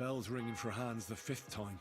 bell's ringing for hands the 5th time.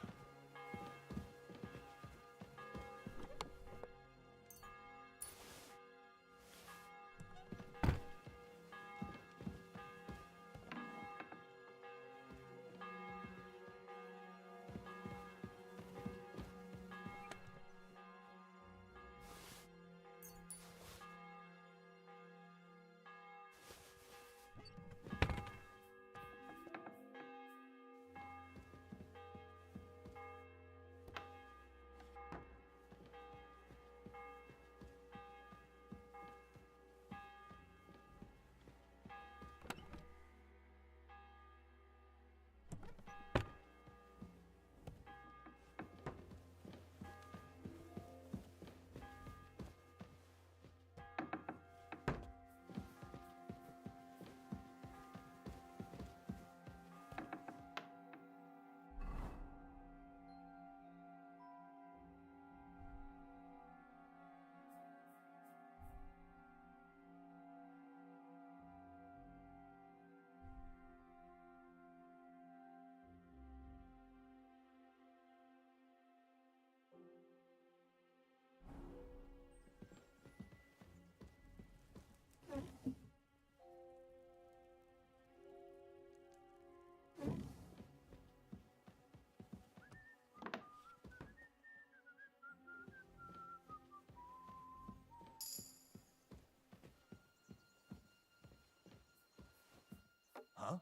Huh?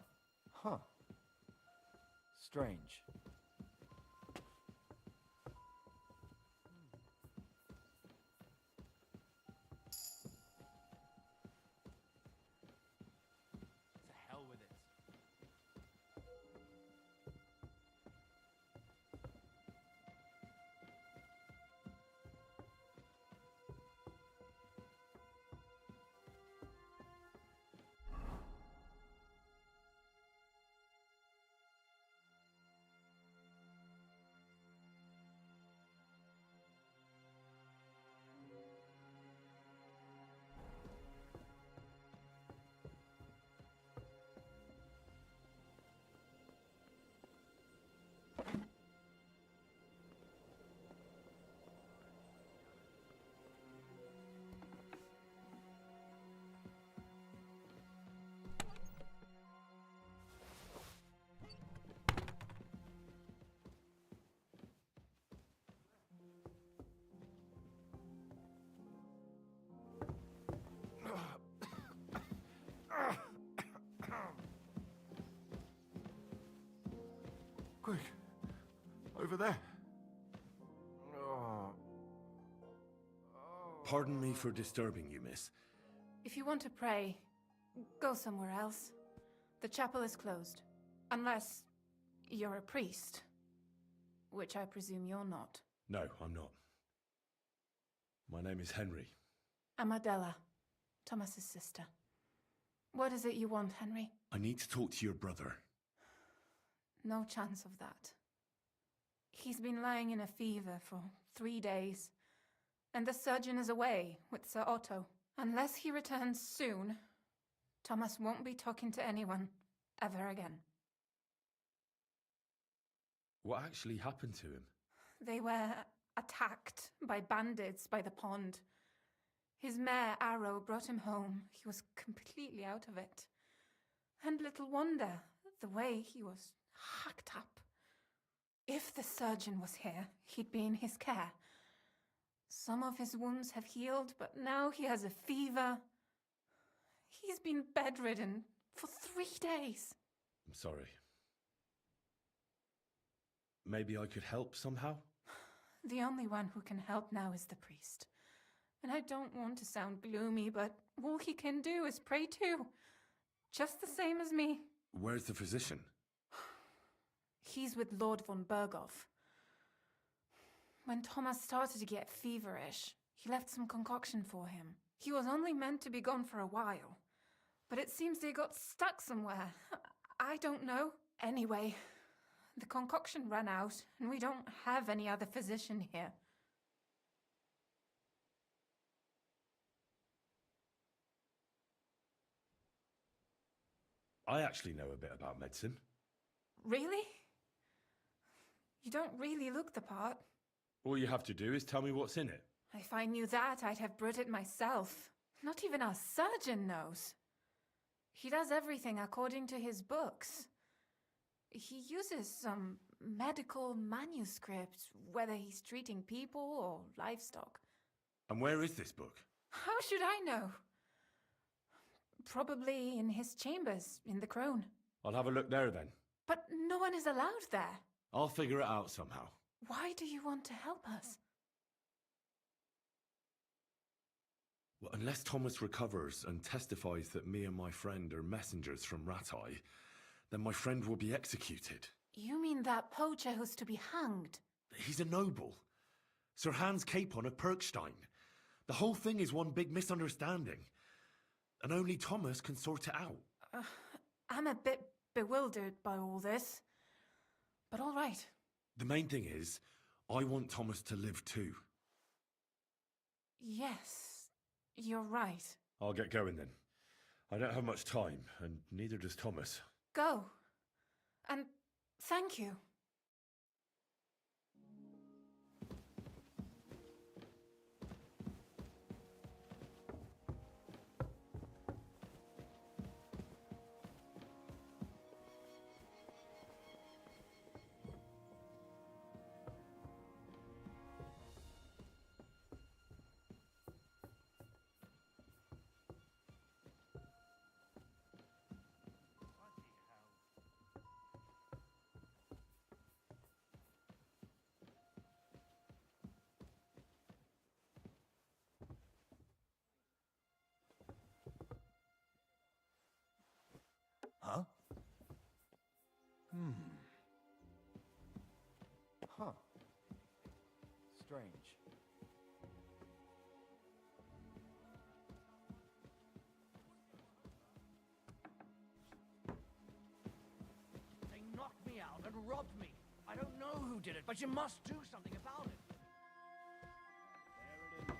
Huh. Strange. To hell with it. Quick! Over there! Oh. Pardon me for disturbing you, miss. If you want to pray, go somewhere else. The chapel is closed. Unless you're a priest. Which I presume you're not. No, I'm not. My name is Henry. I'm Adela, Thomas's sister. What is it you want, Henry? I need to talk to your brother. No chance of that. He's been lying in a fever for 3 days. And the surgeon is away with Sir Otto. Unless he returns soon, Thomas won't be talking to anyone ever again. What actually happened to him? They were attacked by bandits by the pond. His mare, Arrow, brought him home. He was completely out of it. And little wonder, the way he was hacked up. If the surgeon was here, he'd be in his care. Some of his wounds have healed, but now he has a fever. He's been bedridden for 3 days. I'm sorry. Maybe I could help somehow? The only one who can help now is the priest. And I don't want to sound gloomy, but all he can do is pray too. Just the same as me. Where's the physician? He's with Lord von Berghoff. When Thomas started to get feverish, he left some concoction for him. He was only meant to be gone for a while. But it seems they got stuck somewhere. I don't know. Anyway, the concoction ran out, and we don't have any other physician here. I actually know a bit about medicine. Really? You don't really look the part. All you have to do is tell me what's in it. If I knew that, I'd have brewed it myself. Not even our surgeon knows. He does everything according to his books. He uses some medical manuscript, whether he's treating people or livestock. And where is this book? How should I know? Probably in his chambers, in the crone. I'll have a look there then. But no one is allowed there. I'll figure it out somehow. Why do you want to help us? Well, unless Thomas recovers and testifies that me and my friend are messengers from Ratai, then my friend will be executed. You mean that poacher who's to be hanged? He's a noble. Sir Hans Capon of Perkstein. The whole thing is one big misunderstanding. And only Thomas can sort it out. I'm a bit bewildered by all this. But all right. The main thing is, I want Thomas to live too. Yes, you're right. I'll get going then. I don't have much time, and neither does Thomas. Go. And thank you. Huh? Huh. Strange. They knocked me out and robbed me. I don't know who did it, but you must do something about it. There it is.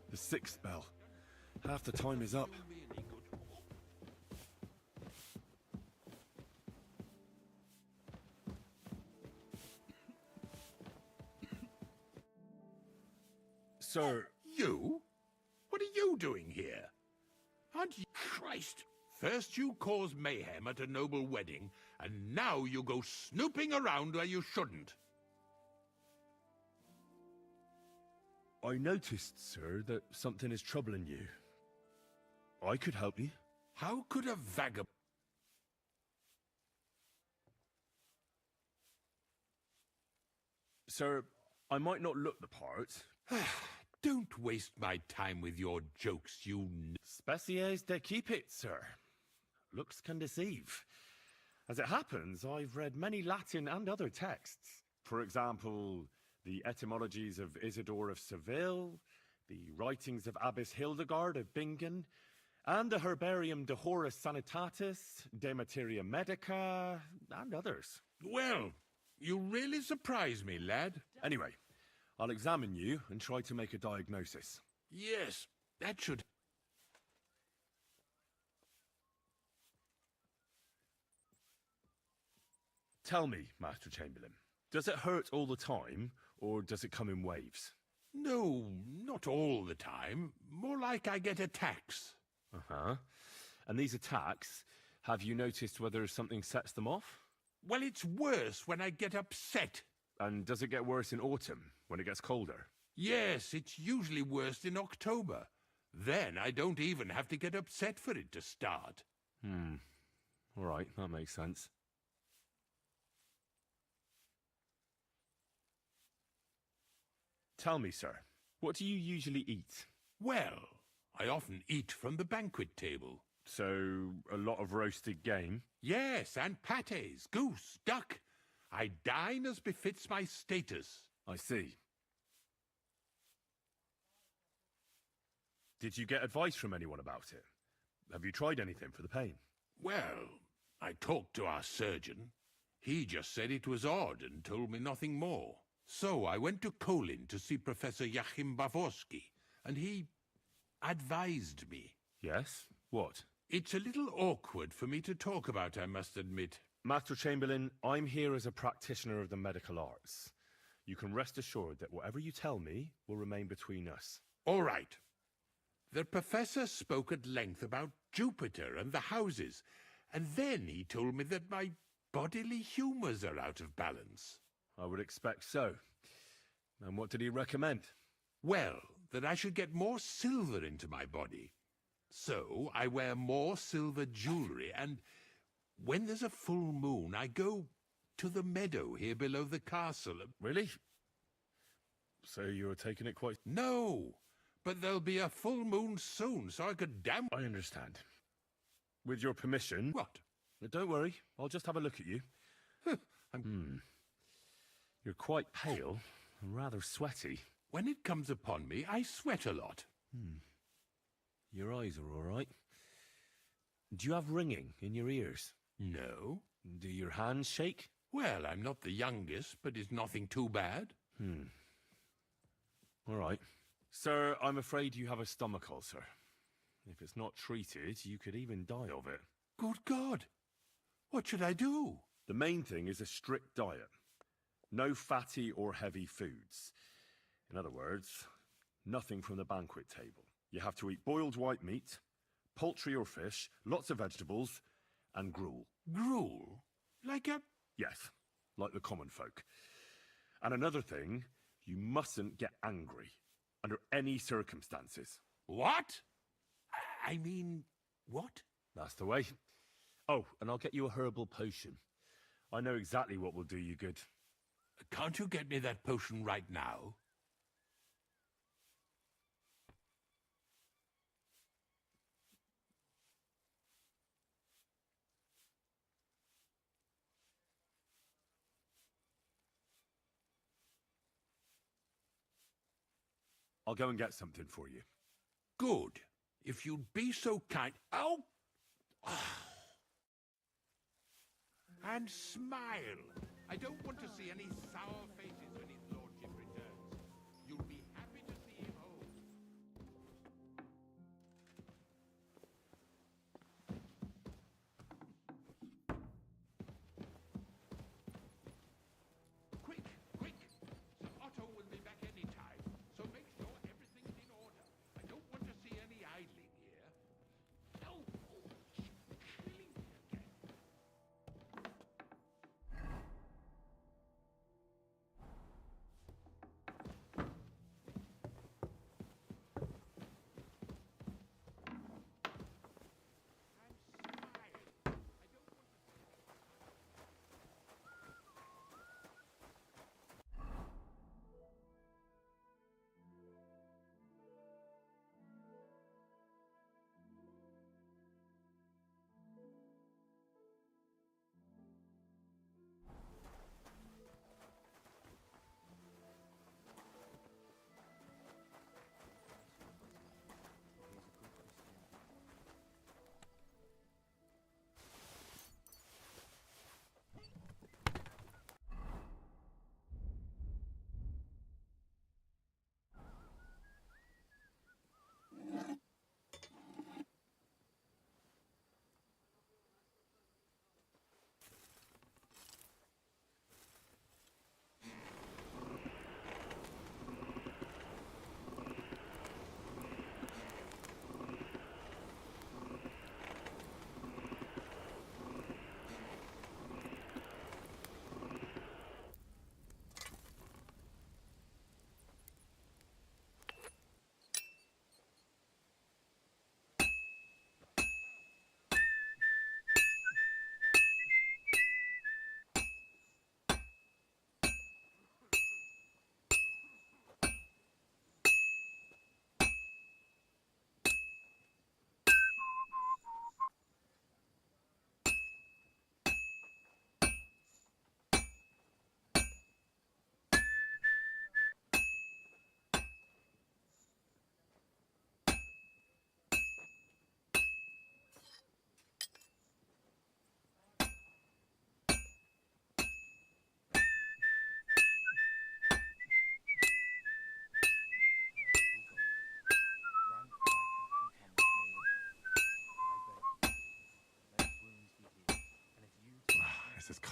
The sixth bell. Half the time is up. Sir, You? What are you doing here? Aren't you... Christ! First you cause mayhem at a noble wedding, and now you go snooping around where you shouldn't. I noticed, sir, that something is troubling you. I could help you. How could a vagabond... Sir, I might not look the part. Don't waste my time with your jokes, you... Species de keep it, sir. Looks can deceive. As it happens, I've read many Latin and other texts. For example, the etymologies of Isidore of Seville, the writings of Abbess Hildegard of Bingen, and the Herbarium de Horis Sanitatis, De Materia Medica, and others. Well, you really surprise me, lad. Anyway, I'll examine you and try to make a diagnosis. Yes, that should... Tell me, Master Chamberlain, does it hurt all the time, or does it come in waves? No, not all the time. More like I get attacks. Uh-huh. And these attacks, have you noticed whether something sets them off? Well, it's worse when I get upset. And does it get worse in autumn, when it gets colder? Yes, it's usually worst in October. Then I don't even have to get upset for it to start. All right, that makes sense. Tell me, sir, what do you usually eat? Well, I often eat from the banquet table. So, a lot of roasted game? Yes, and pâtés, goose, duck. I dine as befits my status. I see. Did you get advice from anyone about it? Have you tried anything for the pain? Well, I talked to our surgeon. He just said it was odd and told me nothing more. So I went to Kolin to see Professor Joachim Bavorsky, and he advised me. Yes? What? It's a little awkward for me to talk about, I must admit. Master Chamberlain, I'm here as a practitioner of the medical arts. You can rest assured that whatever you tell me will remain between us. All right. The professor spoke at length about Jupiter and the houses, and then he told me that my bodily humours are out of balance. I would expect so. And what did he recommend? Well, that I should get more silver into my body. So I wear more silver jewellery, and when there's a full moon, I go to the meadow here below the castle. Really? So you're taking it quite... No, but there'll be a full moon soon, so I could I understand. With your permission... What? Don't worry, I'll just have a look at you. You're quite pale and rather sweaty. When it comes upon me, I sweat a lot. Your eyes are all right. Do you have ringing in your ears? No. Do your hands shake? Well, I'm not the youngest, but it's nothing too bad. All right. Sir, I'm afraid you have a stomach ulcer. If it's not treated, you could even die of it. Good God! What should I do? The main thing is a strict diet. No fatty or heavy foods. In other words, nothing from the banquet table. You have to eat boiled white meat, poultry or fish, lots of vegetables, and gruel. Gruel? Like a... Yes, like the common folk. And another thing, you mustn't get angry, under any circumstances. What? I mean, what? That's the way. Oh, and I'll get you a herbal potion. I know exactly what will do you good. Can't you get me that potion right now? I'll go and get something for you. Good. If you'd be so kind... Oh! And smile. I don't want to see any sour faces when his lordship returns. You'll be happy to see him home. Quick, quick! Sir Otto will be back any time, so make sure everything's in order. I don't want to see any idling here. Oh, she's killing me again.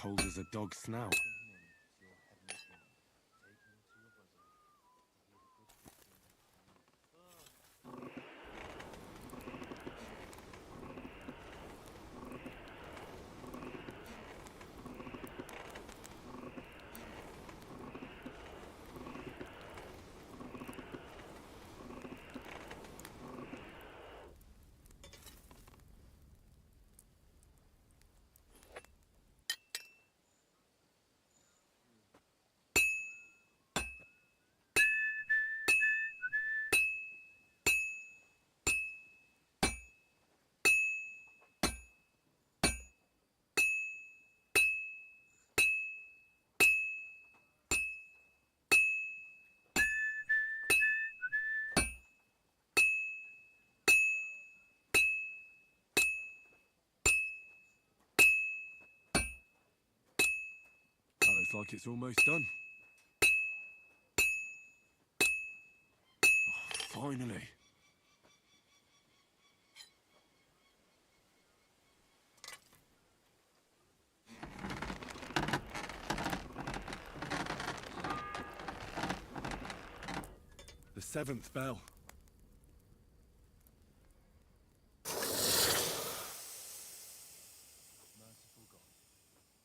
cold as a dog's snout. That looks like it's almost done. Oh, finally. The 7th bell. Merciful God,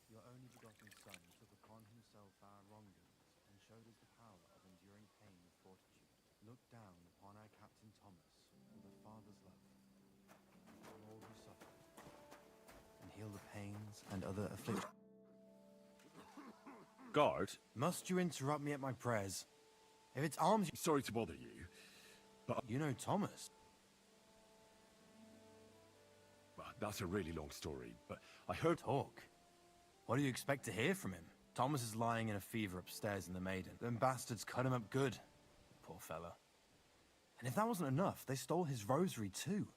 your only begotten Son took upon himself our wrongdoings and showed us the power of enduring pain with fortitude. Look down upon our Captain Thomas with a father's love, on all who suffer, and heal the pains and other afflictions. Guard, Must you interrupt me at my prayers? If it's alms, sorry to bother you, but you know Thomas. well, that's a really long story, but I heard... Talk. What do you expect to hear from him? Thomas is lying in a fever upstairs in the Maiden. Them bastards cut him up good. Poor fella. And if that wasn't enough, they stole his rosary too.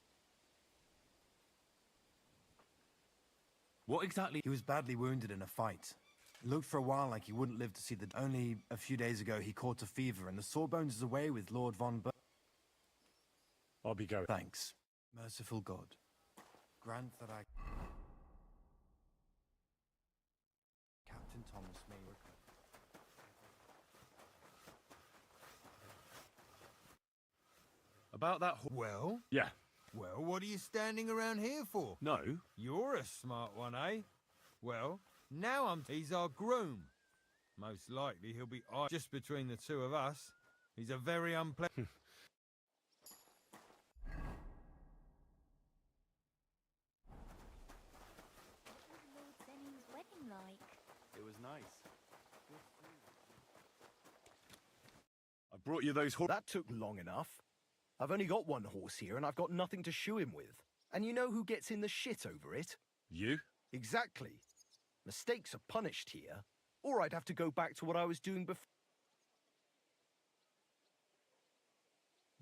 What exactly... He was badly wounded in a fight. It looked for a while like he wouldn't live to see the... Only a few days ago he caught a fever and the Sawbones is away with Lord von I'll be going. Thanks. Merciful God, grant that I... Captain Thomas may recover. About that... Well, Yeah. well, what are you standing around here for? No. You're a smart one, eh? Well, he's our groom. Most likely he'll be just between the two of us. He's a very unpleasant... What was Lord Zenning's wedding like? It was nice. I brought you those That took long enough. I've only got one horse here and I've got nothing to shoe him with. And you know who gets in the shit over it? You? Exactly. Mistakes are punished here, or I'd have to go back to what I was doing before.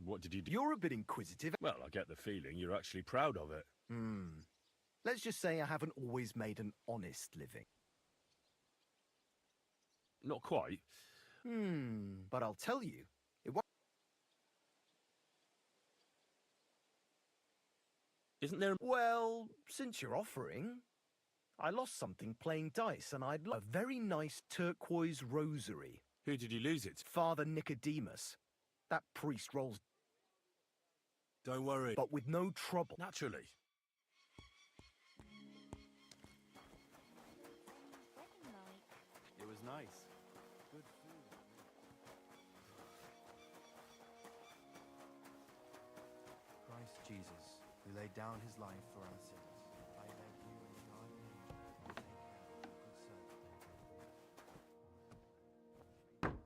What did you do? You're a bit inquisitive. Well, I get the feeling you're actually proud of it. Let's just say I haven't always made an honest living. Not quite. But I'll tell you, it won't... Isn't there... Well, since you're offering, I lost something playing dice and I'd love a very nice turquoise rosary. Who did you lose it to? Father Nicodemus. That priest rolls, Don't worry. but with no trouble. Naturally. Wedding like? It was nice. Good food. Christ Jesus, who laid down his life for our sins, I beg you in God's name to take care of your good servant.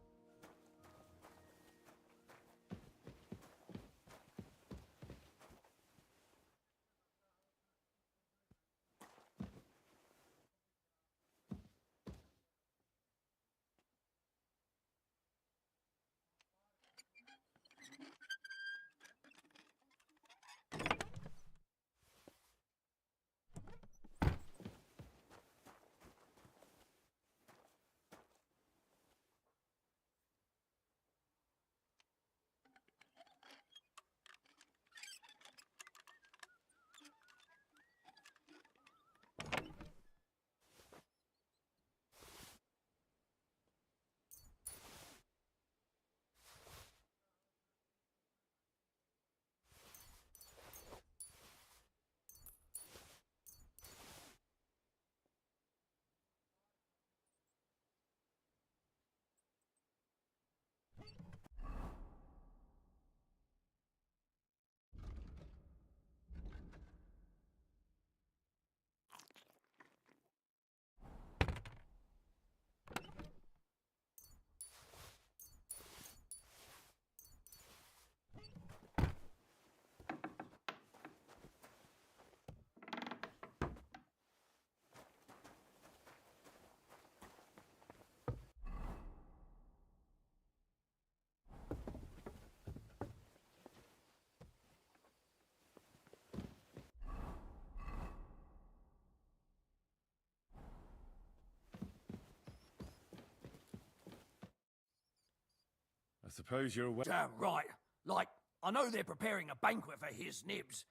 I suppose you're aware. Damn right. Like, I know they're preparing a banquet for his nibs,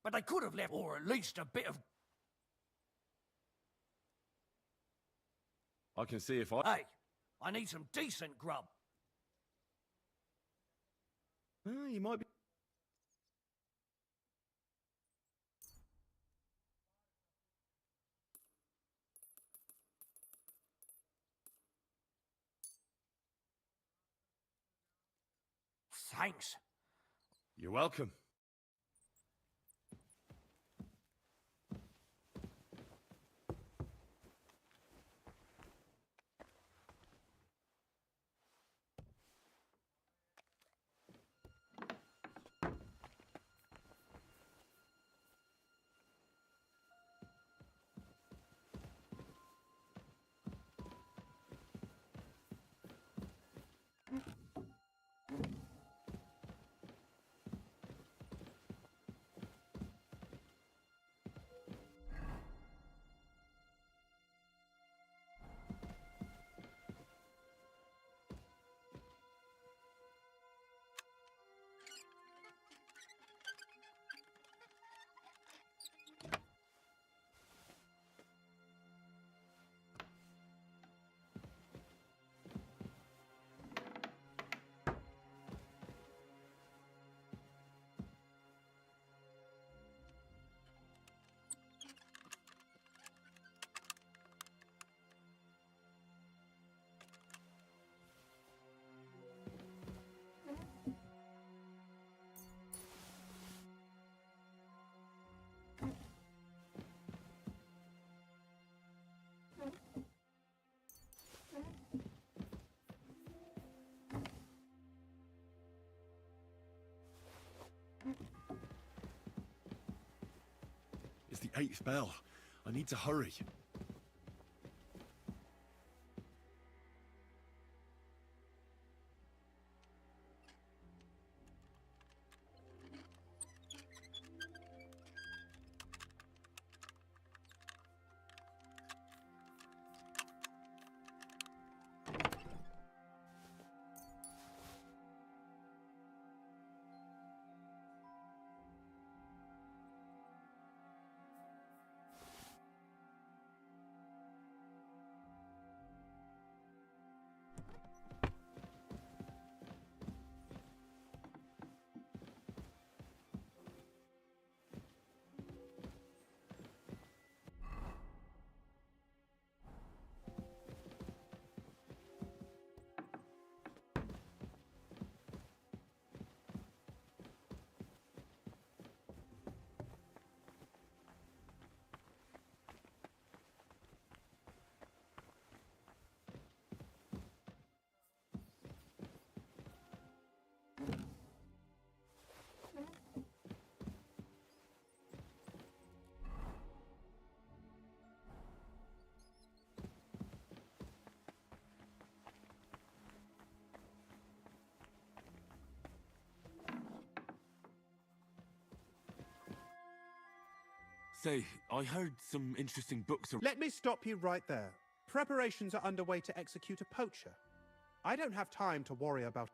but they could have left, or at least a bit of... I can see if I... Hey, I need some decent grub. You might be... Thanks. You're welcome. It's the 8th bell. I need to hurry. Say, I heard some interesting books. Let me stop you right there. Preparations are underway to execute a poacher. I don't have time to worry about...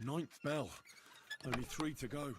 Ninth bell. Only 3 to go.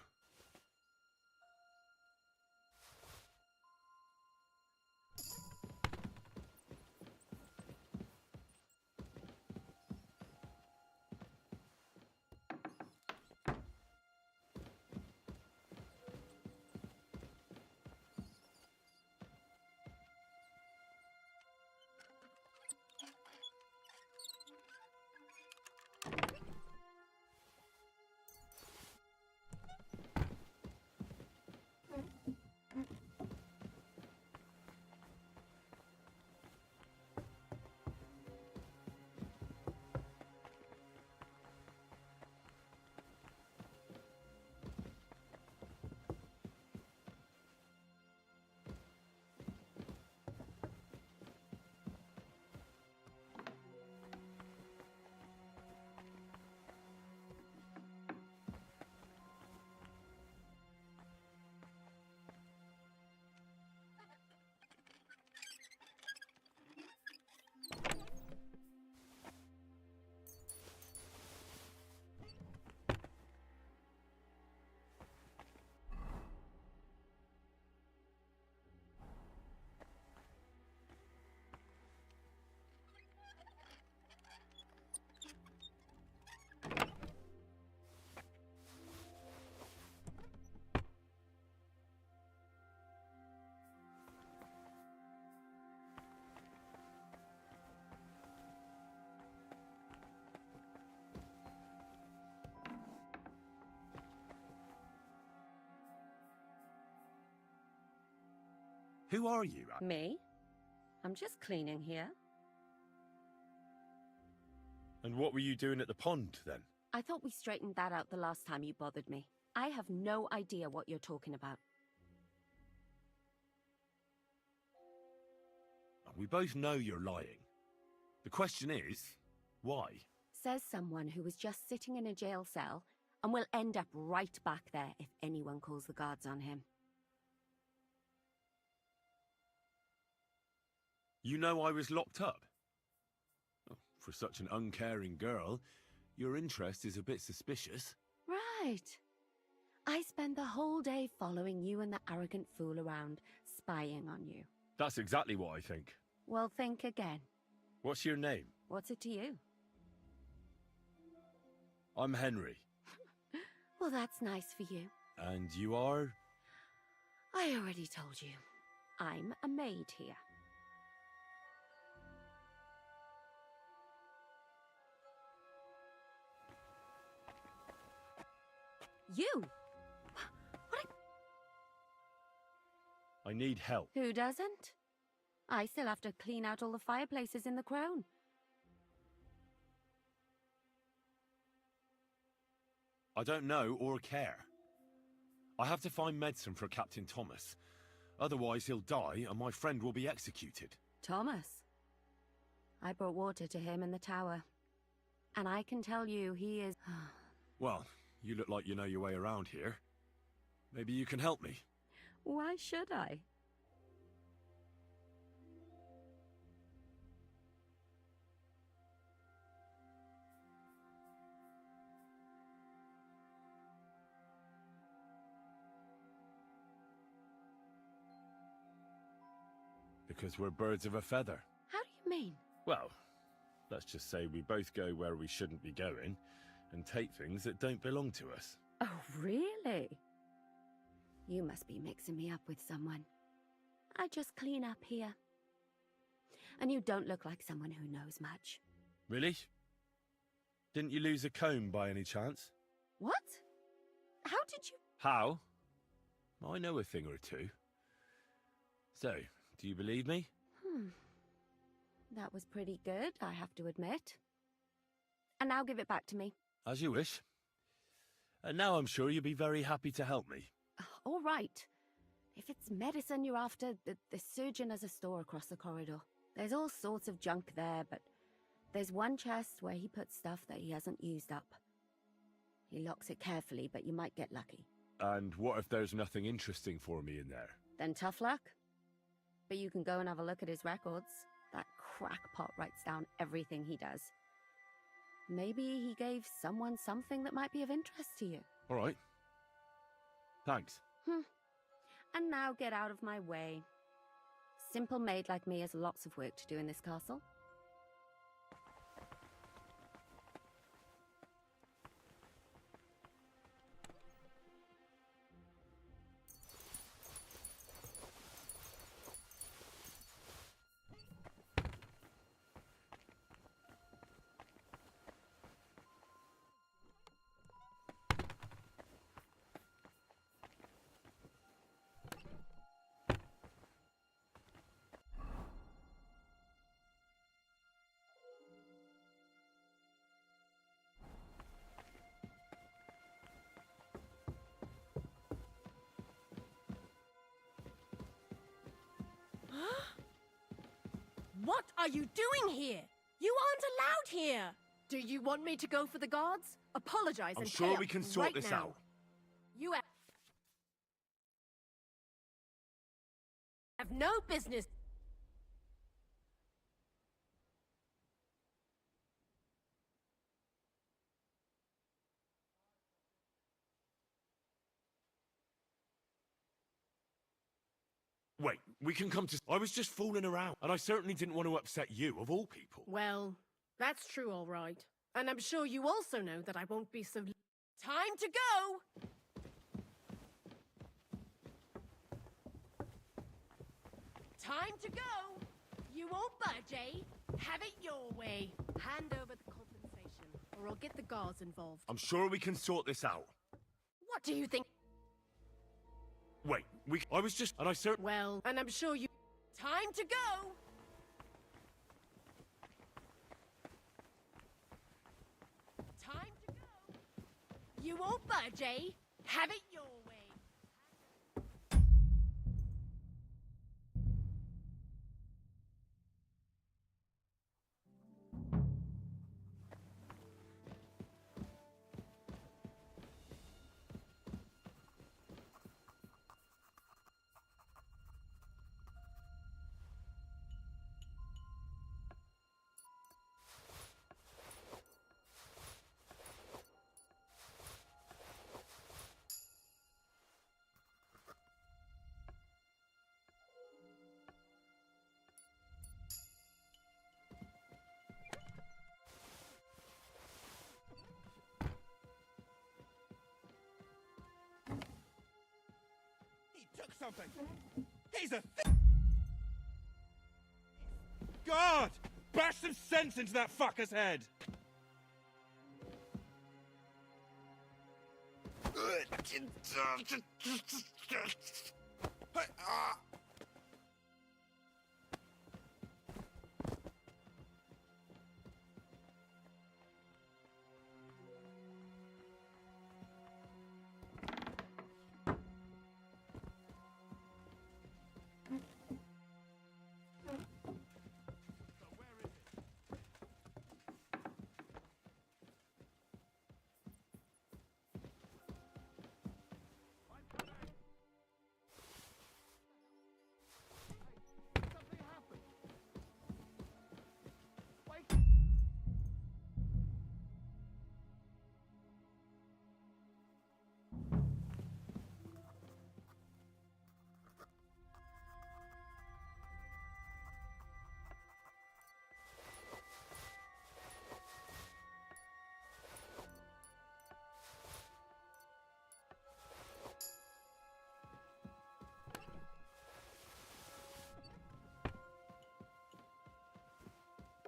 Who are you? Me? I'm just cleaning here. And what were you doing at the pond, then? I thought we straightened that out the last time you bothered me. I have no idea what you're talking about. We both know you're lying. The question is, why? Says someone who was just sitting in a jail cell and will end up right back there if anyone calls the guards on him. You know I was locked up? Oh, for such an uncaring girl, your interest is a bit suspicious. Right. I spend the whole day following you and the arrogant fool around, spying on you. That's exactly what I think. Well, think again. What's your name? What's it to you? I'm Henry. Well, that's nice for you. And you are? I already told you. I'm a maid here. You? What? I need help. Who doesn't? I still have to clean out all the fireplaces in the Crown. I don't know or care. I have to find medicine for Captain Thomas. Otherwise he'll die and my friend will be executed. Thomas? I brought water to him in the tower. And I can tell you he is... Well, you look like you know your way around here. Maybe you can help me. Why should I? Because we're birds of a feather. How do you mean? Well, let's just say we both go where we shouldn't be going and take things that don't belong to us. Oh, really? You must be mixing me up with someone. I just clean up here. And you don't look like someone who knows much. Really? Didn't you lose a comb by any chance? What? How did you... How? I know a thing or two. So, do you believe me? That was pretty good, I have to admit. And now give it back to me. As you wish. And now I'm sure you'll be very happy to help me. All right. If it's medicine you're after, the surgeon has a store across the corridor. There's all sorts of junk there, but there's one chest where he puts stuff that he hasn't used up. He locks it carefully, but you might get lucky. And what if there's nothing interesting for me in there? Then tough luck. But you can go and have a look at his records. That crackpot writes down everything he does. Maybe he gave someone something that might be of interest to you. All right. Thanks. And now get out of my way. Simple maid like me has lots of work to do in this castle. What are you doing here? You aren't allowed here! Do you want me to go for the guards? Apologize I'm and sure pay we up can sort right this now. out. You have no business. Wait, we can come to... I was just fooling around, and I certainly didn't want to upset you, of all people. Well, that's true, all right. And I'm sure you also know that I won't be so... Time to go! Time to go! You won't budge, eh? Have it your way. Hand over the compensation, or I'll get the guards involved. I'm sure we can sort this out. What do you think? Wait, I was just... And I certainly... Well, and I'm sure you... Time to go! Time to go! You won't budge, eh? Have it your way. Took something. He's a God! Bash some sense into that fucker's head!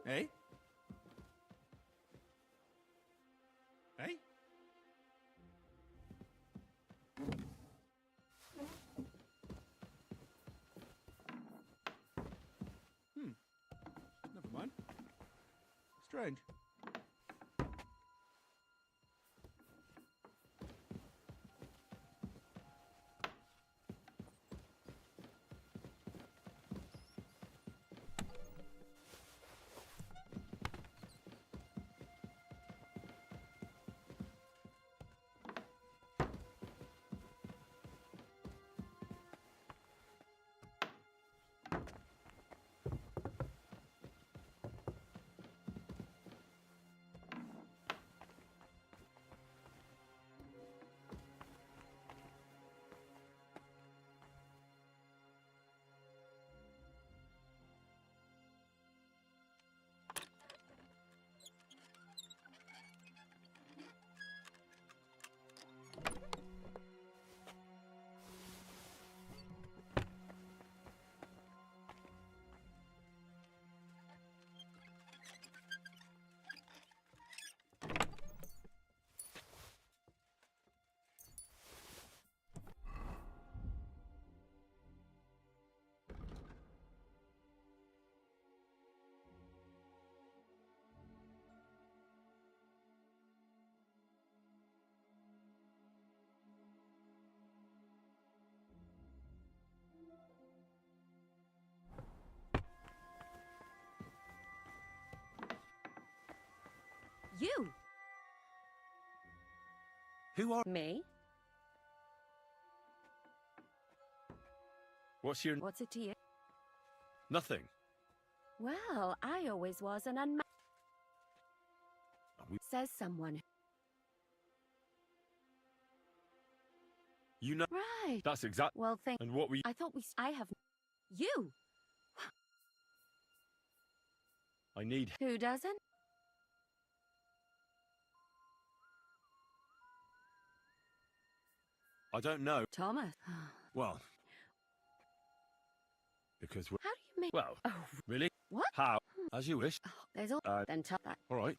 Hey? Hey? Never mind. Strange. You! Who are... Me? What's your... What's it to you? Nothing. Well, I always was an unma... We... Says someone. You know... Right. That's exact... Well, thank... And what were you... I thought we... I have... You! I need... Who doesn't? I don't know. Thomas. Well... Because we're... How do you make... Well, Oh, really? what? How? As you wish. Oh, there's all... Then tell that. All right.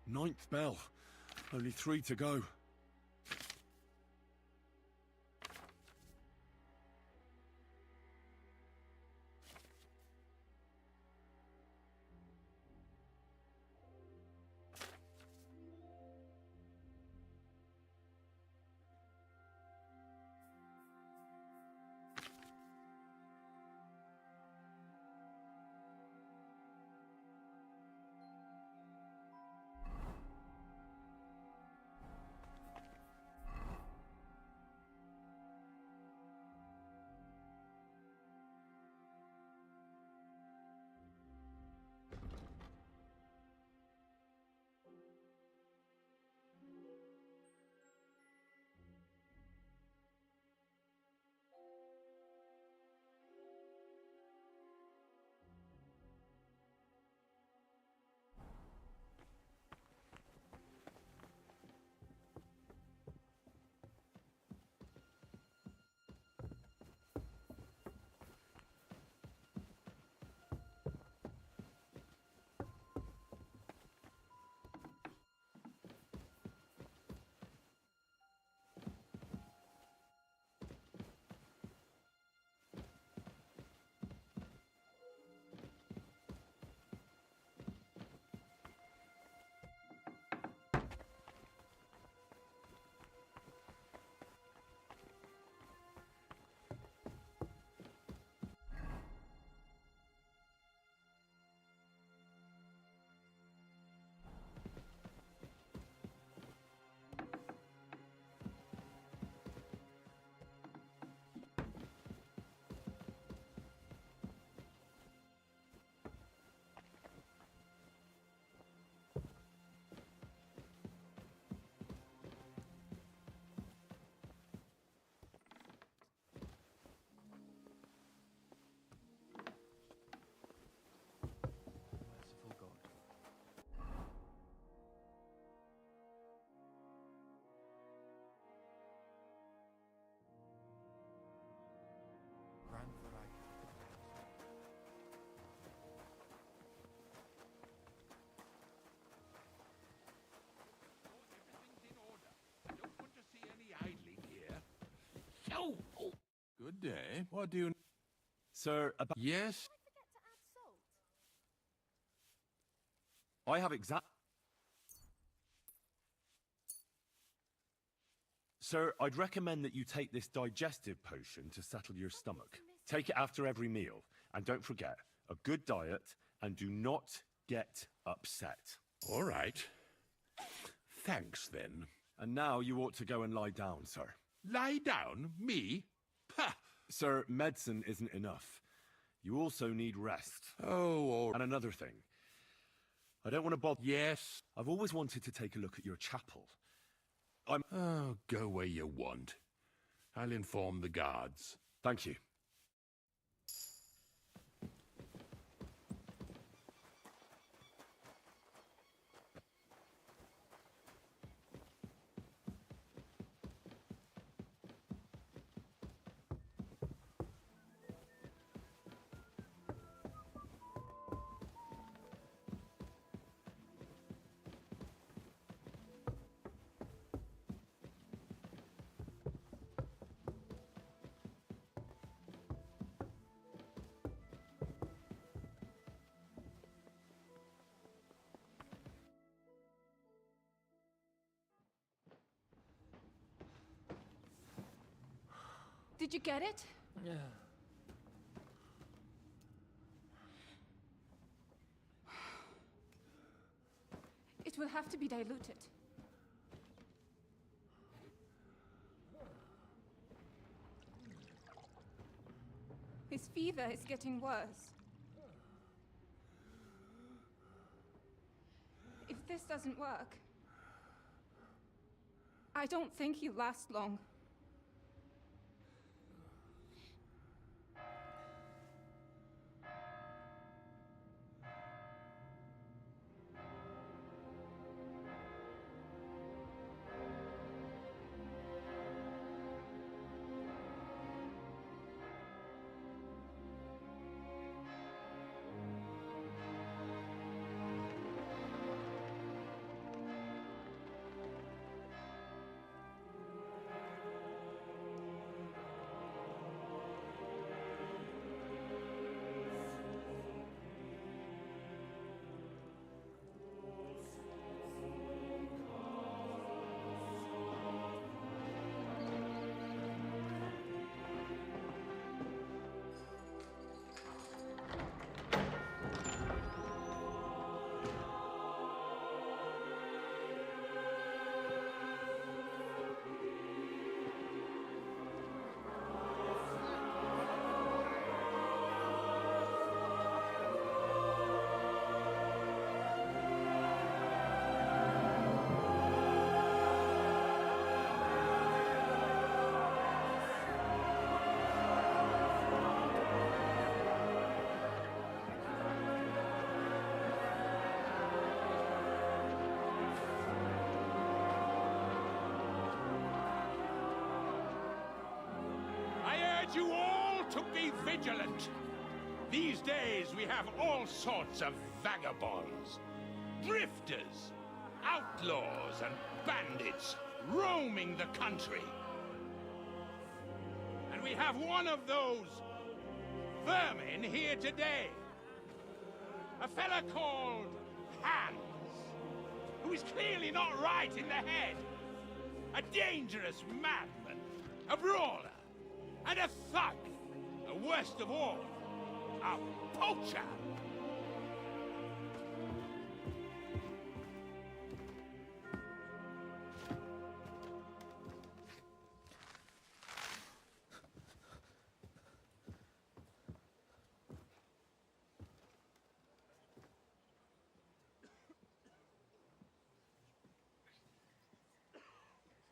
Ninth bell. Only 3 to go. Merciful God. Grant that I can. Everything's in order. I don't want to see any idling here. So, good day. What do you... Sir, about... Yes? I have exact... Sir, I'd recommend that you take this digestive potion to settle your stomach. Take it after every meal. And don't forget, a good diet, and do not get upset. All right. Thanks, then. And now you ought to go and lie down, sir. Lie down? Me? Pah! Sir, medicine isn't enough. You also need rest. Oh, And another thing. I don't want to bother... yes. I've always wanted to take a look at your chapel. Oh, go where you want. I'll inform the guards. Thank you. Did you get it? Yeah. It will have to be diluted. His fever is getting worse. If this doesn't work, I don't think he'll last long. You all to be vigilant. These days we have all sorts of vagabonds, drifters, outlaws and bandits roaming the country. And we have one of those vermin here today. A fella called Hans, who is clearly not right in the head. A dangerous madman, a brawler, and a thug, the worst of all, a poacher.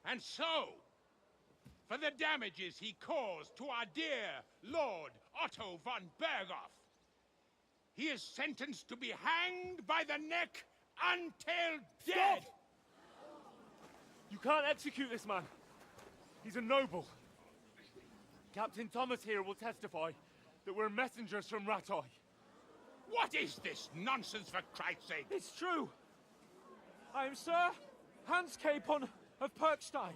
And so, for the damages he caused to our dear Lord Otto von Berghoff, he is sentenced to be hanged by the neck until dead! Stop! You can't execute this man. He's a noble. Captain Thomas here will testify that we're messengers from Ratoi. What is this nonsense, for Christ's sake? It's true. I am Sir Hans Capon of Perkstein.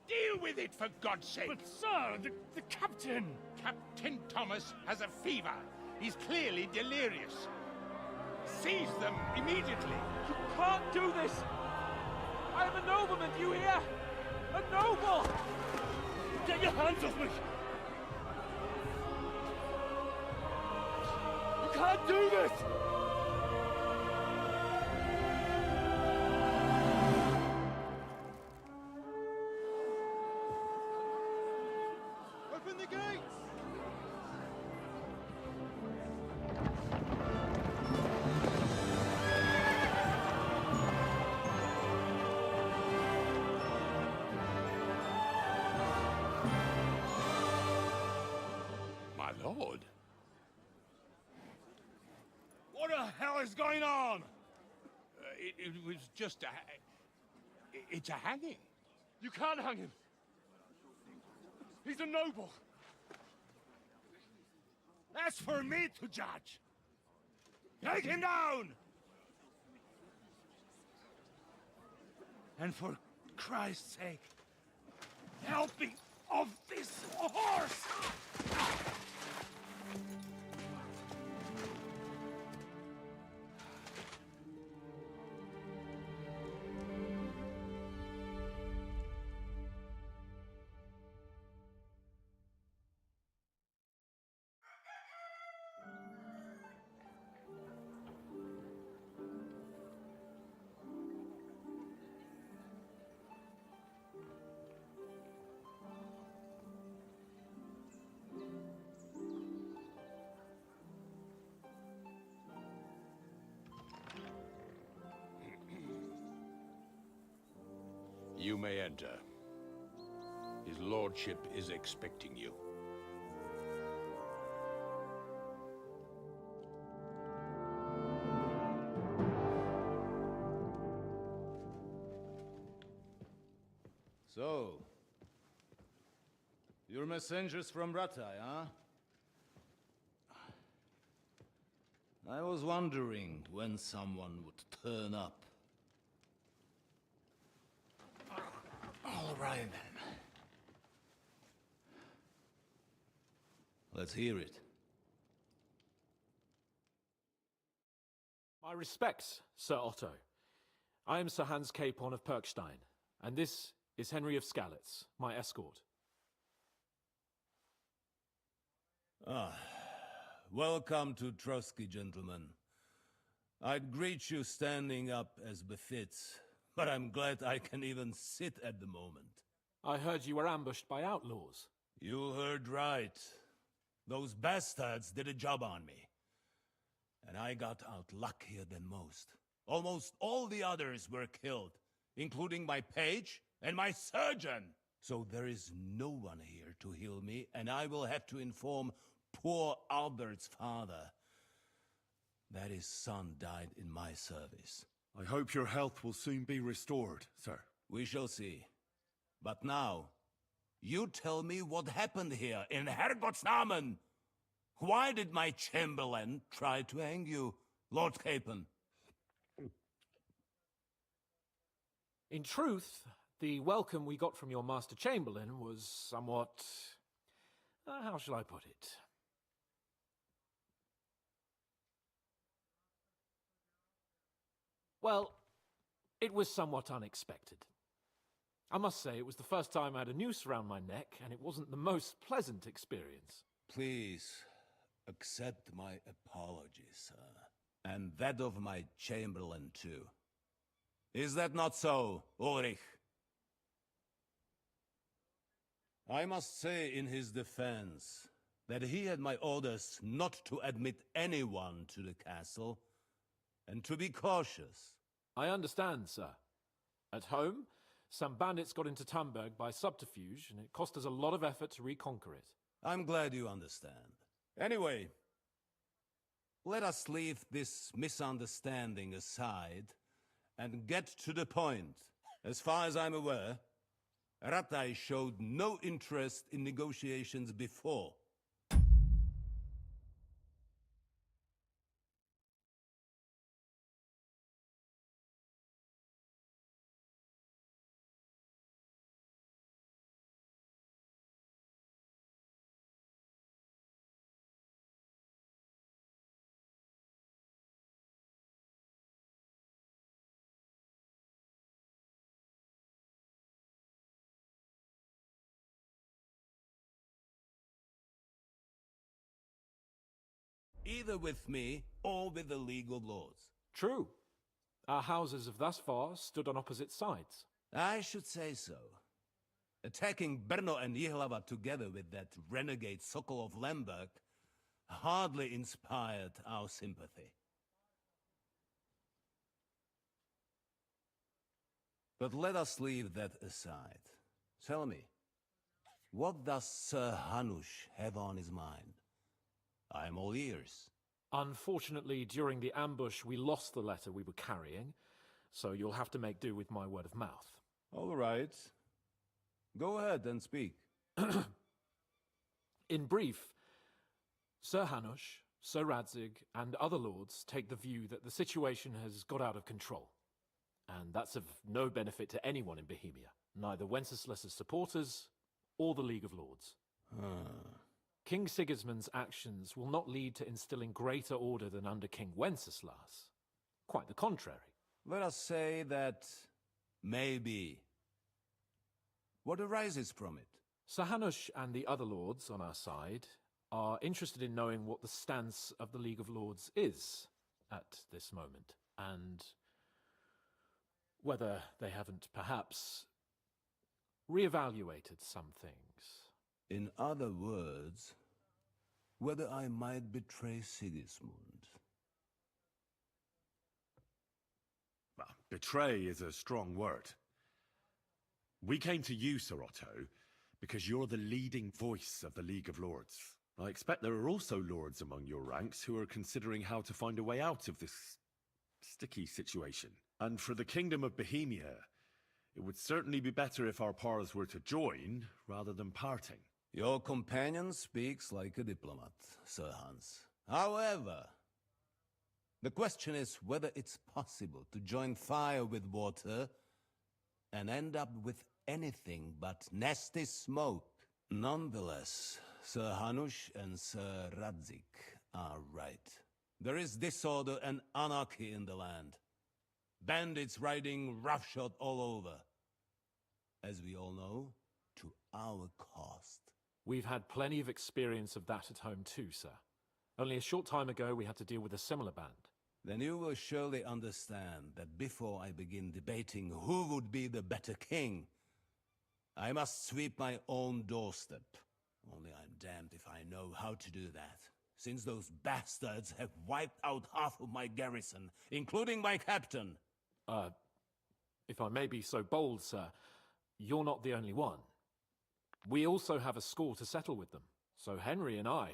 Deal with it, for God's sake! But, sir, the captain... Captain Thomas has a fever. He's clearly delirious. Seize them immediately. You can't do this! I am a nobleman, do you hear? A noble! Get your hands off me! You can't do this! Open the gates! Lord. What the hell is going on? It was just it's a hanging. You can't hang him. He's a noble. That's for me to judge. Take him down! And for Christ's sake, help me off this horse! You may enter. His lordship is expecting you. So, you're messengers from Ratai, huh? I was wondering when someone would turn up. All right, then. Let's hear it. My respects, Sir Otto. I am Sir Hans Capon of Perkstein, and this is Henry of Skalitz, my escort. Welcome to Trotsky, gentlemen. I'd greet you standing up as befits, but I'm glad I can even sit at the moment. I heard you were ambushed by outlaws. You heard right. Those bastards did a job on me. And I got out luckier than most. Almost all the others were killed, including my page and my surgeon. So there is no one here to heal me, and I will have to inform poor Albert's father that his son died in my service. I hope your health will soon be restored, sir. We shall see. But now, you tell me what happened here in Herrgottsnamen. Why did my chamberlain try to hang you, Lord Capon? In truth, the welcome we got from your Master Chamberlain was somewhat... how shall I put it? Well, it was somewhat unexpected. I must say, it was the first time I had a noose around my neck, and it wasn't the most pleasant experience. Please, accept my apologies, sir. And that of my chamberlain, too. Is that not so, Ulrich? I must say in his defense that he had my orders not to admit anyone to the castle, and to be cautious. I understand, sir. At home, some bandits got into Tamberg by subterfuge, and it cost us a lot of effort to reconquer it. I'm glad you understand. Anyway, let us leave this misunderstanding aside and get to the point. As far as I'm aware, Ratai showed no interest in negotiations before. Either with me or with the League of Lords. True. Our houses have thus far stood on opposite sides. I should say so. Attacking Brno and Jihlava together with that renegade Sokol of Lemberg hardly inspired our sympathy. But let us leave that aside. Tell me, what does Sir Hanush have on his mind? I'm all ears. Unfortunately, during the ambush, we lost the letter we were carrying, so you'll have to make do with my word of mouth. All right. Go ahead and speak. In brief, Sir Hanush, Sir Radzig, and other lords take the view that the situation has got out of control. And that's of no benefit to anyone in Bohemia, neither Wenceslas's supporters or the League of Lords. King Sigismund's actions will not lead to instilling greater order than under King Wenceslas. Quite the contrary. Let us say that maybe. What arises from it? Sir Hanush and the other lords on our side are interested in knowing what the stance of the League of Lords is at this moment, and whether they haven't perhaps reevaluated some things. In other words, whether I might betray Sigismund. Well, betray is a strong word. We came to you, Sir Otto, because you're the leading voice of the League of Lords. I expect there are also lords among your ranks who are considering how to find a way out of this sticky situation. And for the Kingdom of Bohemia, it would certainly be better if our powers were to join rather than parting. Your companion speaks like a diplomat, Sir Hans. However, the question is whether it's possible to join fire with water and end up with anything but nasty smoke. Nonetheless, Sir Hanush and Sir Radzig are right. There is disorder and anarchy in the land. Bandits riding roughshod all over. As we all know, to our cost. We've had plenty of experience of that at home too, sir. Only a short time ago we had to deal with a similar band. Then you will surely understand that before I begin debating who would be the better king, I must sweep my own doorstep. Only I'm damned if I know how to do that, since those bastards have wiped out half of my garrison, including my captain. If I may be so bold, sir, you're not the only one. We also have a score to settle with them, so Henry and I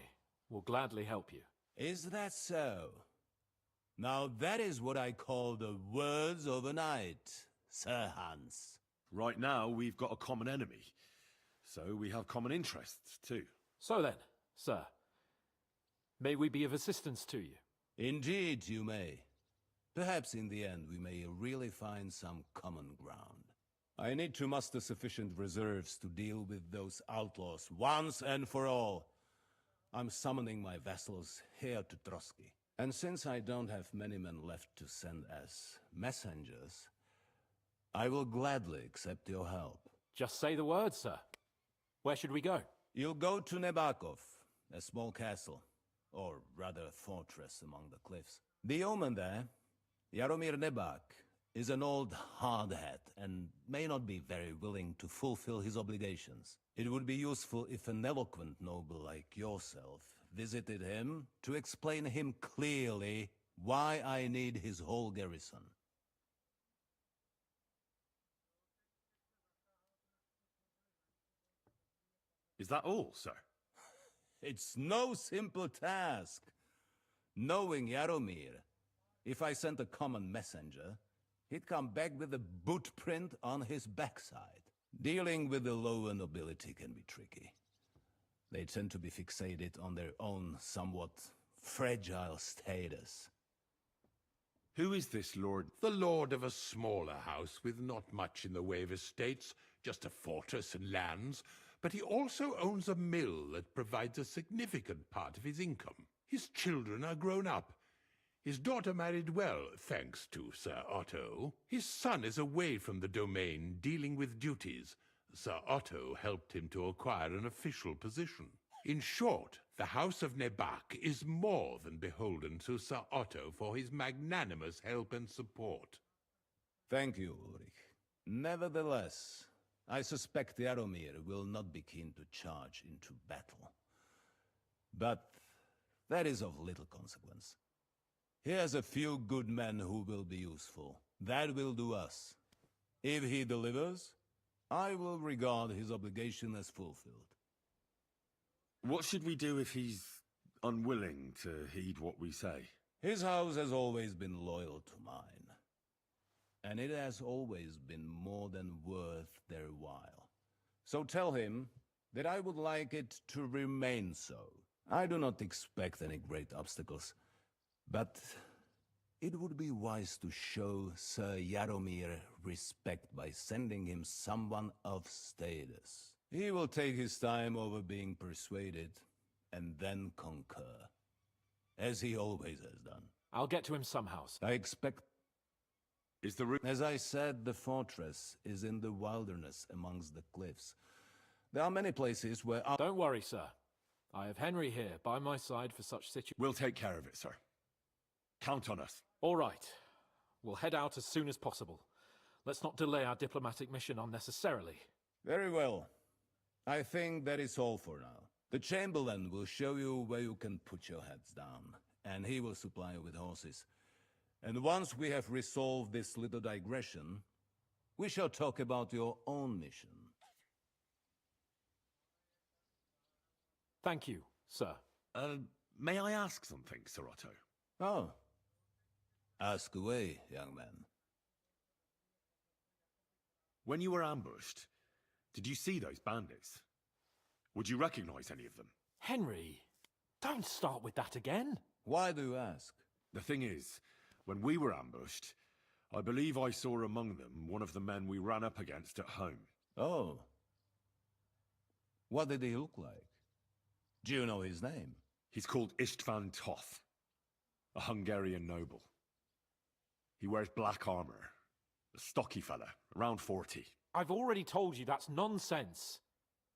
will gladly help you. Is that so? Now that is what I call the words of a knight, Sir Hans. Right now, we've got a common enemy, so we have common interests too. So then, sir, may we be of assistance to you? Indeed you may. Perhaps in the end we may really find some common ground. I need to muster sufficient reserves to deal with those outlaws once and for all. I'm summoning my vassals here to Trotsky. And since I don't have many men left to send as messengers, I will gladly accept your help. Just say the word, sir. Where should we go? You'll go to Nebakov, a small castle, or rather a fortress among the cliffs. The yeoman there, Jaromir Nebak, is an old hardhat and may not be very willing to fulfill his obligations. It would be useful if an eloquent noble like yourself visited him to explain him clearly why I need his whole garrison. Is that all, sir? It's no simple task. Knowing Jaromir, if I sent a common messenger, he'd come back with a boot print on his backside. Dealing with the lower nobility can be tricky. They tend to be fixated on their own somewhat fragile status. Who is this lord? The lord of a smaller house with not much in the way of estates, just a fortress and lands, but he also owns a mill that provides a significant part of his income. His children are grown up. His daughter married well, thanks to Sir Otto. His son is away from the domain, dealing with duties. Sir Otto helped him to acquire an official position. In short, the House of Nebak is more than beholden to Sir Otto for his magnanimous help and support. Thank you, Ulrich. Nevertheless, I suspect Jaromir will not be keen to charge into battle. But that is of little consequence. Here's a few good men who will be useful. That will do us. If he delivers, I will regard his obligation as fulfilled. What should we do if he's unwilling to heed what we say. His house has always been loyal to mine, and it has always been more than worth their while. So tell him that I would like it to remain so. I do not expect any great obstacles, but it would be wise to show Sir Jaromir respect by sending him someone of status. He will take his time over being persuaded, and then concur, as he always has done. I'll get to him somehow. I expect... Is the route... As I said, the fortress is in the wilderness amongst the cliffs. There are many places where... Don't worry, sir. I have Henry here, by my side for such situations. We'll take care of it, sir. Count on us. All right. We'll head out as soon as possible. Let's not delay our diplomatic mission unnecessarily. Very well. I think that is all for now. The Chamberlain will show you where you can put your heads down, and he will supply you with horses. And once we have resolved this little digression, we shall talk about your own mission. Thank you, sir. May I ask something, Sir Otto? Oh. Ask away, young man. When you were ambushed, did you see those bandits? Would you recognize any of them? Henry, don't start with that again. Why do you ask? The thing is, when we were ambushed, I believe I saw among them one of the men we ran up against at home. Oh. What did he look like? Do you know his name? He's called István Toth, a Hungarian noble. He wears black armor, a stocky fella, around 40. I've already told you that's nonsense.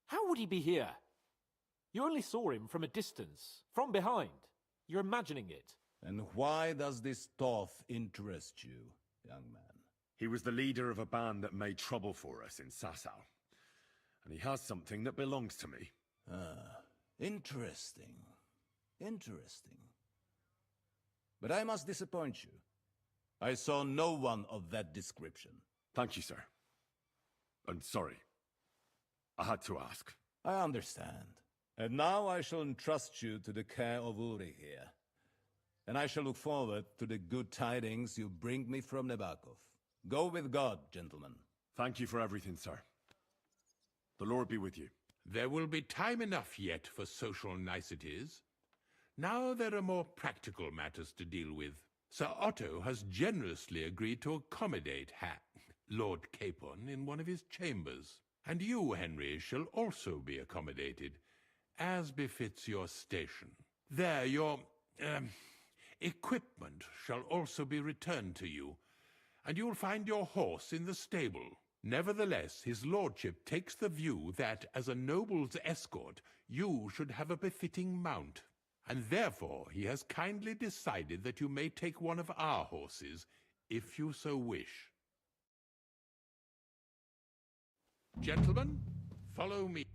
How would he be here? You only saw him from a distance, from behind. You're imagining it. And why does this Toth interest you, young man? He was the leader of a band that made trouble for us in Sasau. And he has something that belongs to me. Ah, interesting. Interesting. But I must disappoint you. I saw no one of that description. Thank you, sir. And sorry. I had to ask. I understand. And now I shall entrust you to the care of Uri here. And I shall look forward to the good tidings you bring me from Nebakov. Go with God, gentlemen. Thank you for everything, sir. The Lord be with you. There will be time enough yet for social niceties. Now there are more practical matters to deal with. Sir Otto has generously agreed to accommodate Lord Capon in one of his chambers. And you, Henry, shall also be accommodated, as befits your station. There, your equipment shall also be returned to you, and you'll find your horse in the stable. Nevertheless, his lordship takes the view that, as a noble's escort, you should have a befitting mount, and therefore he has kindly decided that you may take one of our horses, if you so wish. Gentlemen, follow me.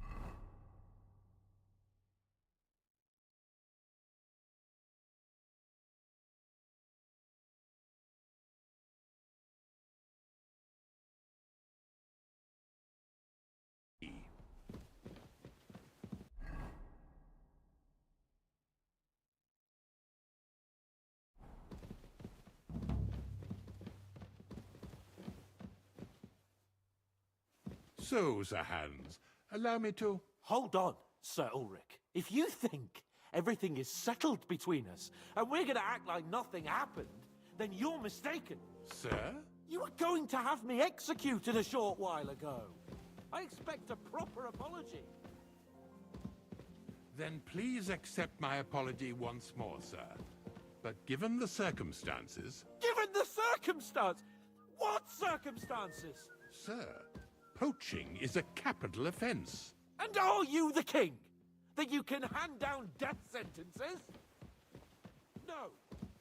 So, Sir Hans, allow me to... Hold on, Sir Ulrich. If you think everything is settled between us, and we're going to act like nothing happened, then you're mistaken. Sir? You were going to have me executed a short while ago. I expect a proper apology. Then please accept my apology once more, sir. But given the circumstances... Given the circumstance? What circumstances? Sir, poaching is a capital offence. And are you the king? That you can hand down death sentences? No,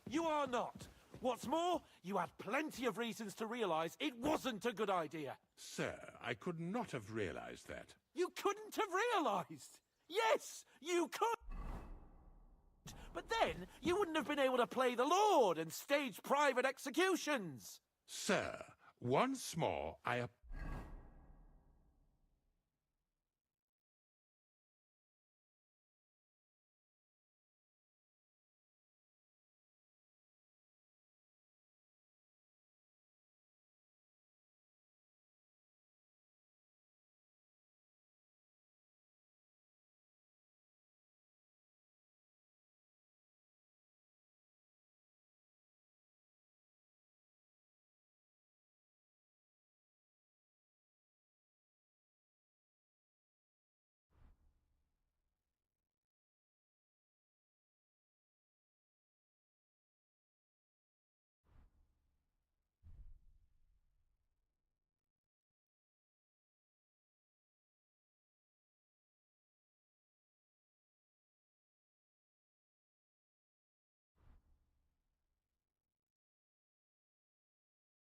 you are not. What's more, you had plenty of reasons to realize it wasn't a good idea. Sir, I could not have realized that. You couldn't have realized. Yes, you could. But then you wouldn't have been able to play the Lord and stage private executions. Sir, once more, I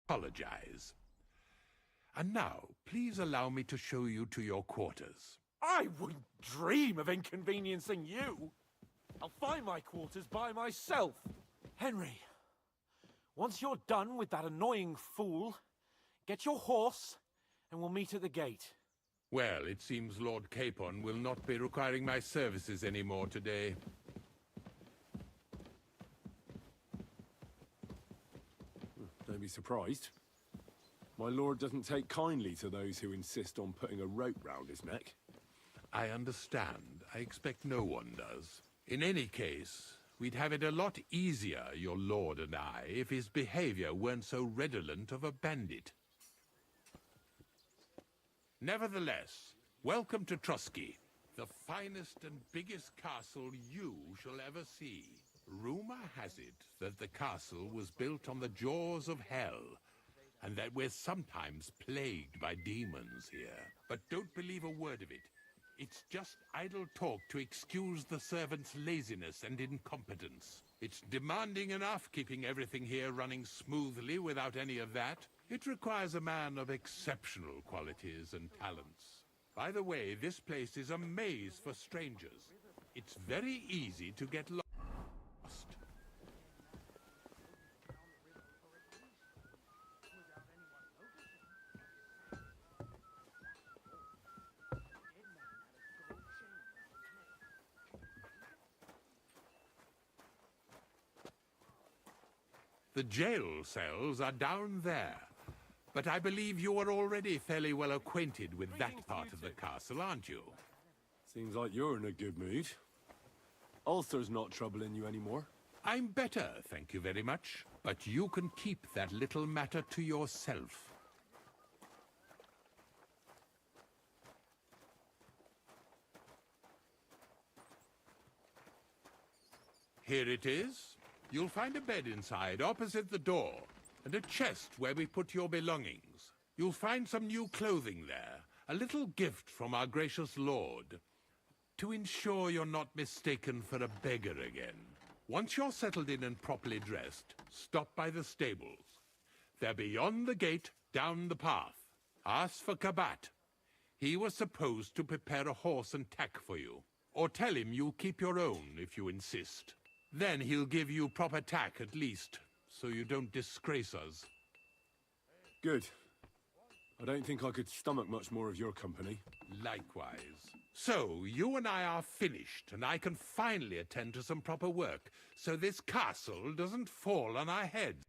apologize. And now, please allow me to show you to your quarters. I wouldn't dream of inconveniencing you. I'll find my quarters by myself. Henry, once you're done with that annoying fool, get your horse and we'll meet at the gate. Well, it seems Lord Capon will not be requiring my services anymore today. Don't be surprised. My lord doesn't take kindly to those who insist on putting a rope round his neck. I understand. I expect no one does. In any case, we'd have it a lot easier, your lord and I, if his behavior weren't so redolent of a bandit. Nevertheless, welcome to Trusky, the finest and biggest castle you shall ever see. Rumor has it that the castle was built on the jaws of hell, and that we're sometimes plagued by demons here. But don't believe a word of it. It's just idle talk to excuse the servants' laziness and incompetence. It's demanding enough keeping everything here running smoothly without any of that. It requires a man of exceptional qualities and talents. By the way, this place is a maze for strangers. It's very easy to get lost. The jail cells are down there. But I believe you are already fairly well acquainted with that part of the castle, aren't you? Seems like you're in a good mood. Ulster's not troubling you anymore. I'm better, thank you very much. But you can keep that little matter to yourself. Here it is. You'll find a bed inside, opposite the door, and a chest where we put your belongings. You'll find some new clothing there, a little gift from our gracious lord, to ensure you're not mistaken for a beggar again. Once you're settled in and properly dressed, stop by the stables. They're beyond the gate, down the path. Ask for Kabat. He was supposed to prepare a horse and tack for you. Or tell him you'll keep your own if you insist. Then he'll give you proper tack at least, so you don't disgrace us. Good. I don't think I could stomach much more of your company. Likewise. So, you and I are finished, and I can finally attend to some proper work, so this castle doesn't fall on our heads.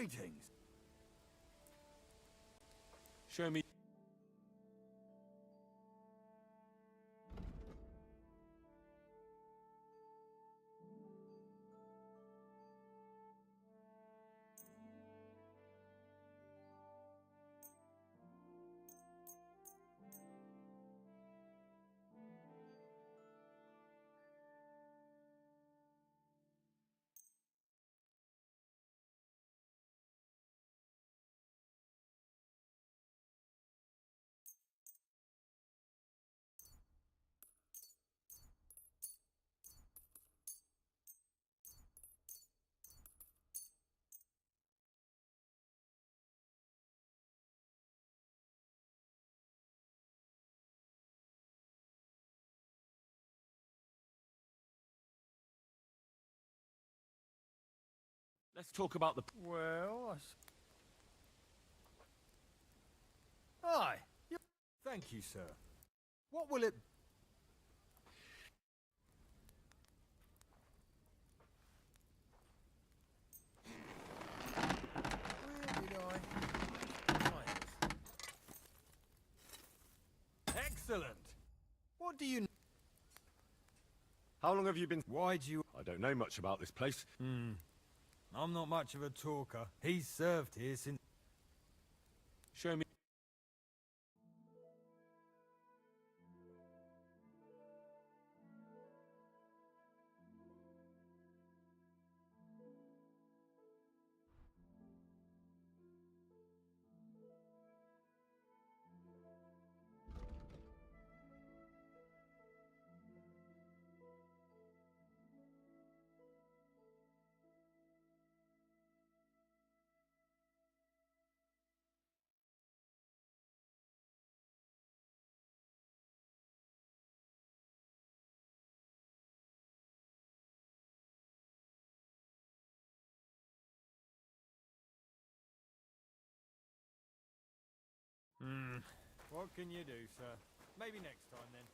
Greetings. Show me. Let's talk about the... Well, Aye. Thank you, sir. What will it... Where did I... Right. Excellent. What do you... How long have you been... Why do you... I don't know much about this place. I'm not much of a talker. He's served here since... Show me... What can you do, sir? Maybe next time, then.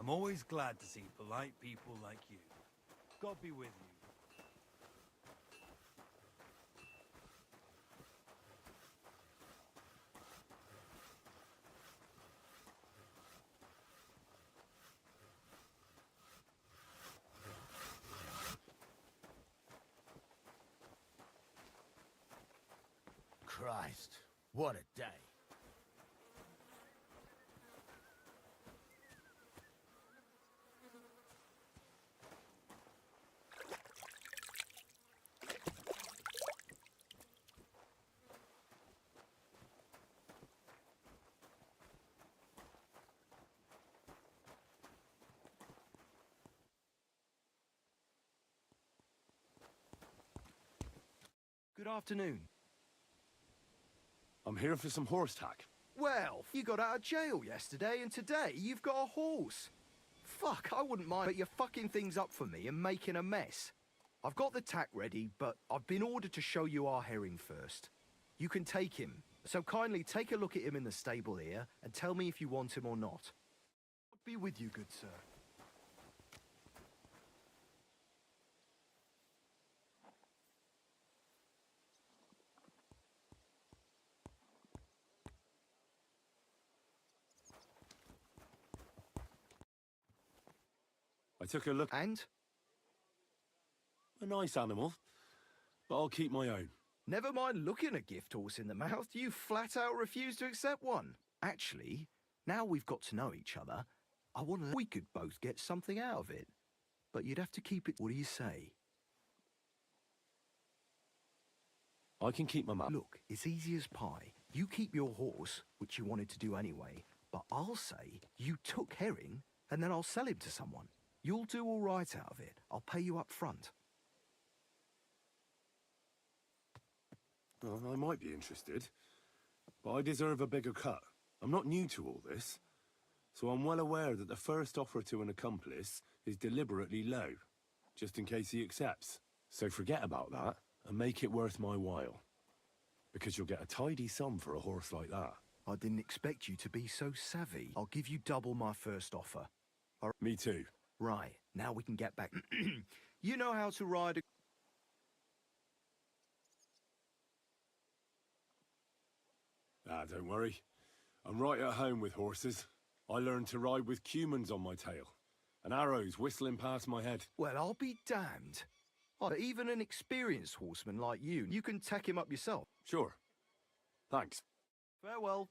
I'm always glad to see polite people like you. God be with you. Christ, what a day. Good afternoon. I'm here for some horse tack. Well, you got out of jail yesterday, and today you've got a horse. Fuck, I wouldn't mind, but you're fucking things up for me and making a mess. I've got the tack ready, but I've been ordered to show you our herring first. You can take him, so kindly take a look at him in the stable here and tell me if you want him or not. Be with you, good sir. I took a look. And? A nice animal, but I'll keep my own. Never mind looking a gift horse in the mouth, you flat out refuse to accept one. Actually, now we've got to know each other, I want to... We could both get something out of it. But you'd have to keep it... What do you say? I can keep my mouth. Look, it's easy as pie. You keep your horse, which you wanted to do anyway, but I'll say you took Herring, and then I'll sell him to someone. You'll do all right out of it. I'll pay you up front. Well, I might be interested, but I deserve a bigger cut. I'm not new to all this, so I'm well aware that the first offer to an accomplice is deliberately low, just in case he accepts. So forget about that, and make it worth my while. Because you'll get a tidy sum for a horse like that. I didn't expect you to be so savvy. I'll give you double my first offer. Me too. Right, now we can get back. You know how to ride a... Ah, don't worry. I'm right at home with horses. I learned to ride with cumans on my tail, and arrows whistling past my head. Well, I'll be damned. But even an experienced horseman like you can tack him up yourself. Sure. Thanks. Farewell.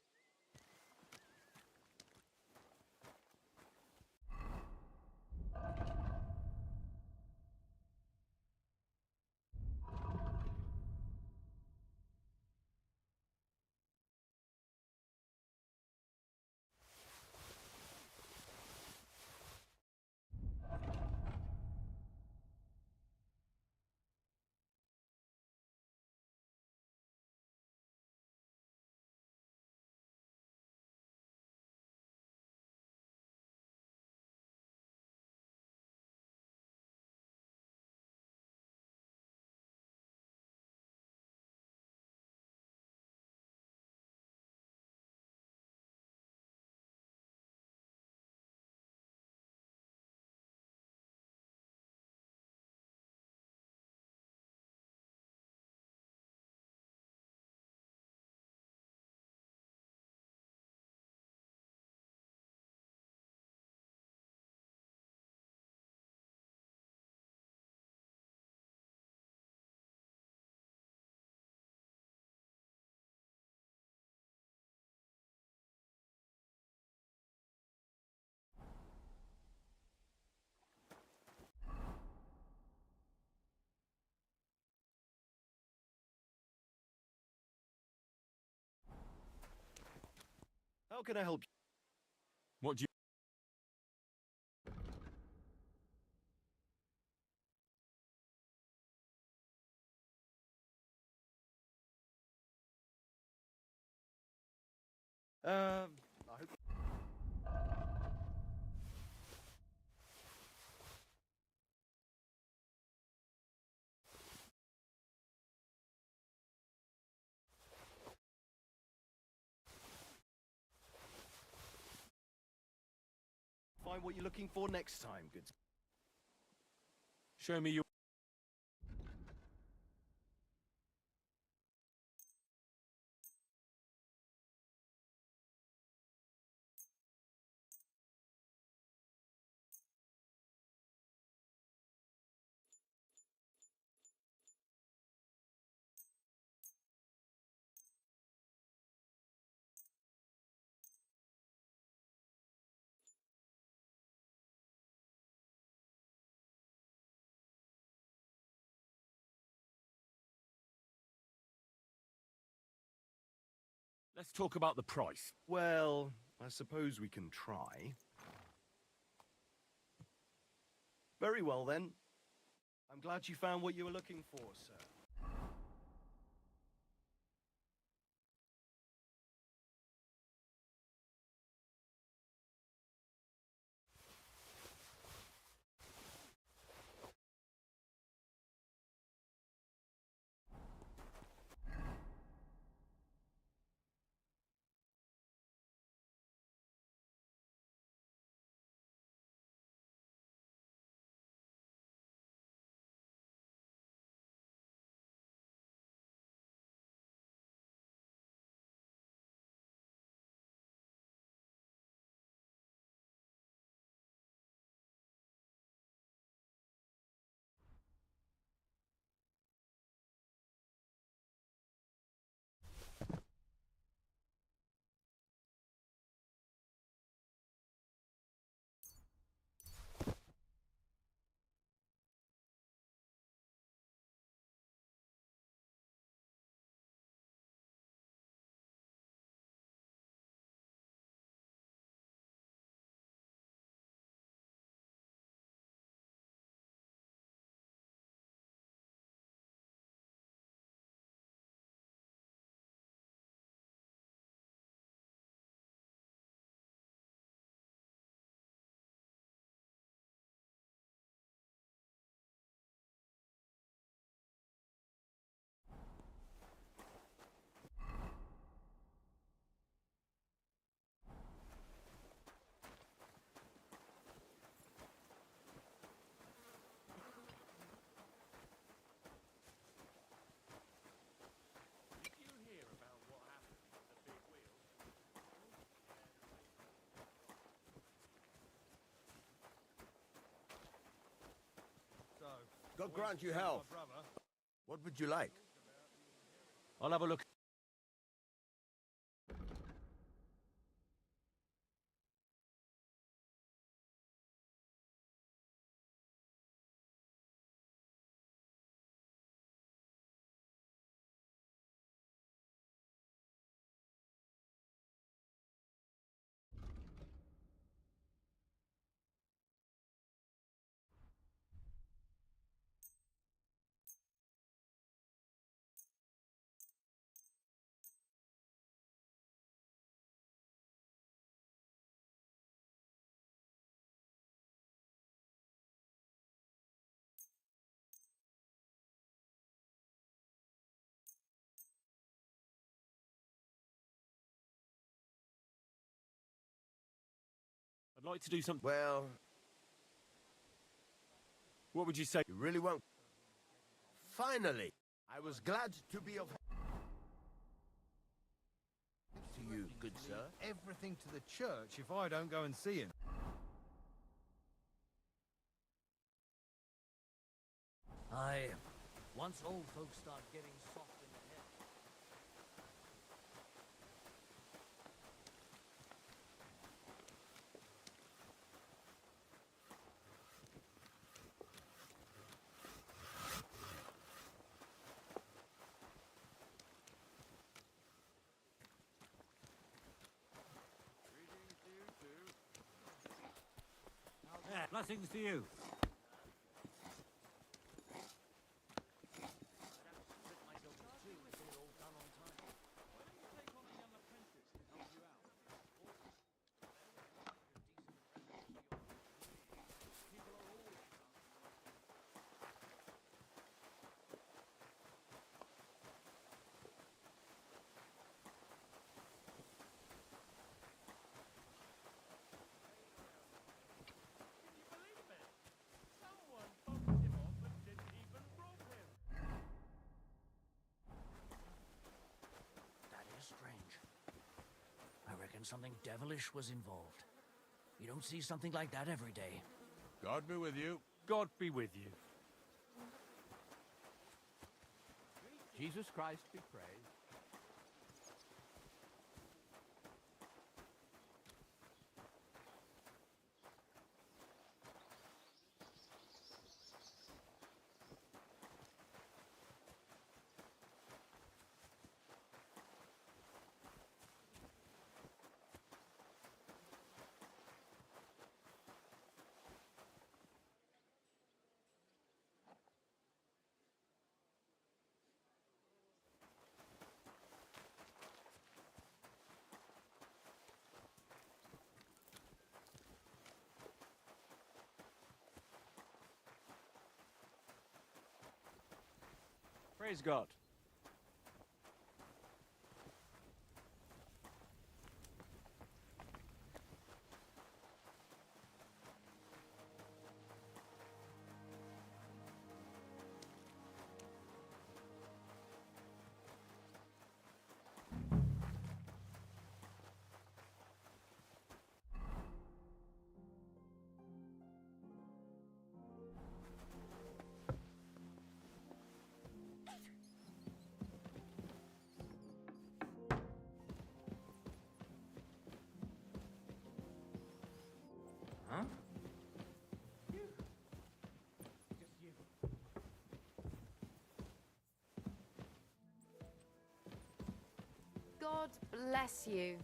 How can I help you? What do you... I hope... Find what you're looking for next time, good. Show me your... Let's talk about the price. Well, I suppose we can try. Very well, then. I'm glad you found what you were looking for, sir. God grant you health. What would you like? I'll have a look. I'd like to do something. Well, What would you say? you really won't. Finally, I was glad to be of help to you, good sir. Everything to the church if I don't go and see him. Once old folks start getting soft in the head. Yeah, blessings to you. That is strange. I reckon something devilish was involved. You don't see something like that every day. God be with you. God be with you. Jesus Christ be praised. Praise God. Huh? God bless you.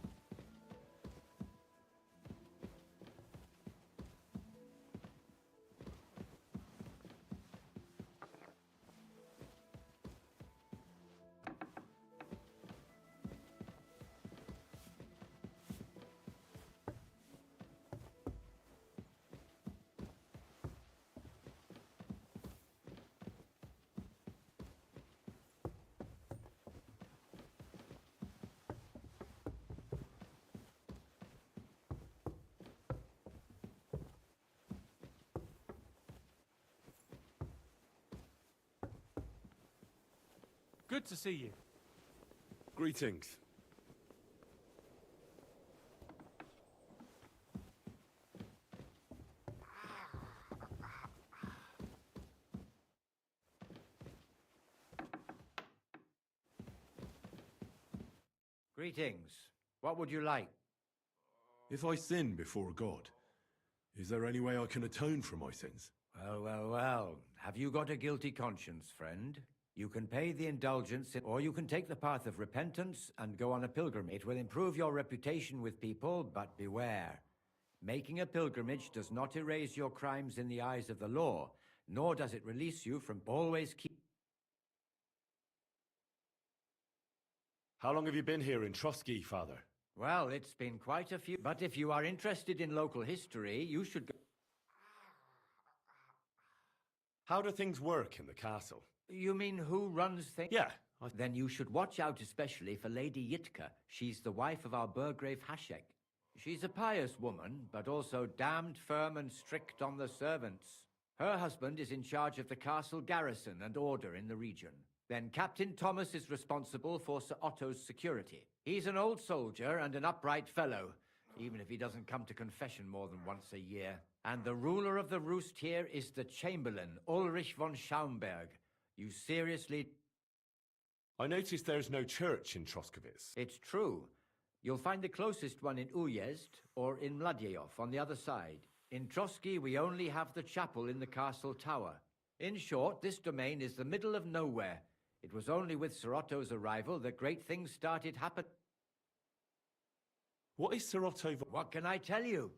Good to see you. Greetings. Greetings. What would you like? If I sin before God, is there any way I can atone for my sins? Well. Have you got a guilty conscience, friend? You can pay the indulgence, or you can take the path of repentance and go on a pilgrimage. It will improve your reputation with people, but beware. Making a pilgrimage does not erase your crimes in the eyes of the law, nor does it release you from always keep... How long have you been here in Trotsky, Father? Well, it's been quite a few, but if you are interested in local history, you should go... How do things work in the castle? You mean who runs things? Yeah. Then you should watch out especially for Lady Yitka. She's the wife of our Burgrave Hashek. She's a pious woman, but also damned firm and strict on the servants. Her husband is in charge of the castle garrison and order in the region. Then Captain Thomas is responsible for Sir Otto's security. He's an old soldier and an upright fellow, even if he doesn't come to confession more than once a year. And the ruler of the roost here is the Chamberlain, Ulrich von Schaumburg. You seriously... I noticed there's no church in Troskowitz. It's true. You'll find the closest one in Uyezd or in Mladyeyov on the other side. In Trotsky, we only have the chapel in the castle tower. In short, this domain is the middle of nowhere. It was only with Sir Otto's arrival that great things started happening. What is Sir Otto? What can I tell you?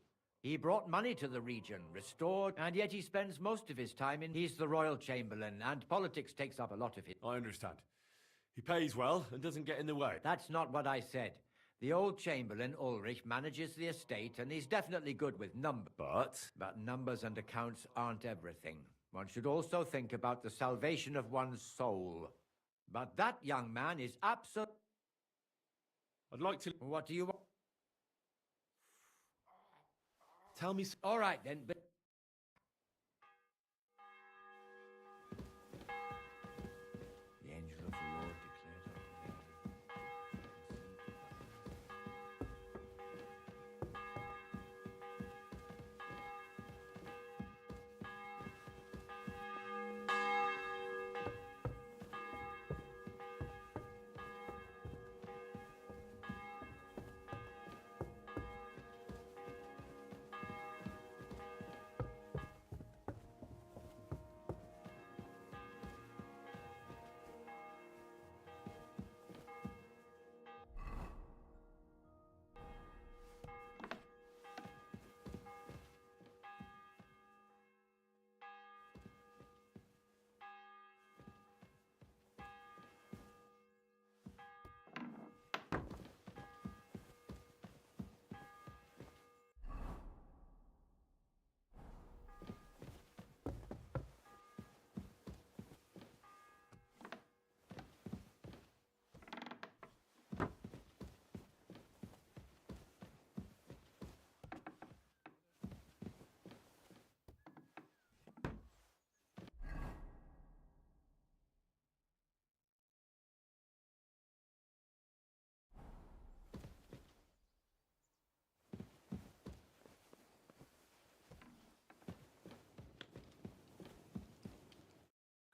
He brought money to the region, restored, and yet he spends most of his time in... He's the royal chamberlain, and politics takes up a lot of it. I understand. He pays well and doesn't get in the way. That's not what I said. The old chamberlain, Ulrich, manages the estate, and he's definitely good with numbers. But numbers and accounts aren't everything. One should also think about the salvation of one's soul. But that young man is absolute... I'd like to... What do you want? Tell me... All right, then, but... The angel of the Lord declares unto Mary,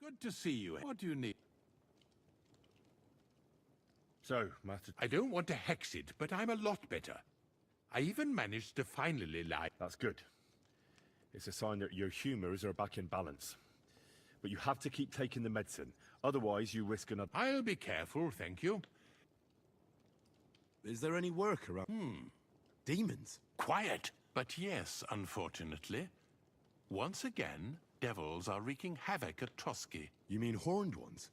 Good to see you. What do you need? So, Master... I don't want to hex it, but I'm a lot better. I even managed to finally lie. That's good. It's a sign that your humors are back in balance. But you have to keep taking the medicine. Otherwise, you risk another... I'll be careful, thank you. Is there any work around? Demons? Quiet! But yes, unfortunately. Once again, devils are wreaking havoc at Trotsky. You mean horned ones?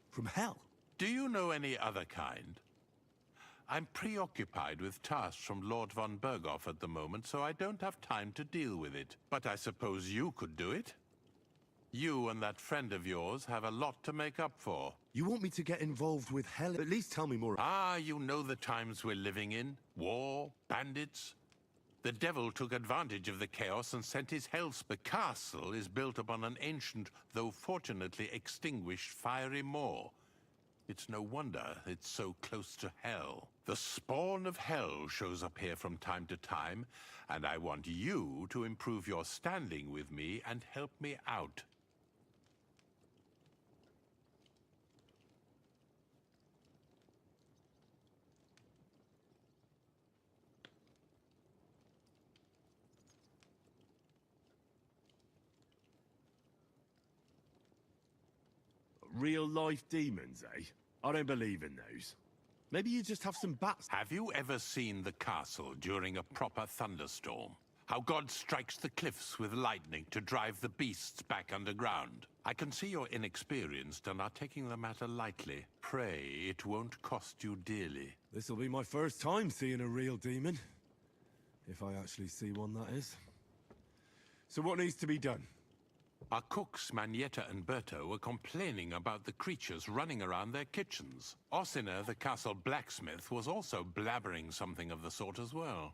From hell? Do you know any other kind? I'm preoccupied with tasks from Lord von Berghoff at the moment, so I don't have time to deal with it. But I suppose you could do it? You and that friend of yours have a lot to make up for. You want me to get involved with hell? At least tell me more. Ah, you know the times we're living in. War, bandits. The devil took advantage of the chaos and sent his hellspawn. The castle is built upon an ancient, though fortunately extinguished, fiery moor. It's no wonder it's so close to hell. The spawn of hell shows up here from time to time, and I want you to improve your standing with me and help me out. real-life demons, eh? I don't believe in those. Maybe you just have some bats. Have you ever seen the castle during a proper thunderstorm? How God strikes the cliffs with lightning to drive the beasts back underground? I can see you're inexperienced and are taking the matter lightly. Pray it won't cost you dearly. This'll be my first time seeing a real demon. If I actually see one, that is. So what needs to be done? Our cooks, Manietta and Berto, were complaining about the creatures running around their kitchens. Ossina, the castle blacksmith, was also blabbering something of the sort as well.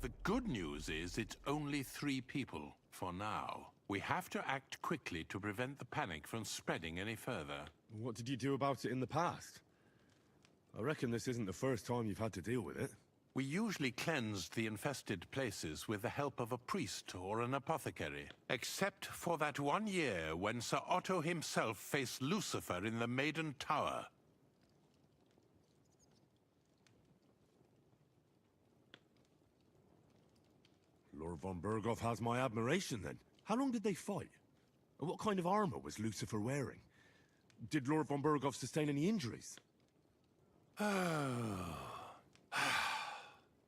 The good news is it's only 3 people, for now. We have to act quickly to prevent the panic from spreading any further. What did you do about it in the past? I reckon this isn't the first time you've had to deal with it. We usually cleansed the infested places with the help of a priest or an apothecary. Except for that one year when Sir Otto himself faced Lucifer in the Maiden Tower. Lord von Berghoff has my admiration, then. How long did they fight? And what kind of armor was Lucifer wearing? Did Lord von Berghoff sustain any injuries?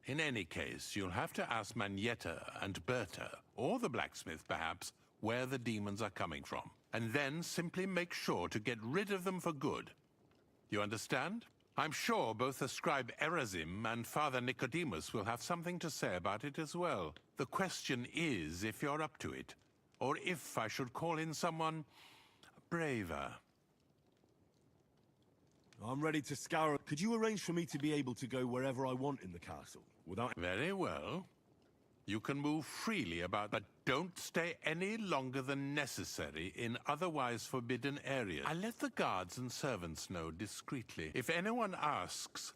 In any case, you'll have to ask Manietta and Berta, or the blacksmith perhaps, where the demons are coming from. And then simply make sure to get rid of them for good. You understand? I'm sure both the scribe Erazim and Father Nicodemus will have something to say about it as well. The question is if you're up to it, or if I should call in someone braver. I'm ready to scour. Could you arrange for me to be able to go wherever I want in the castle, without... Very well. You can move freely about, but don't stay any longer than necessary in otherwise forbidden areas. I let the guards and servants know discreetly. If anyone asks,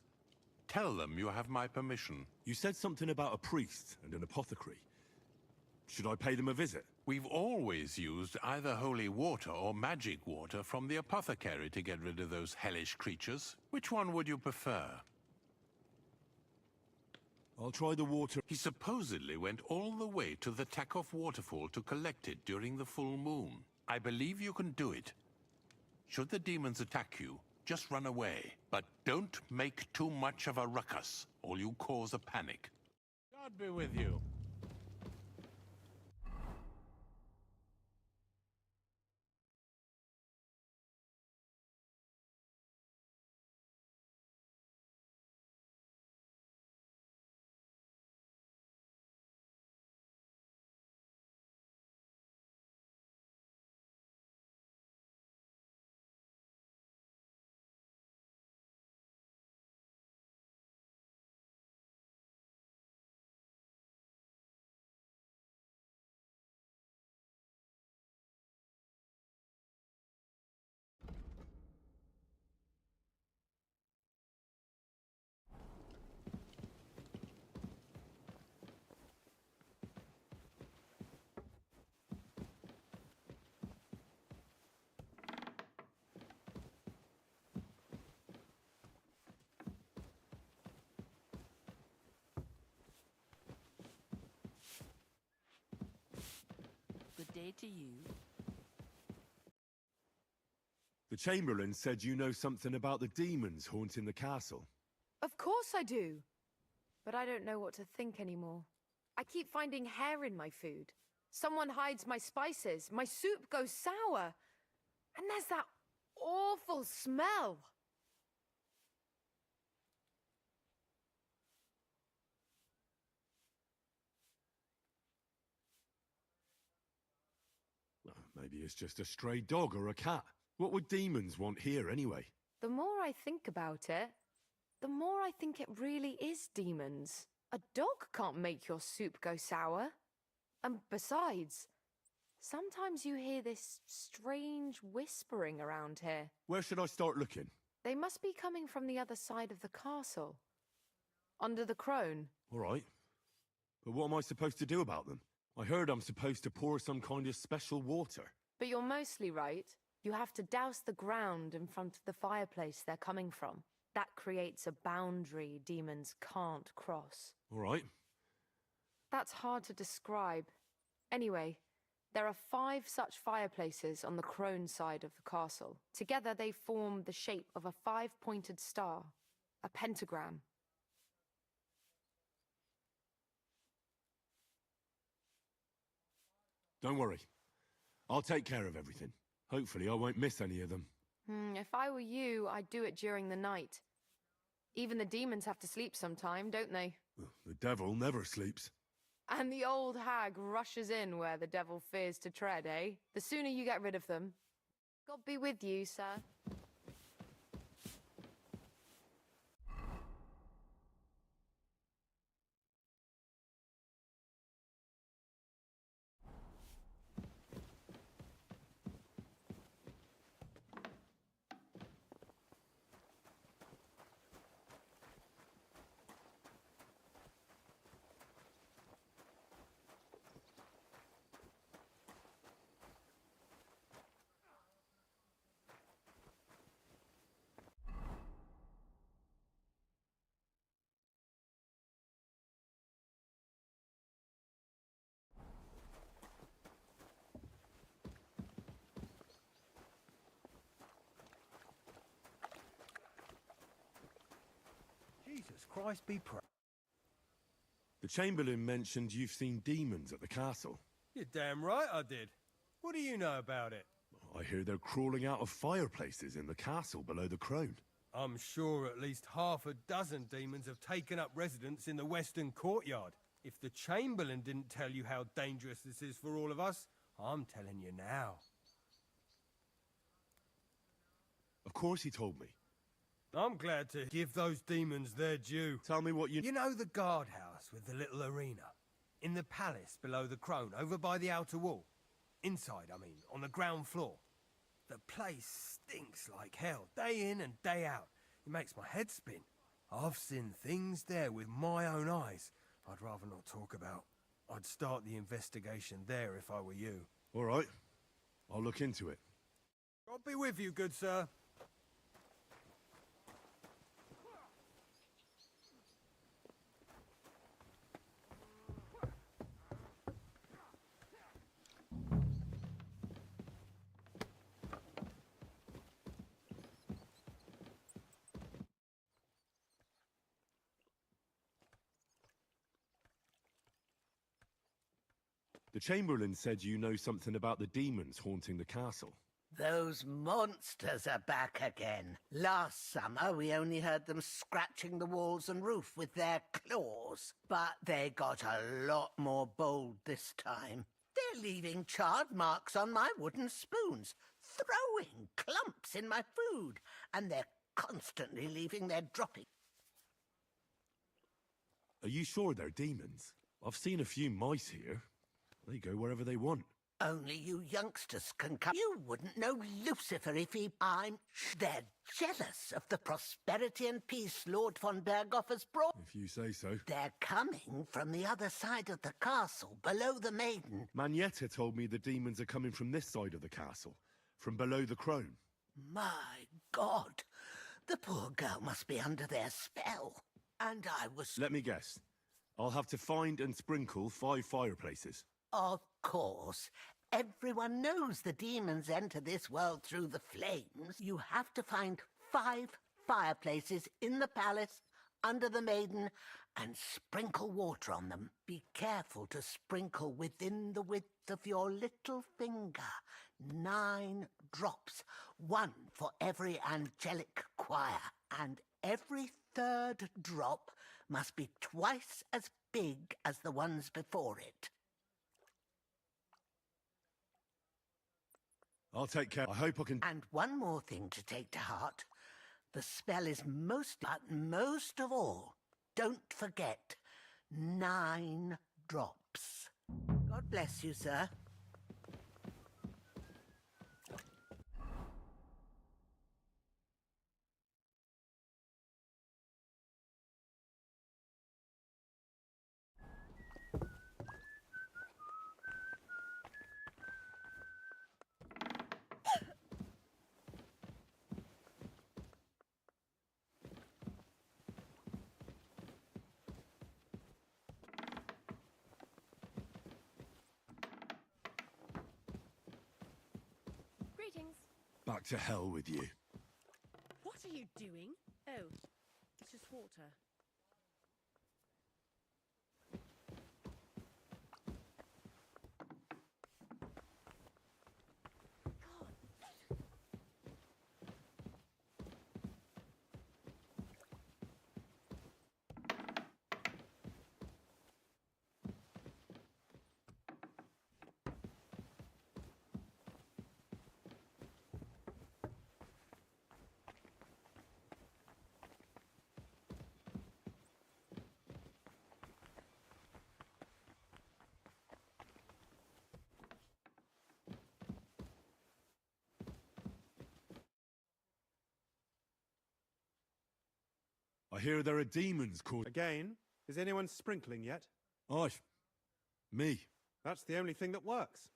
tell them you have my permission. You said something about a priest and an apothecary. Should I pay them a visit? We've always used either holy water or magic water from the apothecary to get rid of those hellish creatures. Which one would you prefer? I'll try the water. He supposedly went all the way to the Takov waterfall to collect it during the full moon. I believe you can do it. Should the demons attack you, just run away. But don't make too much of a ruckus, or you cause a panic. God be with you. Good day to you. The Chamberlain said you know something about the demons haunting the castle. Of course I do. But I don't know what to think anymore. I keep finding hair in my food. Someone hides my spices. My soup goes sour. And there's that awful smell. Maybe it's just a stray dog or a cat. What would demons want here anyway? The more I think about it, the more I think it really is demons. A dog can't make your soup go sour. And besides, sometimes you hear this strange whispering around here. Where should I start looking? They must be coming from the other side of the castle. Under the crone. All right. But what am I supposed to do about them? I heard I'm supposed to pour some kind of special water. But you're mostly right. You have to douse the ground in front of the fireplace they're coming from. That creates a boundary demons can't cross. All right. That's hard to describe. Anyway, there are 5 such fireplaces on the crone side of the castle. Together they form the shape of a 5-pointed star, a pentagram. Don't worry. I'll take care of everything. Hopefully I won't miss any of them. If I were you, I'd do it during the night. Even the demons have to sleep sometime, don't they? The devil never sleeps. And the old hag rushes in where the devil fears to tread, eh? The sooner you get rid of them. God be with you, sir. Jesus Christ be praised. The Chamberlain mentioned you've seen demons at the castle. You're damn right I did. What do you know about it? I hear they're crawling out of fireplaces in the castle below the crone. I'm sure at least half a dozen demons have taken up residence in the western courtyard. If the Chamberlain didn't tell you how dangerous this is for all of us, I'm telling you now. Of course he told me. I'm glad to give those demons their due. Tell me what you... You know the guardhouse with the little arena? In the palace below the crone, over by the outer wall? Inside, I mean, on the ground floor. The place stinks like hell, day in and day out. It makes my head spin. I've seen things there with my own eyes I'd rather not talk about. I'd start the investigation there if I were you. All right. I'll look into it. God be with you, good sir. The Chamberlain said you know something about the demons haunting the castle. Those monsters are back again. Last summer, we only heard them scratching the walls and roof with their claws. But they got a lot more bold this time. They're leaving charred marks on my wooden spoons, throwing clumps in my food, and they're constantly leaving their droppings. Are you sure they're demons? I've seen a few mice here. They go wherever they want. Only you youngsters can come. You wouldn't know Lucifer if he... They're jealous of the prosperity and peace Lord von Berghoff has brought. If you say so. They're coming from the other side of the castle, below the maiden. Manietta told me the demons are coming from this side of the castle, from below the crone. My God, the poor girl must be under their spell. And I was... Let me guess. I'll have to find and sprinkle 5 fireplaces. Of course. Everyone knows the demons enter this world through the flames. You have to find 5 fireplaces in the palace, under the maiden, and sprinkle water on them. Be careful to sprinkle within the width of your little finger. 9 drops, 1 for every angelic choir. And every 3rd drop must be twice as big as the ones before it. I'll take care. I hope I can... And one more thing to take to heart. The spell is but most of all, don't forget, 9 drops. God Bless you, sir. Greetings. Back to hell with you. What are you doing? Oh, it's just water. I hear there are demons called... Again, is anyone sprinkling yet? Me. That's the only thing that works.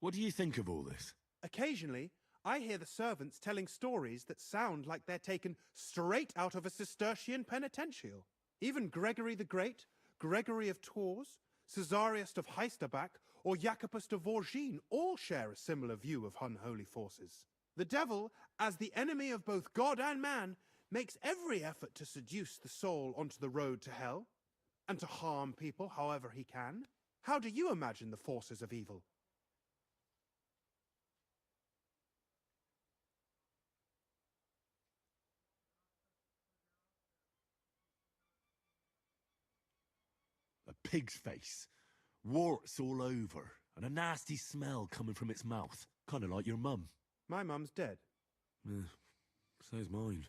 What do you think of all this? Occasionally, I hear the servants telling stories that sound like they're taken straight out of a Cistercian penitential. Even Gregory the Great, Gregory of Tours, Caesarius of Heisterbach, or Jacobus de Vorgine all share a similar view of unholy forces. The devil, as the enemy of both God and man, makes every effort to seduce the soul onto the road to hell, and to harm people however he can. How do you imagine the forces of evil? A pig's face, warts all over, and a nasty smell coming from its mouth. Kind of like your mum. My mum's dead. So's mine.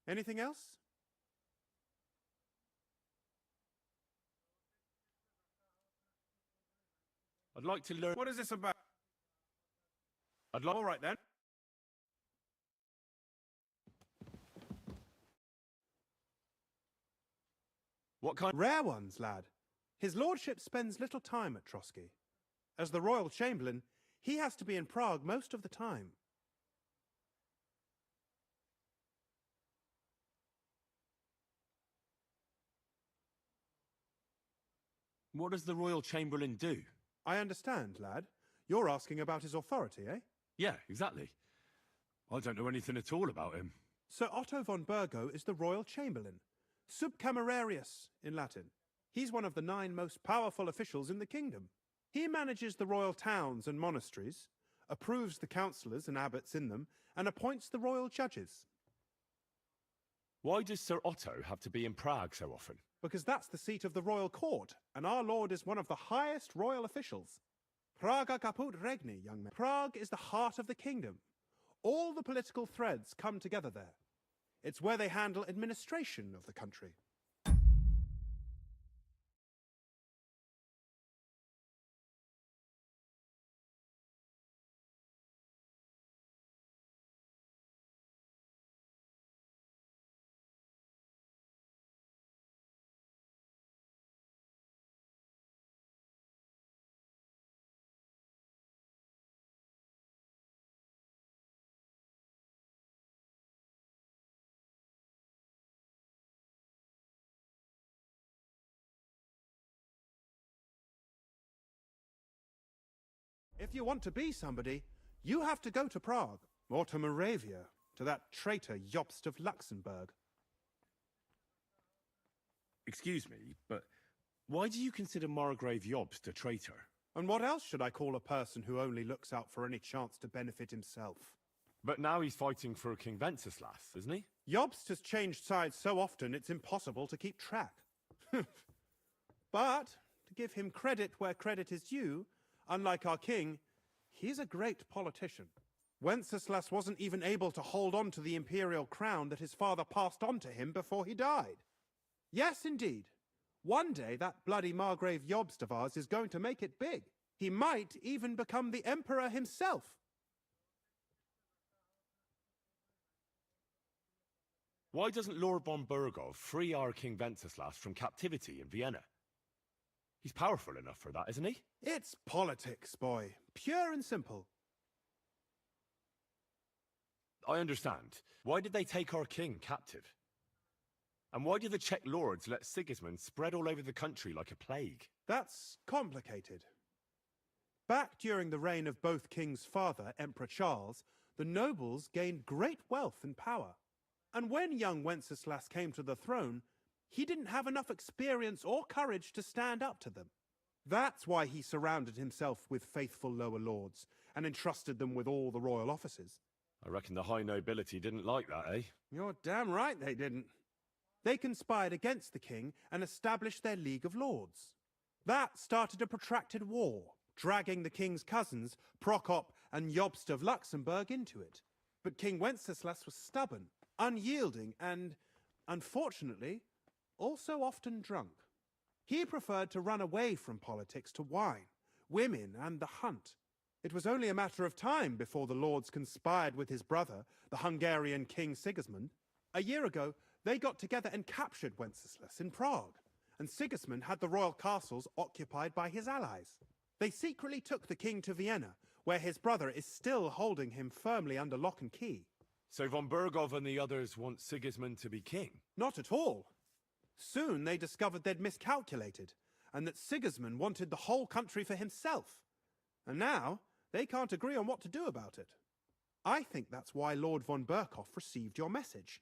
Anything else? I'd like to learn... What is this about? All right, then. What kind... Rare ones, lad. His lordship spends little time at Trotsky. As the royal chamberlain, he has to be in Prague most of the time. What does the royal chamberlain do? I understand, lad. You're asking about his authority, eh? Yeah, exactly. I don't know anything at all about him. Sir Otto von Burgo is the royal chamberlain, subcamerarius in Latin. He's one of the 9 most powerful officials in the kingdom. He manages the royal towns and monasteries, approves the councillors and abbots in them, and appoints the royal judges. Why does Sir Otto have to be in Prague so often? Because that's the seat of the royal court, and our lord is one of the highest royal officials. Praga caput regni, young man. Prague is the heart of the kingdom. All the political threads come together there. It's where they handle administration of the country. If you want to be somebody, you have to go to Prague, or to Moravia, to that traitor Jobst of Luxembourg. Excuse me, but why do you consider Margrave Jobst a traitor? And what else should I call a person who only looks out for any chance to benefit himself? But now he's fighting for King Wenceslas, isn't he? Jobst has changed sides so often it's impossible to keep track. But, to give him credit where credit is due, unlike our king, he's a great politician. Wenceslas wasn't even able to hold on to the imperial crown that his father passed on to him before he died. Yes, indeed. One day, that bloody Margrave Jobst of ours is going to make it big. He might even become the Emperor himself. Why doesn't Lord von Burgov free our King Wenceslas from captivity in Vienna? He's powerful enough for that, isn't he? It's politics, boy. Pure and simple. I understand. Why did they take our king captive? And why did the Czech lords let Sigismund spread all over the country like a plague? That's complicated. Back during the reign of both King's father, Emperor Charles, the nobles gained great wealth and power. And when young Wenceslas came to the throne, he didn't have enough experience or courage to stand up to them. That's why he surrounded himself with faithful lower lords and entrusted them with all the royal offices. I reckon the high nobility didn't like that, eh? You're damn right they didn't. They conspired against the king and established their League of Lords. That started a protracted war, dragging the king's cousins, Prokop and Jobst of Luxembourg, into it. But King Wenceslas was stubborn, unyielding, and, unfortunately, also often drunk. He preferred to run away from politics to wine, women, and the hunt. It was only a matter of time before the lords conspired with his brother, the Hungarian King Sigismund. A year ago, they got together and captured Wenceslas in Prague, and Sigismund had the royal castles occupied by his allies. They secretly took the king to Vienna, where his brother is still holding him firmly under lock and key. So von Burgov and the others want Sigismund to be king? Not at all. Soon they discovered they'd miscalculated, and that Sigismund wanted the whole country for himself. And now, they can't agree on what to do about it. I think that's why Lord von Burkhoff received your message.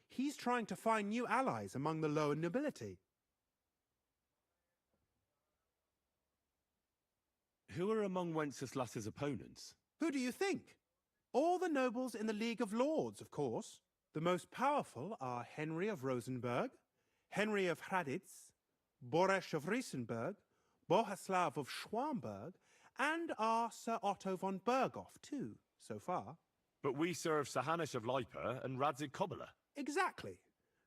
He's trying to find new allies among the lower nobility. Who are among Wenceslas's opponents? Who do you think? All the nobles in the League of Lords, of course. The most powerful are Henry of Rosenberg, Henry of Hraditz, Boresh of Riesenberg, Bohuslav of Schwamberg, and our Sir Otto von Berghoff, too, so far. But we serve Sir Hanush of Lipa and Radzig Kobyla. Exactly.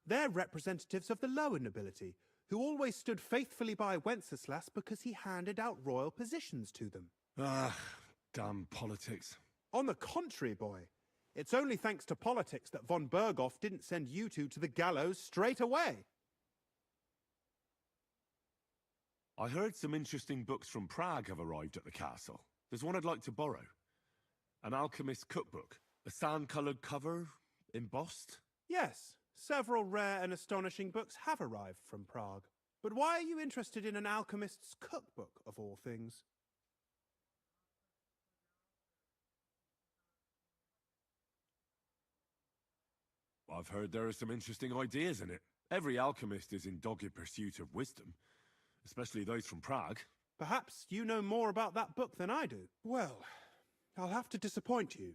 They're representatives of the lower nobility, who always stood faithfully by Wenceslas because he handed out royal positions to them. Ah, damn politics. On the contrary, boy. It's only thanks to politics that von Berghoff didn't send you two to the gallows straight away. I heard some interesting books from Prague have arrived at the castle. There's one I'd like to borrow. An alchemist's cookbook. A sand-coloured cover, embossed. Yes, several rare and astonishing books have arrived from Prague. But why are you interested in an alchemist's cookbook, of all things? I've heard there are some interesting ideas in it. Every alchemist is in dogged pursuit of wisdom, especially those from Prague. Perhaps you know more about that book than I do. Well, I'll have to disappoint you.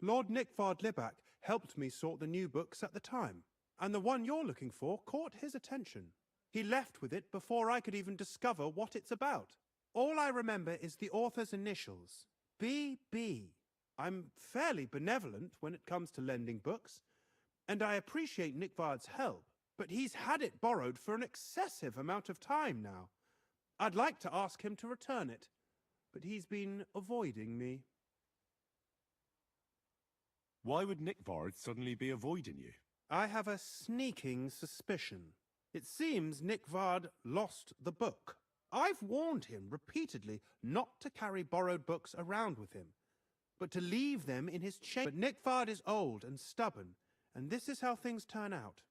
Lord Nickvard Libak helped me sort the new books at the time, and the one you're looking for caught his attention. He left with it before I could even discover what it's about. All I remember is the author's initials, B.B. I'm fairly benevolent when it comes to lending books, and I appreciate Nickvard's help, but he's had it borrowed for an excessive amount of time now. I'd like to ask him to return it, but he's been avoiding me. Why would Nickvard suddenly be avoiding you? I have a sneaking suspicion. It seems Nickvard lost the book. I've warned him repeatedly not to carry borrowed books around with him, but to leave them in his chamber. But Nickvard is old and stubborn, and this is how things turn out.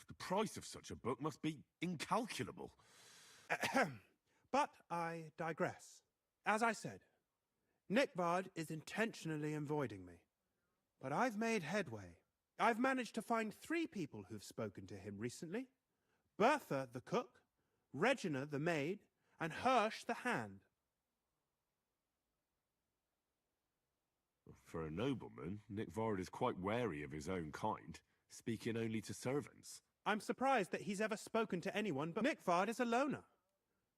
The price of such a book must be incalculable. But I digress. As I said, Nickvard is intentionally avoiding me. But I've made headway. I've managed to find 3 people who've spoken to him recently. Bertha, the cook, Regina, the maid, and Hirsch, the hand. For a nobleman, Nickvard is quite wary of his own kind, speaking only to servants. I'm surprised that he's ever spoken to anyone, but Nickvard is a loner.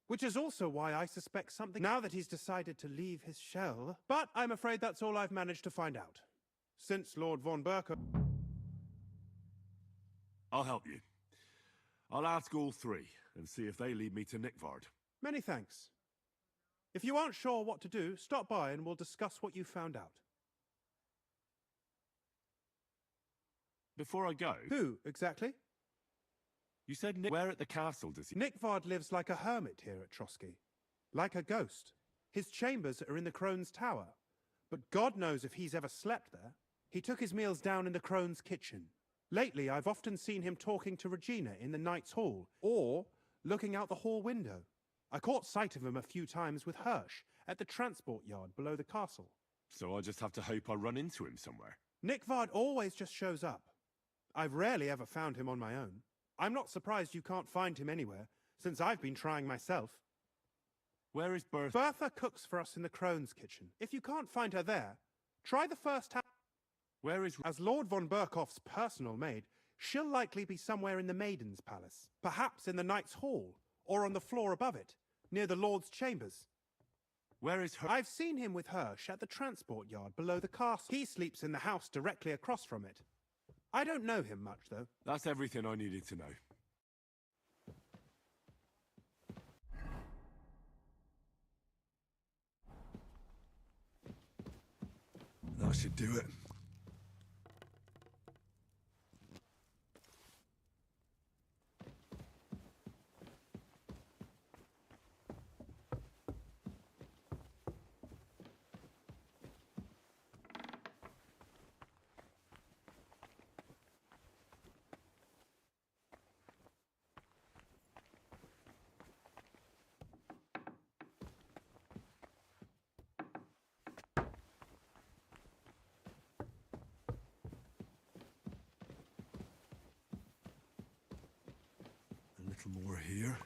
Which is also why I suspect something now that he's decided to leave his shell. But I'm afraid that's all I've managed to find out. Since Lord von Berker... I'll help you. I'll ask all three and see if they lead me to Nickvard. Many thanks. If you aren't sure what to do, stop by and we'll discuss what you found out. Before I go... Who, exactly? You said where at the castle does he... Nickvard lives like a hermit here at Trotsky. Like a ghost. His chambers are in the Crone's Tower. But God knows if he's ever slept there. He took his meals down in the Crone's kitchen. Lately, I've often seen him talking to Regina in the Knight's Hall, or looking out the hall window. I caught sight of him a few times with Hirsch at the transport yard below the castle. So I just have to hope I run into him somewhere. Nickvard always just shows up. I've rarely ever found him on my own. I'm not surprised you can't find him anywhere, since I've been trying myself. Where is Bertha? Bertha cooks for us in the Crone's kitchen. If you can't find her there, try the first house. Where is... As Lord von Berkoff's personal maid, she'll likely be somewhere in the Maiden's Palace. Perhaps in the Knight's Hall, or on the floor above it, near the Lord's chambers. Where is her... I've seen him with Hirsch at the transport yard below the castle. He sleeps in the house directly across from it. I don't know him much, though. That's everything I needed to know. That should do it. A little more here.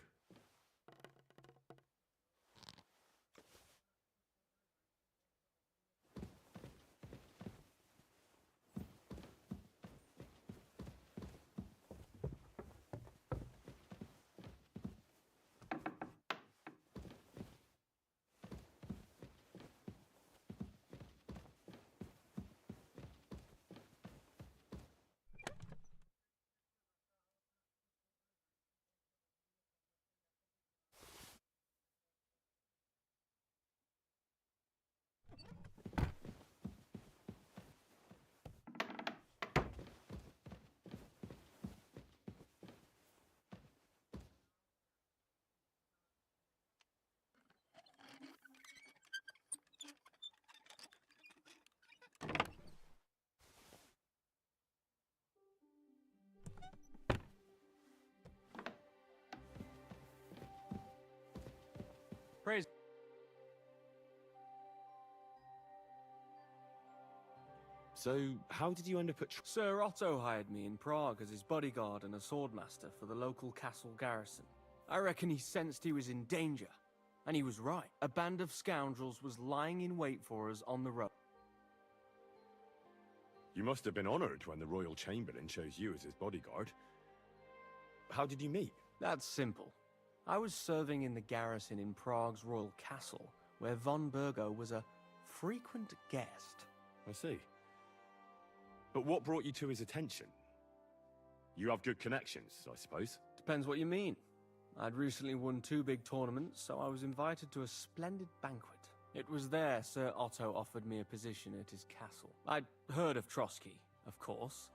Praise. So, how did you end up at... Sir Otto hired me in Prague as his bodyguard and a swordmaster for the local castle garrison. I reckon he sensed he was in danger. And he was right. A band of scoundrels was lying in wait for us on the road. You must have been honored when the Royal Chamberlain chose you as his bodyguard. How did you meet? That's simple. I was serving in the garrison in Prague's royal castle, where von Burgo was a frequent guest. I see. But what brought you to his attention? You have good connections, I suppose. Depends what you mean. I'd recently won 2 big tournaments, so I was invited to a splendid banquet. It was there Sir Otto offered me a position at his castle. I'd heard of Trotsky, of course,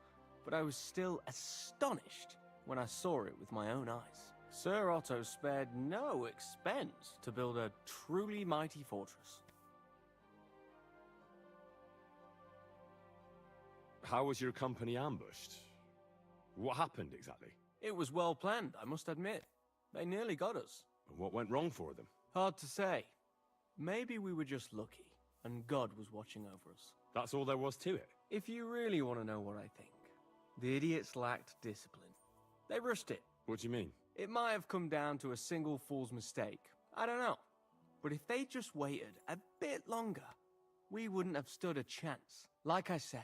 but I was still astonished when I saw it with my own eyes. Sir Otto spared no expense to build a truly mighty fortress. How was your company ambushed? What happened exactly? It was well planned, I must admit. They nearly got us. And what went wrong for them? Hard to say. Maybe we were just lucky, and God was watching over us. That's all there was to it? If you really want to know what I think, the idiots lacked discipline. They rushed it. What do you mean? It might have come down to a single fool's mistake. I don't know. But if they just waited a bit longer, we wouldn't have stood a chance. Like I say,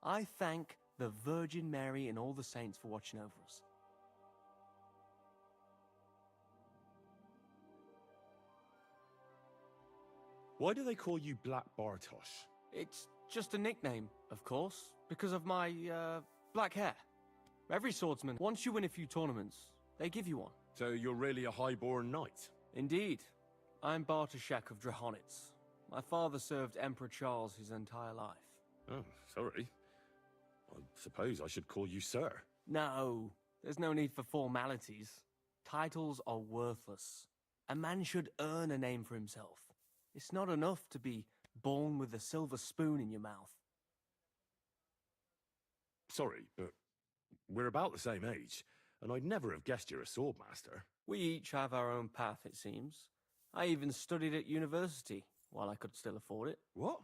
I thank the Virgin Mary and all the saints for watching over us. Why do they call you Black Bartosz? It's just a nickname, of course, because of my, black hair. Every swordsman, once you win a few tournaments, they give you one. So you're really a highborn knight? Indeed. I'm Bartoszek of Drahonitz. My father served Emperor Charles his entire life. Oh, sorry. I suppose I should call you sir. No, there's no need for formalities. Titles are worthless. A man should earn a name for himself. It's not enough to be born with a silver spoon in your mouth. Sorry, but we're about the same age, and I'd never have guessed you're a swordmaster. We each have our own path, it seems. I even studied at university, while I could still afford it. What?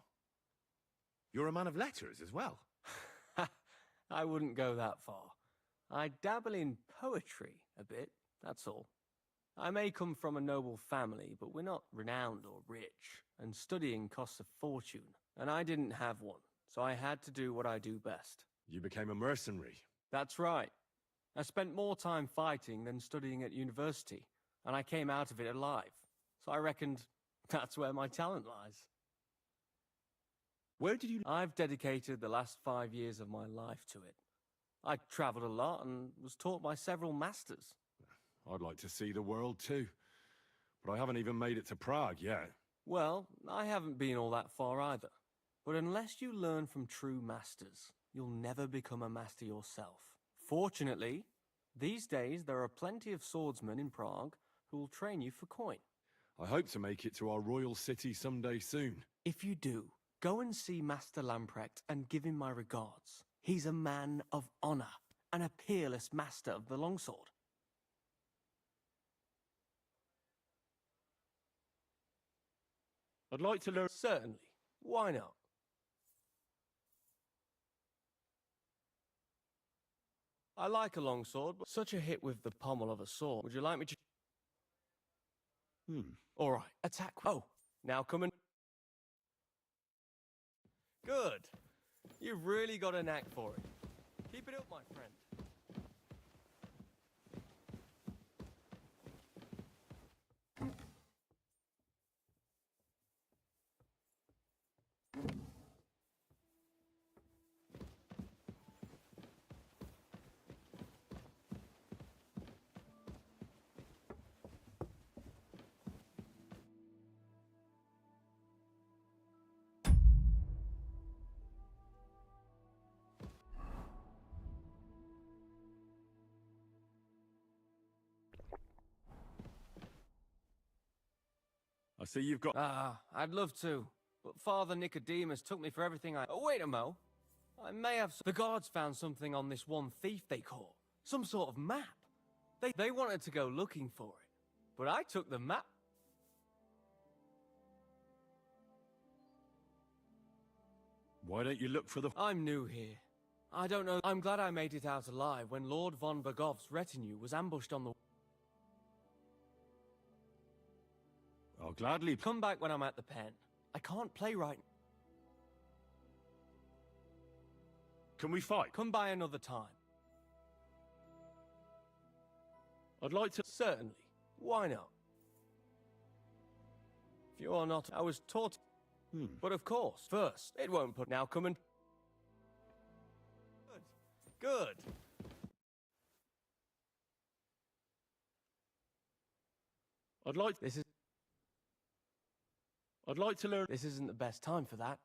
You're a man of letters as well? I wouldn't go that far. I dabble in poetry a bit, that's all. I may come from a noble family, but we're not renowned or rich, and studying costs a fortune, and I didn't have one, so I had to do what I do best. You became a mercenary. That's right. I spent more time fighting than studying at university, and I came out of it alive, so I reckoned that's where my talent lies. Where did you... I've dedicated the last 5 years of my life to it. I travelled a lot and was taught by several masters. I'd like to see the world too, but I haven't even made it to Prague yet. Well, I haven't been all that far either. But unless you learn from true masters, you'll never become a master yourself. Fortunately, these days there are plenty of swordsmen in Prague who will train you for coin. I hope to make it to our royal city someday soon. If you do, go and see Master Lamprecht and give him my regards. He's a man of honor and a peerless master of the longsword. I'd like to learn... Certainly. Why not? I like a longsword, but such a hit with the pommel of a sword. Would you like me to... All right, attack. Oh, now come and... Good. You've really got a knack for it. Keep it up, my friend. I see you've got... I'd love to, but Father Nicodemus took me for everything I... Oh, wait a mo. I may have... The guards found something on this one thief they caught. Some sort of map. They wanted to go looking for it, but I took the map. Why don't you look for the... I'm new here. I don't know... I'm glad I made it out alive when Lord von Bergov's retinue was ambushed on the... I'll gladly... Come back when I'm at the pen. I can't play right... Can we fight? Come by another time. I'd like to... Certainly. Why not? If you are not... I was taught... But of course, first, it won't put... Now come and... Good. I'd like... This is... I'd like to learn... This isn't the best time for that.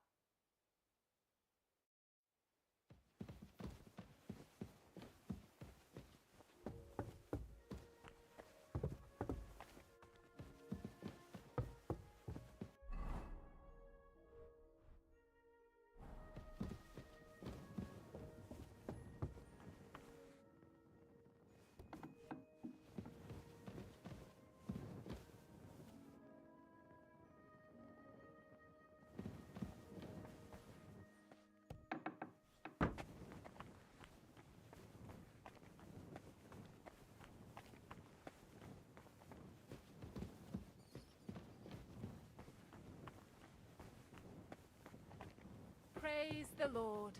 Praise the Lord.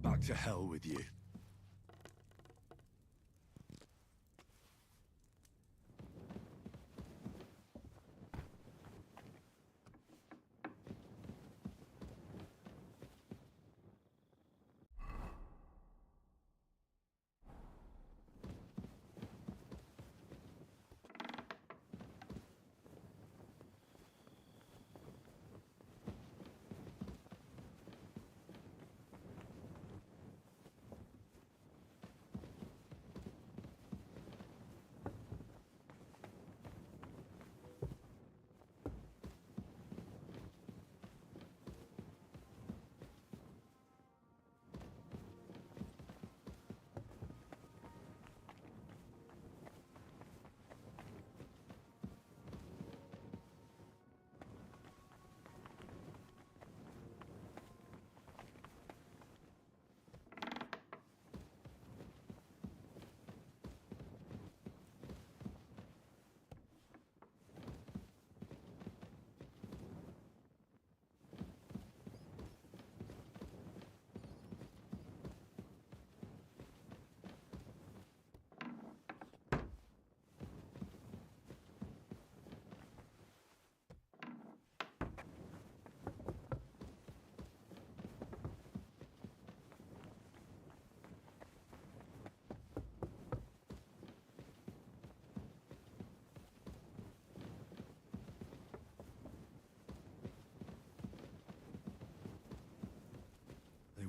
Back to hell with you.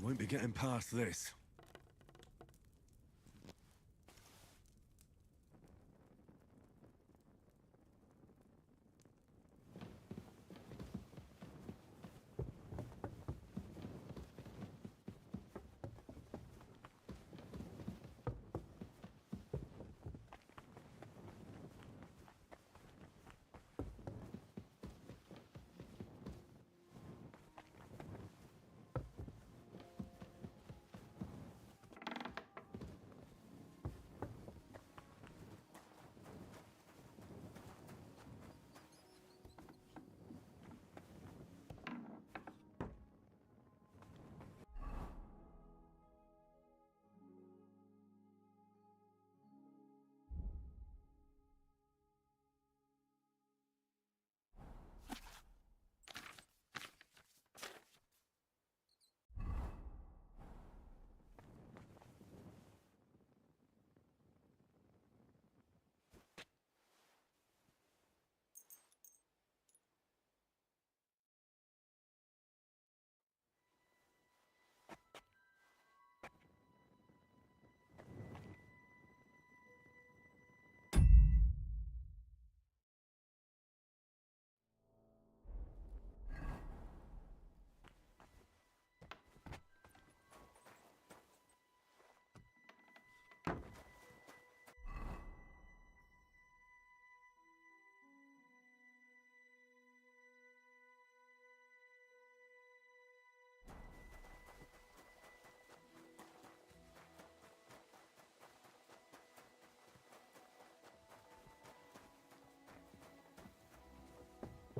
won't be getting past this.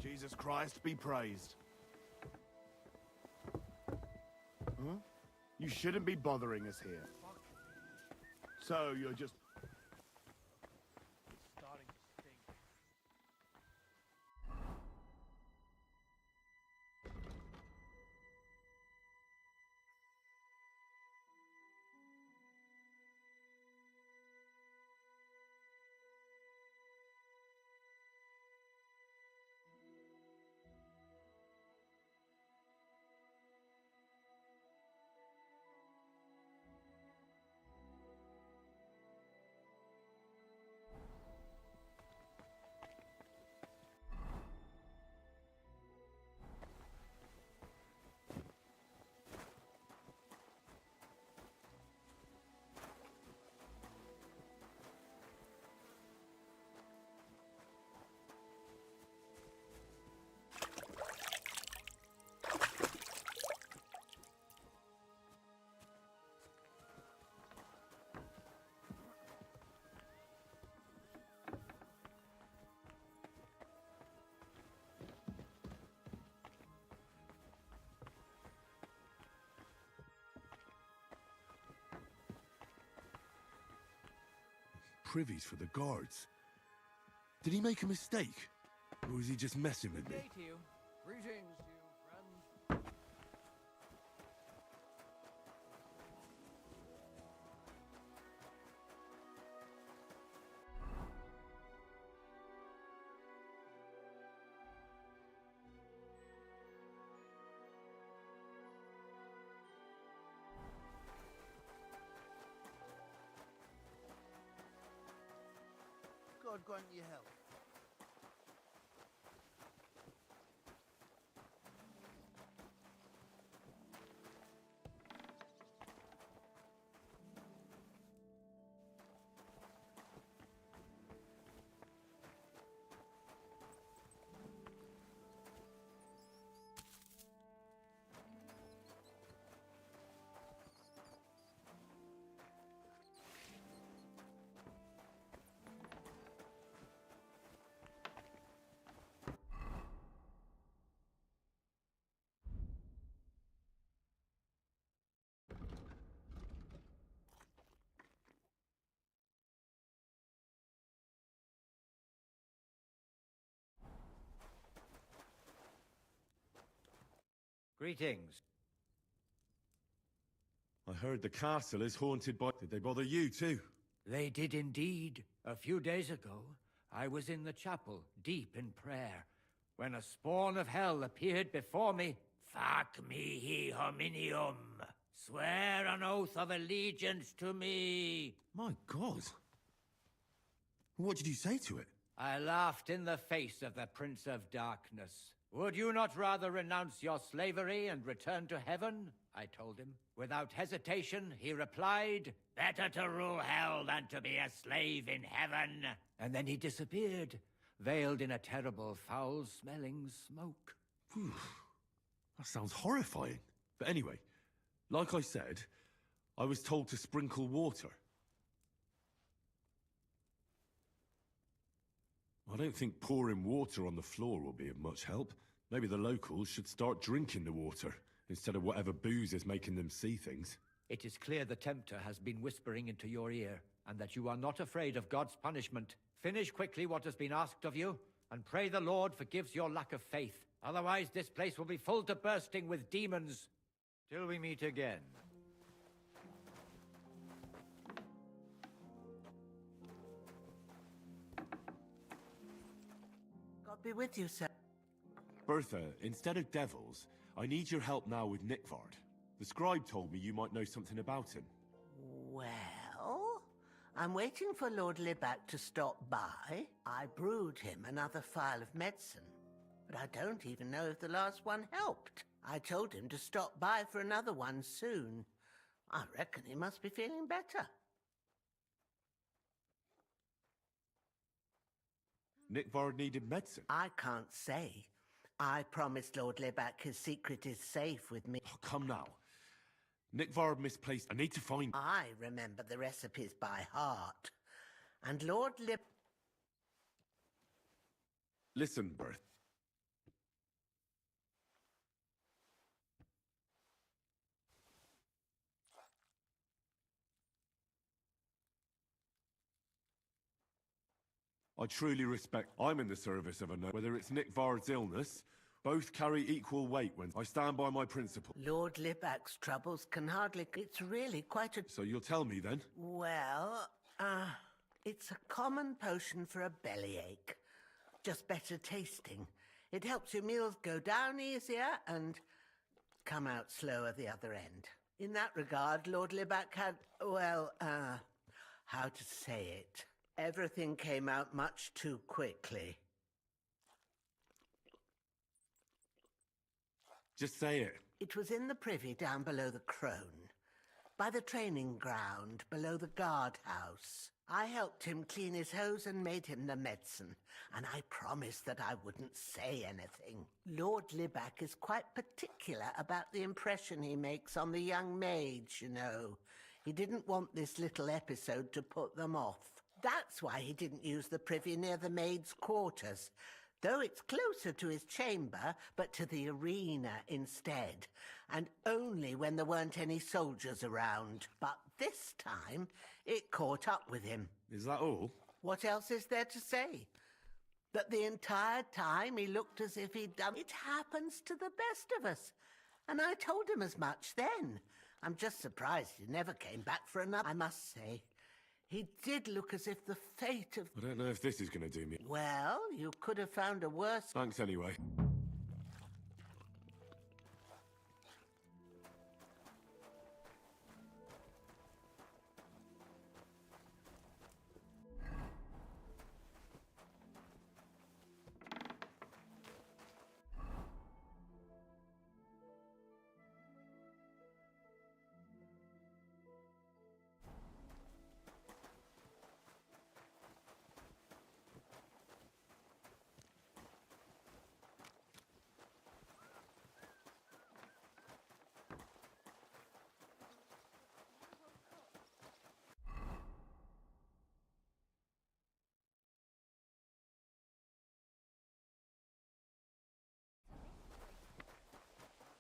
Jesus Christ be praised. Huh? You shouldn't be bothering us here. So you're just... Starting to stink. Privies for the guards. Did he make a mistake? Or was he just messing with me? Good day to you. Greetings to you, friend. God grant you help. Greetings. I heard the castle is haunted by... Did they bother you too? They did indeed. A few days ago, I was in the chapel, deep in prayer, when a spawn of hell appeared before me. Fac mihi hominium, Swear an oath of allegiance to me. My God. What did you say to it? I laughed in the face of the Prince of Darkness. Would you not rather renounce your slavery and return to heaven? I told him. Without hesitation, he replied, better to rule hell than to be a slave in heaven. And then he disappeared, veiled in a terrible, foul-smelling smoke. Whew. That sounds horrifying. But anyway, like I said, I was told to sprinkle water. I don't think pouring water on the floor will be of much help. Maybe the locals should start drinking the water, instead of whatever booze is making them see things. It is clear the Tempter has been whispering into your ear, and that you are not afraid of God's punishment. Finish quickly what has been asked of you, and pray the Lord forgives your lack of faith. Otherwise, this place will be full to bursting with demons. Till we meet again. God be with you, sir. Bertha, instead of devils, I need your help now with Nickvard. The scribe told me you might know something about him. Well, I'm waiting for Lord Libac to stop by. I brewed him another phial of medicine, but I don't even know if the last one helped. I told him to stop by for another one soon. I reckon he must be feeling better. Nickvard needed medicine? I can't say. I promised Lord Libac his secret is safe with me. Oh, come now. Nickvard misplaced. I need to find... I remember the recipes by heart. And Lord Lib... Listen, Bertha. I truly respect... I'm in the service of a noble. Whether it's Nickvard's illness, both carry equal weight when I stand by my principle. Lord Libac's troubles can hardly... It's really quite a... So you'll tell me then? Well, it's a common potion for a bellyache. Just better tasting. It helps your meals go down easier and come out slower the other end. In that regard, Lord Libac had, well, how to say it? Everything came out much too quickly. Just say it. It was in the privy down below the Crone, by the training ground below the guardhouse. I helped him clean his hose and made him the medicine, and I promised that I wouldn't say anything. Lord Libac is quite particular about the impression he makes on the young maids, you know. He didn't want this little episode to put them off. That's why he didn't use the privy near the maids' quarters, though it's closer to his chamber, but to the arena instead, and only when there weren't any soldiers around. But this time, it caught up with him. Is that all? What else is there to say? That the entire time he looked as if he'd done... It happens to the best of us, and I told him as much then. I'm just surprised he never came back for another... I must say, he did look as if the fate of... I don't know if this is going to do me. Well, you could have found a worse... Thanks anyway.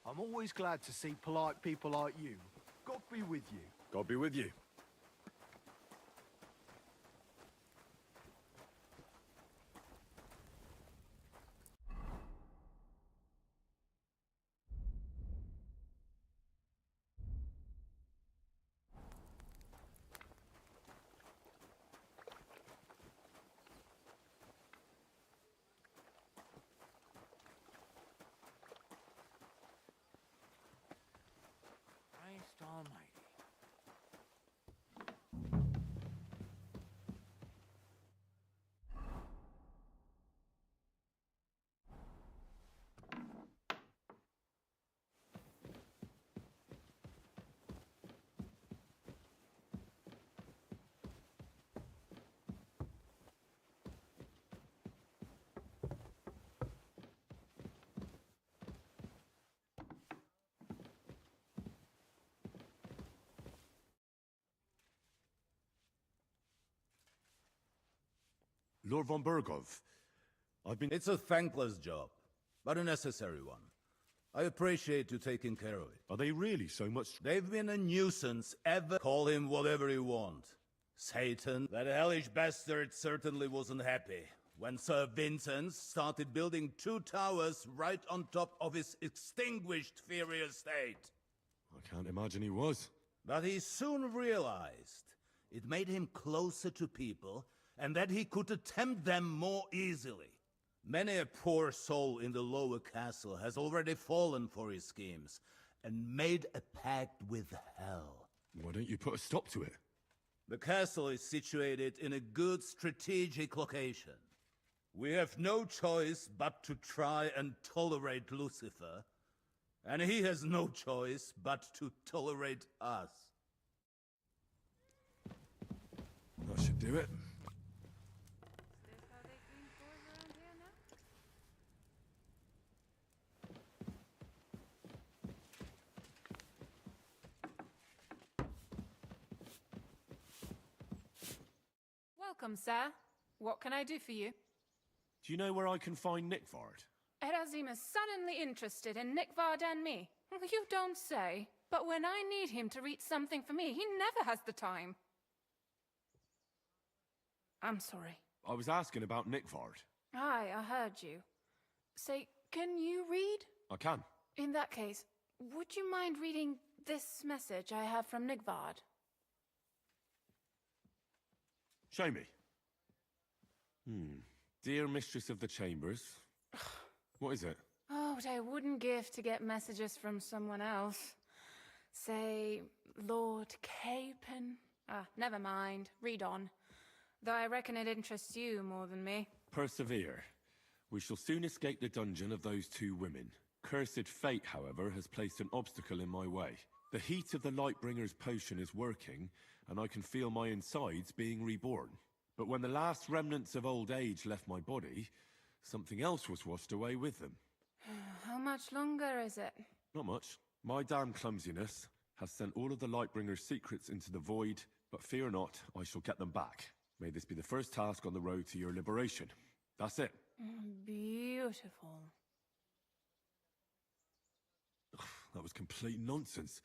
I'm always glad to see polite people like you. God be with you. God be with you. Christ Lord von Burgov. I've been... It's a thankless job, but a necessary one. I appreciate you taking care of it. Are they really so much... They've been a nuisance ever. Call him whatever you want. Satan. That hellish bastard certainly wasn't happy when Sir Vincent started building 2 towers right on top of his extinguished fairy estate. I can't imagine he was. But he soon realized it made him closer to people and that he could attempt them more easily. Many a poor soul in the lower castle has already fallen for his schemes and made a pact with hell. Why don't you put a stop to it? The castle is situated in a good strategic location. We have no choice but to try and tolerate Lucifer, and he has no choice but to tolerate us. That should do it. Welcome, sir. What can I do for you? Do you know where I can find Nickvard? Erazim is suddenly interested in Nickvard and me. You don't say. But when I need him to read something for me, he never has the time. I'm sorry. I was asking about Nickvard. Aye, I heard you. Say, can you read? I can. In that case, would you mind reading this message I have from Nickvard? Show me. Dear Mistress of the Chambers. What is it? Oh, what I wouldn't give to get messages from someone else. Say, Lord Capon. Never mind. Read on. Though I reckon it interests you more than me. Persevere. We shall soon escape the dungeon of those 2 women. Cursed fate, however, has placed an obstacle in my way. The heat of the Lightbringer's potion is working, and I can feel my insides being reborn. But when the last remnants of old age left my body, something else was washed away with them. How much longer is it? Not much. My damn clumsiness has sent all of the Lightbringer's secrets into the void, but fear not, I shall get them back. May this be the first task on the road to your liberation. That's it. Beautiful. That was complete nonsense.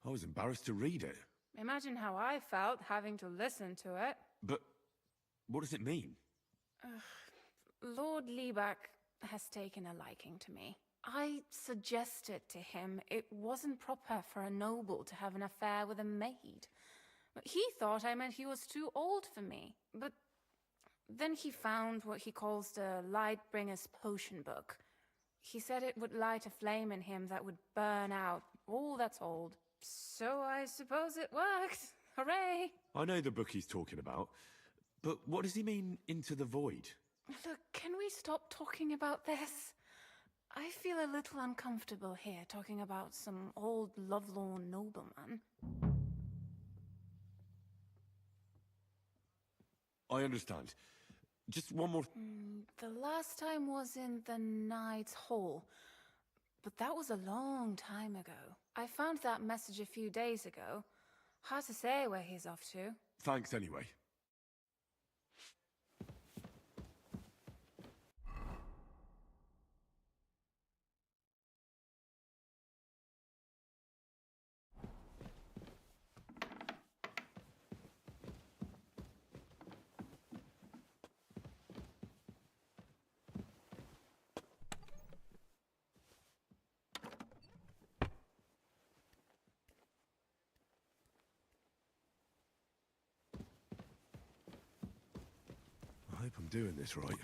I was embarrassed to read it. Imagine how I felt having to listen to it. But what does it mean? Lord Liebach has taken a liking to me. I suggested to him it wasn't proper for a noble to have an affair with a maid. He thought I meant he was too old for me. But then he found what he calls the Lightbringer's potion book. He said it would light a flame in him that would burn out all that's old. So I suppose it worked. Hooray! I know the book he's talking about, but what does he mean, into the void? Look, can we stop talking about this? I feel a little uncomfortable here, talking about some old lovelorn nobleman. I understand. Just one more... The last time was in the Knight's Hall, but that was a long time ago. I found that message a few days ago. Hard to say where he's off to. Thanks anyway. I hope I'm doing this right.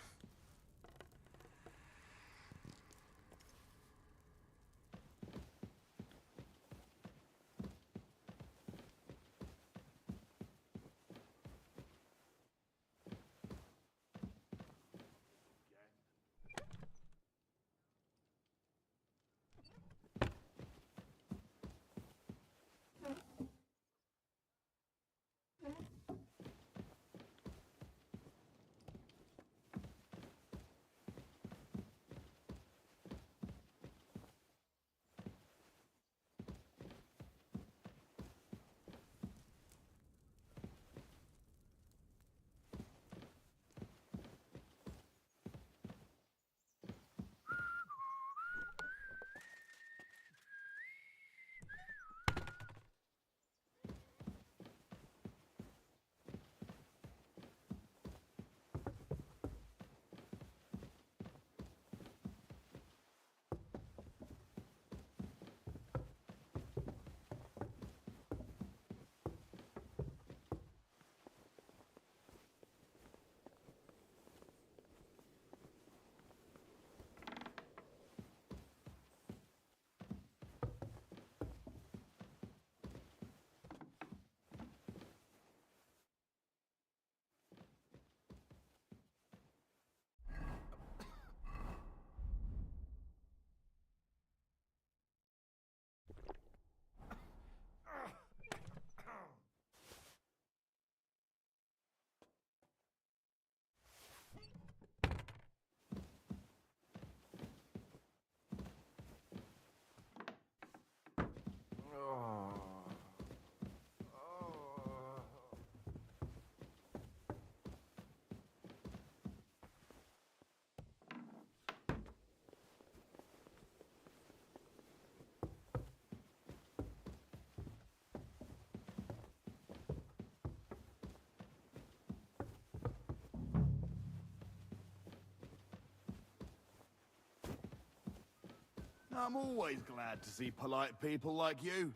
I'm always glad to see polite people like you.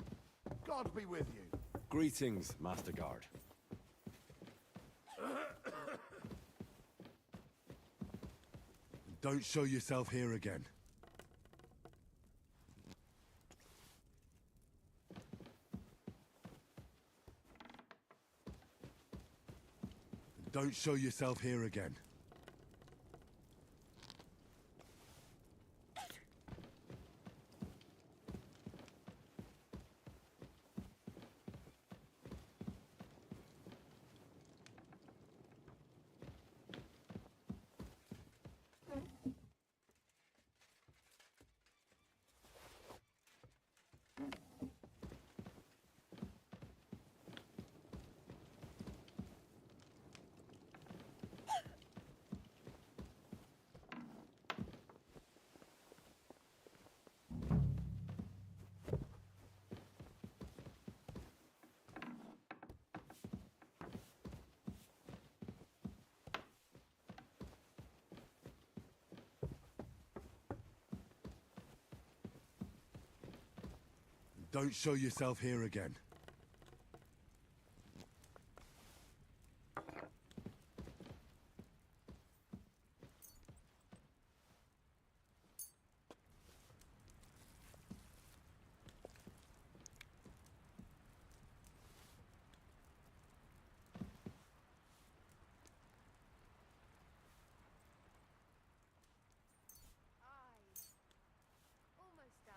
God be with you. Greetings, Master Guard. Don't show yourself here again. Don't show yourself here again. Don't show yourself here again. Almost done.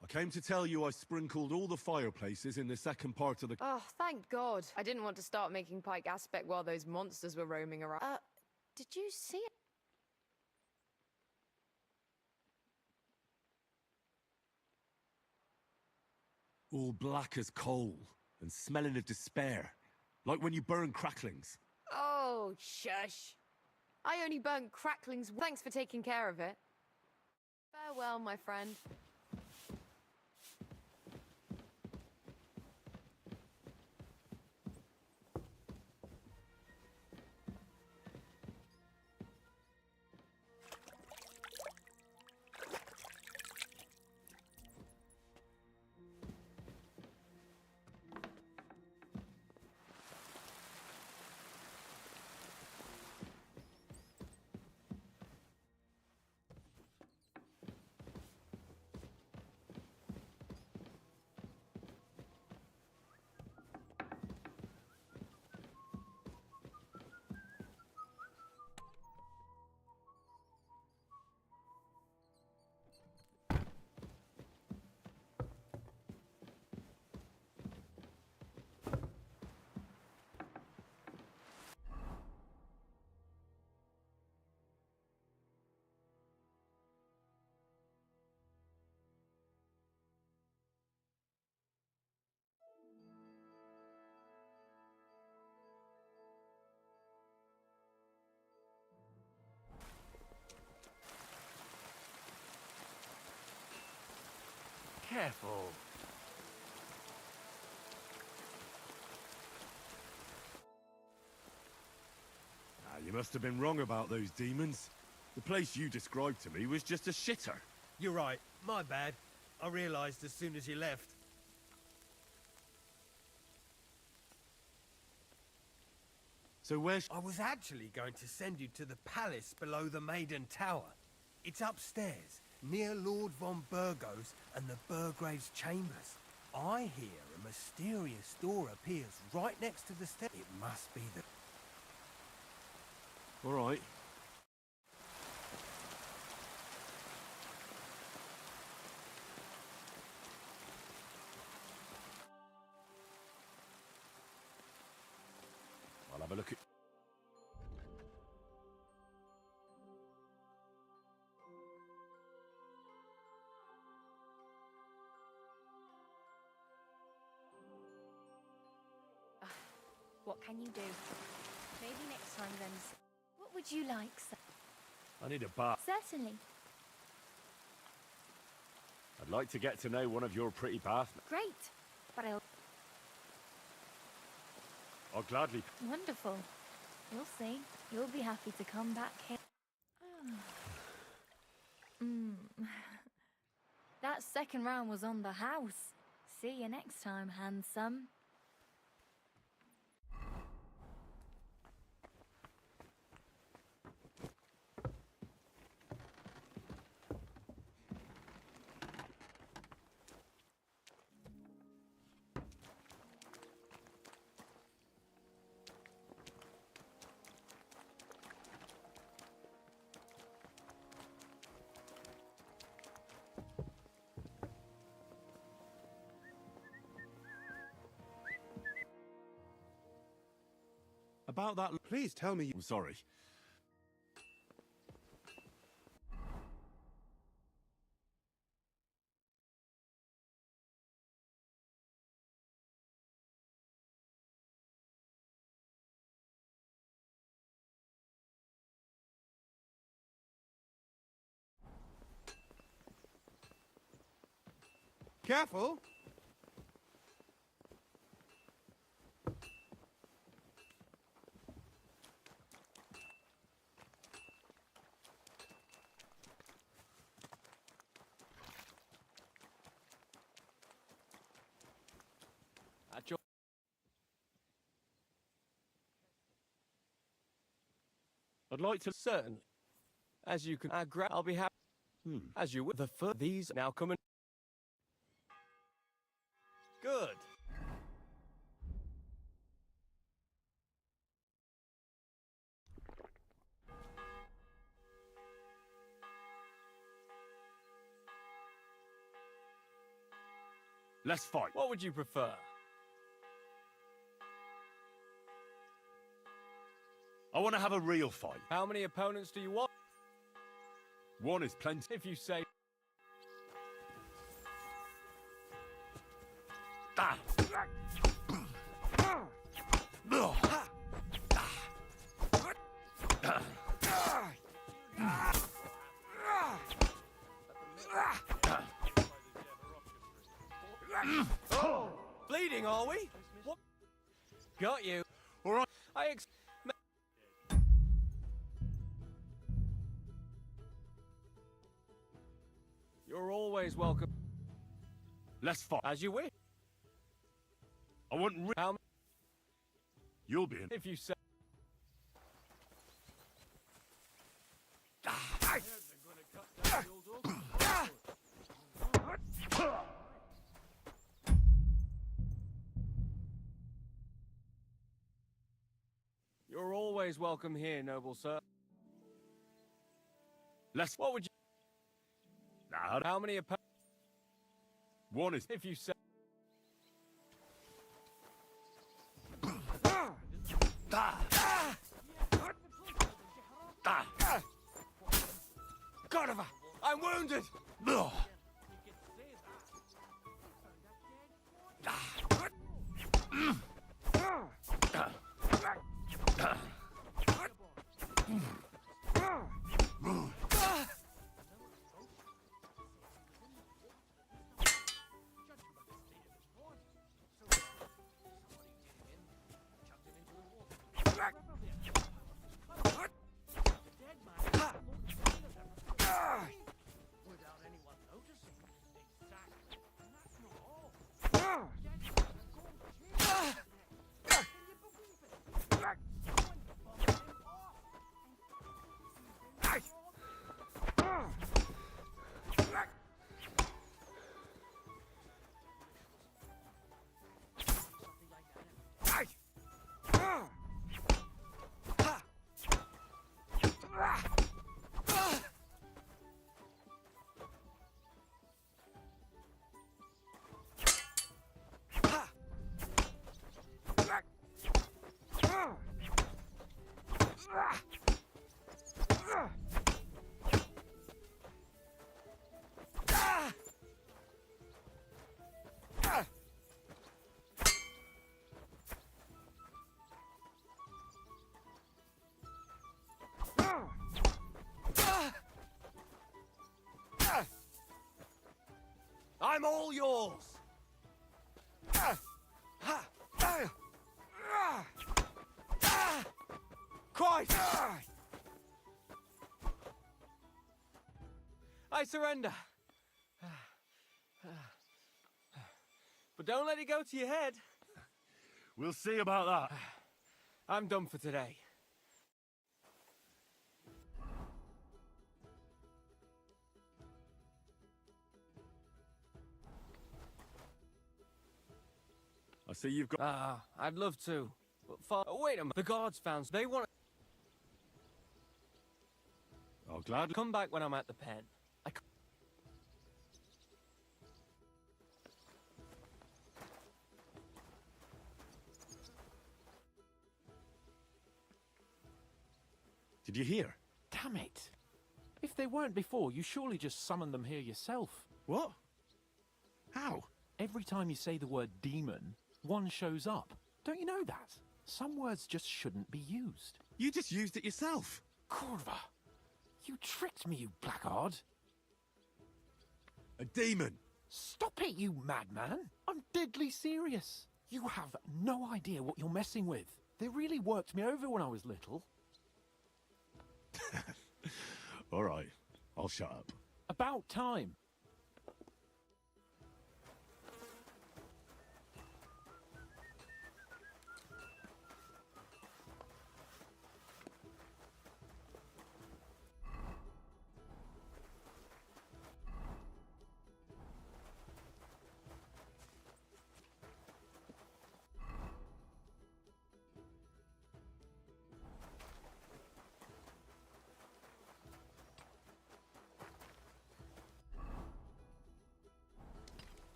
I came to tell you I sprinkled all the fireplaces in the second part of the... Oh, thank God. I didn't want to start making Pike Aspect while those monsters were roaming around. Did you see it? All black as coal and smelling of despair. Like when you burn cracklings. Oh, shush. I only burnt cracklings. Thanks for taking care of it. Farewell, my friend. Careful. You must have been wrong about those demons. The place you described to me was just a shitter. You're right. My bad. I realised as soon as you left. So where's... I was actually going to send you to the palace below the Maiden Tower. It's upstairs, near Lord von Burgos and the Burgrave's chambers. I hear a mysterious door appears right next to the stairs. It must be the... All right. I'll have a look at... What can you do? Maybe next time then. What would you like, sir? I need a bath. Certainly. I'd like to get to know one of your pretty bathmen. Great. But I'll gladly... Wonderful. You'll see. You'll be happy to come back here. That second round was on the house. See you next time, handsome. About that, please tell me. I'm sorry. Careful! At your... I'd like to... Certainly. As you can... I'll be happy. As you... These now come and... Good. Let's fight. What would you prefer? I want to have a real fight. How many opponents do you want? One is plenty. If you say... Bleeding, are we? What? Got you. All right. You're always welcome. Let's fight. As you wish. I want... How... You'll be in. If you say... You're always welcome here, noble sir. What would you... How many opponents? One is... If you say... Cordova! I'm wounded! Without anyone noticing. Exactly. And that's not all. I'm all yours! Christ! I surrender. But don't let it go to your head. We'll see about that. I'm done for today. I see you've got... I'd love to. But wait a minute. The guards found... They want... I'll gladly... Come back when I'm at the pen. Did you hear? Damn it. If they weren't before, you surely just summoned them here yourself. What? How? Every time you say the word demon, one shows up. Don't you know that? Some words just shouldn't be used. You just used it yourself. Corva, you tricked me, you blackguard. A demon. Stop it, you madman. I'm deadly serious. You have no idea what you're messing with. They really worked me over when I was little. All right, I'll shut up. About time.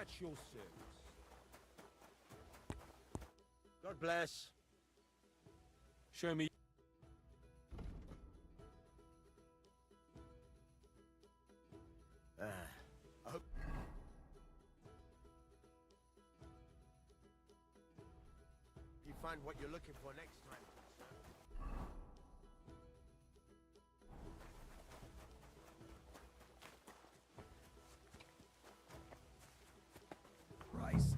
At your service. God bless. Show me. I hope... You find what you're looking for next time. Christ.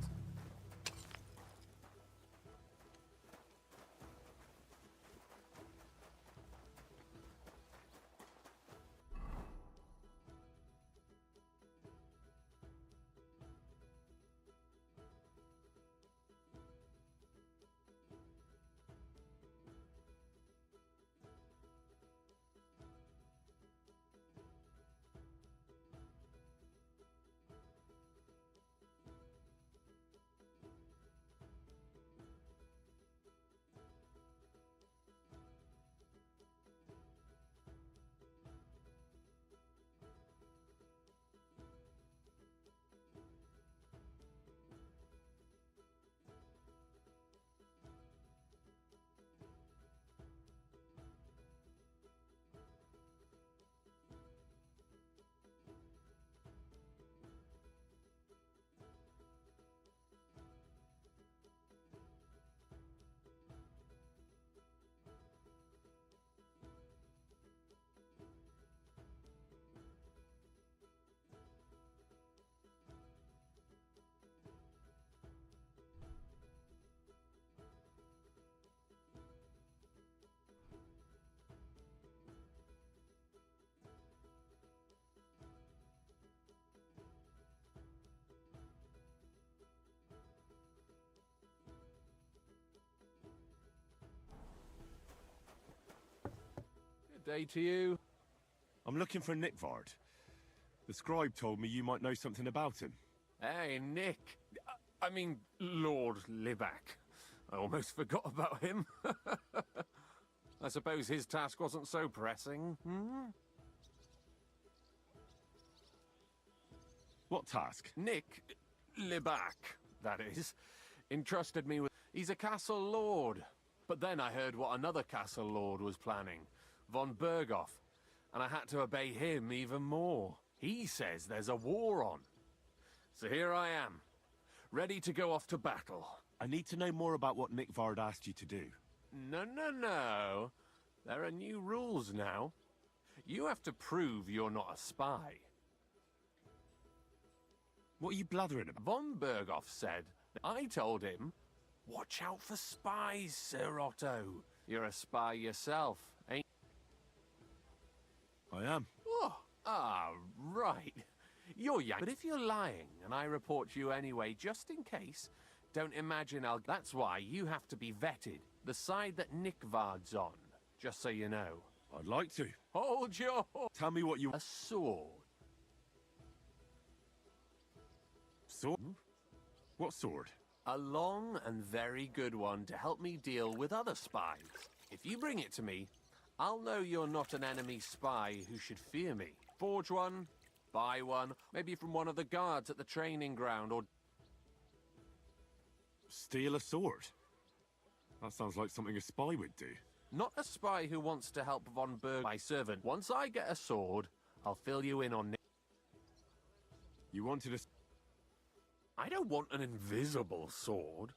Day to you. I'm looking for Nickvard. The scribe told me you might know something about him. Hey, Nick. I mean, Lord Libak. I almost forgot about him. I suppose his task wasn't so pressing. Hmm? What task? Nick Libak, that is, entrusted me with... He's a castle lord. But then I heard what another castle lord was planning. Von Berghoff, and I had to obey him even more. He says there's a war on. So here I am, ready to go off to battle. I need to know more about what Nickvard asked you to do. No. There are new rules now. You have to prove you're not a spy. What are you blathering about? Von Berghoff said, I told him, watch out for spies, Sir Otto. You're a spy yourself, ain't I am. Oh, right. You're young. But if you're lying and I report you anyway, just in case, don't imagine I'll... That's why you have to be vetted. The side that Nickvard's on, just so you know. I'd like to. Hold your... Tell me what you... A sword. Sword? What sword? A long and very good one to help me deal with other spies. If you bring it to me, I'll know you're not an enemy spy who should fear me. Forge one, buy one, maybe from one of the guards at the training ground, or... Steal a sword? That sounds like something a spy would do. Not a spy who wants to help Von Berg, my servant. Once I get a sword, I'll fill you in on... You wanted a... I don't want an invisible sword.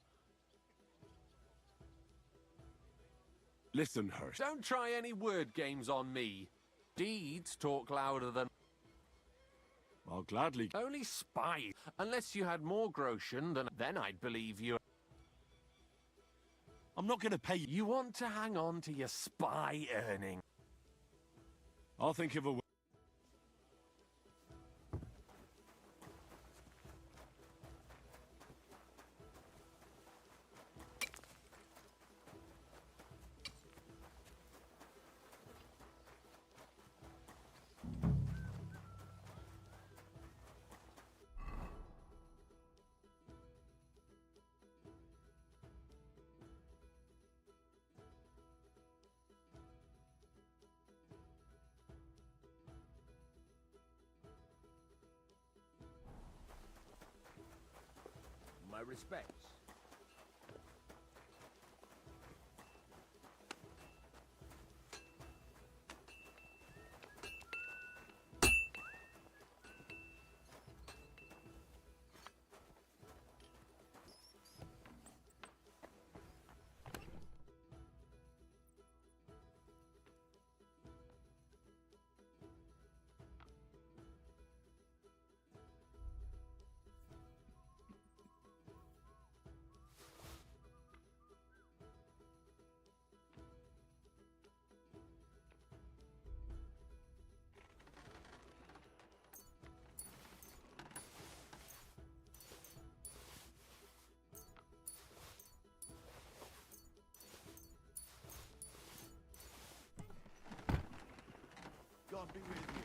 Listen, Hurst. Don't try any word games on me. Deeds talk louder than... I'll gladly... Only spies. Unless you had more groschen, then I'd believe you. I'm not going to pay you. You want to hang on to your spy earning. I'll think of a way. My respects. God be with you.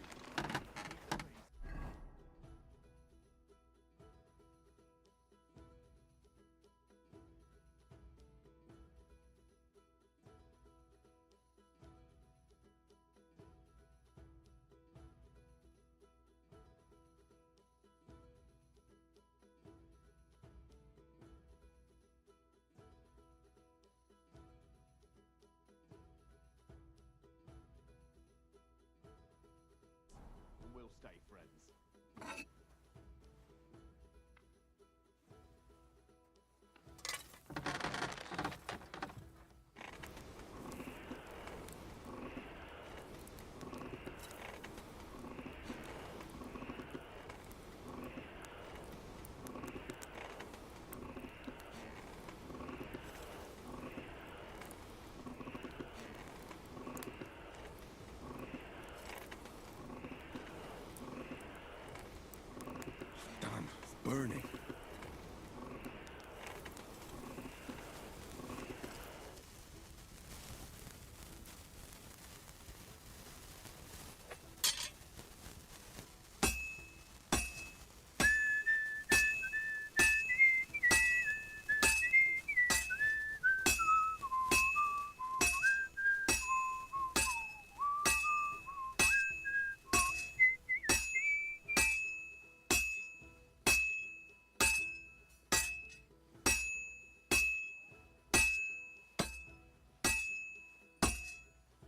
We'll stay friends. Damn, it's burning.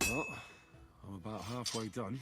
Well, I'm about halfway done.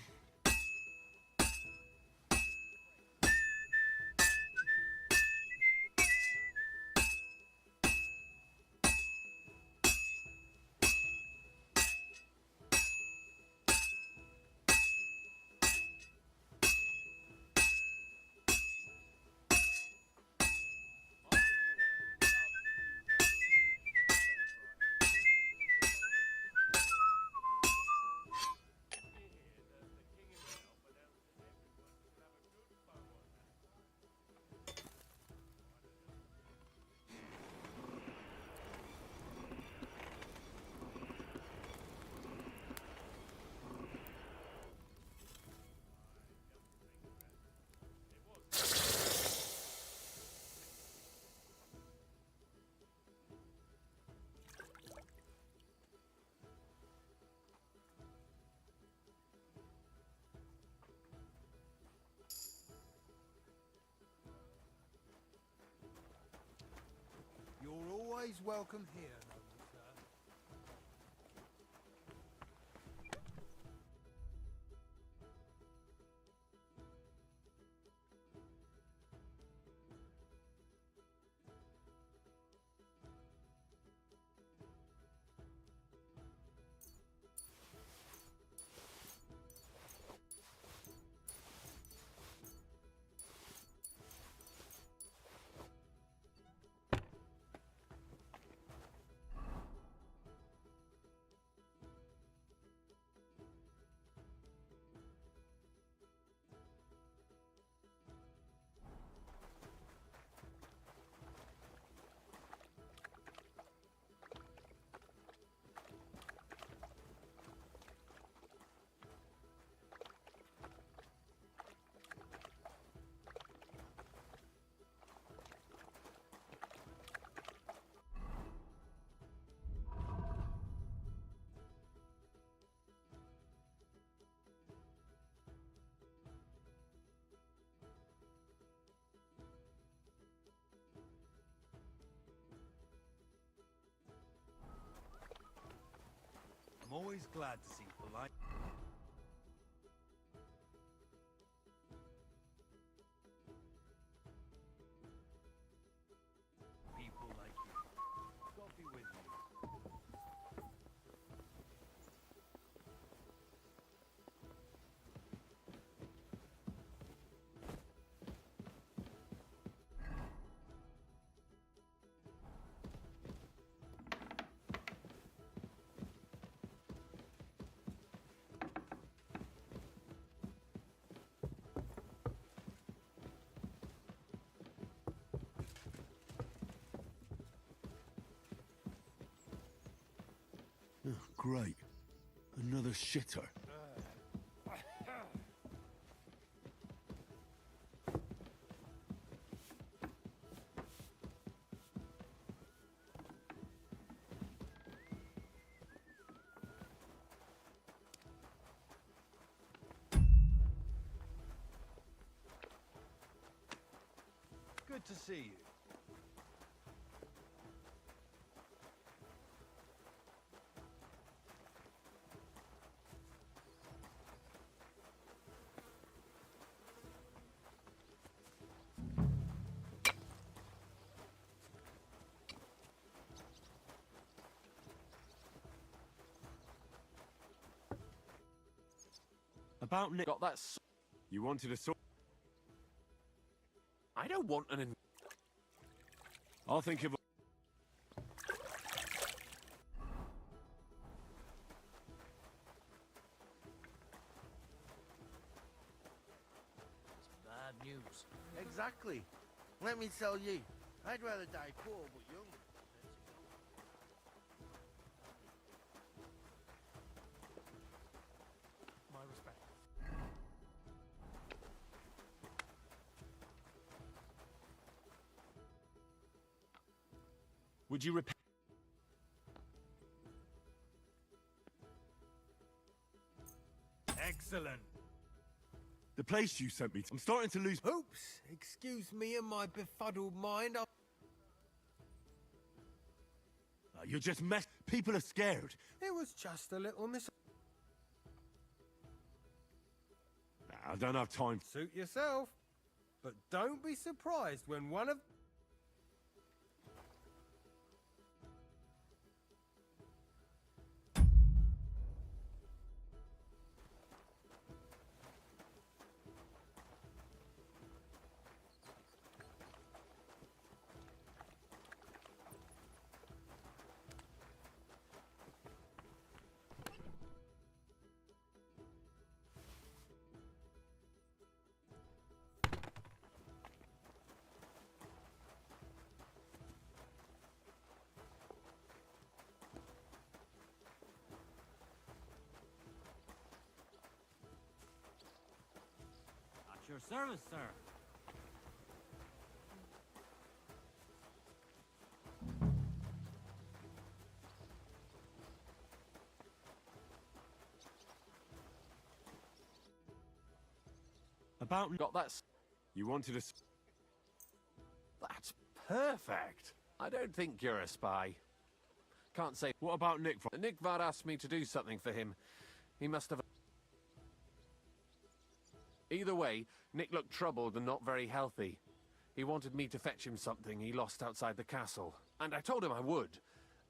always welcome here, noble sir. I'm always glad to see polite. People like you. God be with you. Oh, great. Another shitter. Good to see you. About Nick. Got that. You wanted a sword? I don't want an. I'll think of. Bad news. Exactly. Let me tell you, I'd rather die poor but young. My respect. Would you repair? Excellent. The place you sent me to. I'm starting to lose. Oops, excuse me and my befuddled mind. You're just mess. People are scared. It was just a little I don't have time. Suit yourself. But don't be surprised when one of... At your service, sir. About got that. You wanted a. That's perfect. I don't think you're a spy. Can't say. What about Nick? Nick Vard asked me to do something for him. He must have... Either way, Nick looked troubled and not very healthy. He wanted me to fetch him something he lost outside the castle. And I told him I would.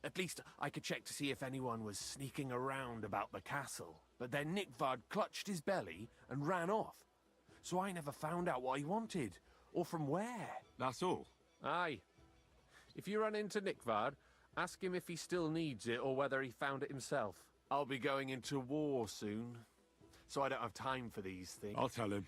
At least I could check to see if anyone was sneaking around about the castle. But then Nick Vard clutched his belly and ran off. So I never found out what he wanted, or from where. That's all? Aye. If you run into Nick Vard, ask him if he still needs it or whether he found it himself. I'll be going into war soon, so I don't have time for these things. I'll tell him.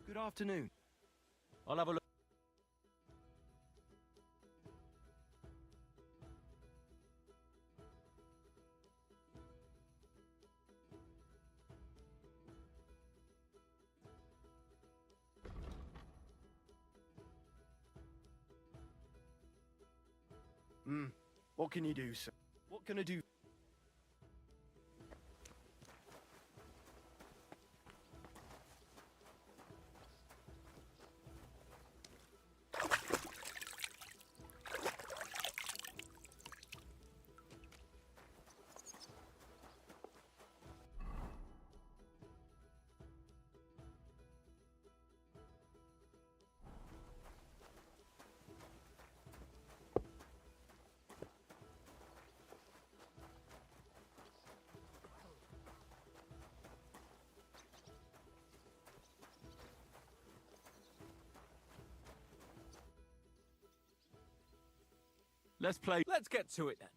Good afternoon. I'll have a look. What can you do, sir? What can I do? Let's play. Let's get to it then.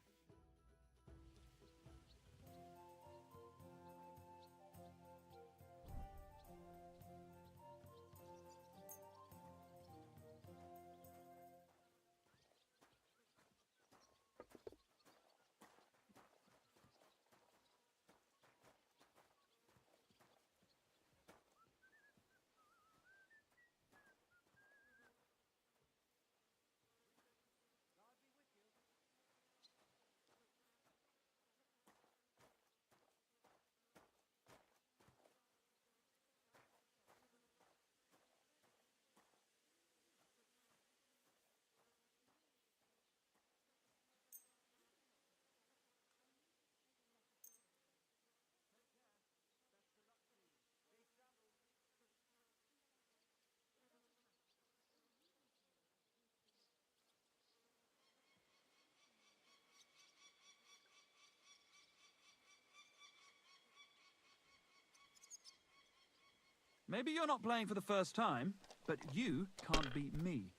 Maybe you're not playing for the first time, but you can't beat me.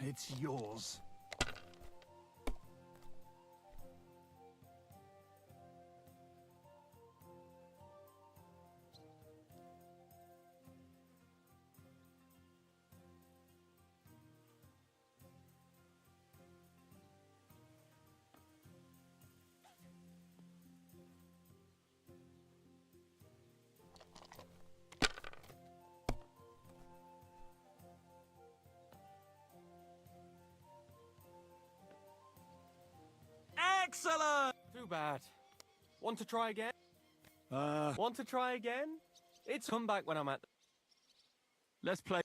It's yours. Excellent! Too bad. Want to try again? Want to try again? It's come back when I'm at... Let's play.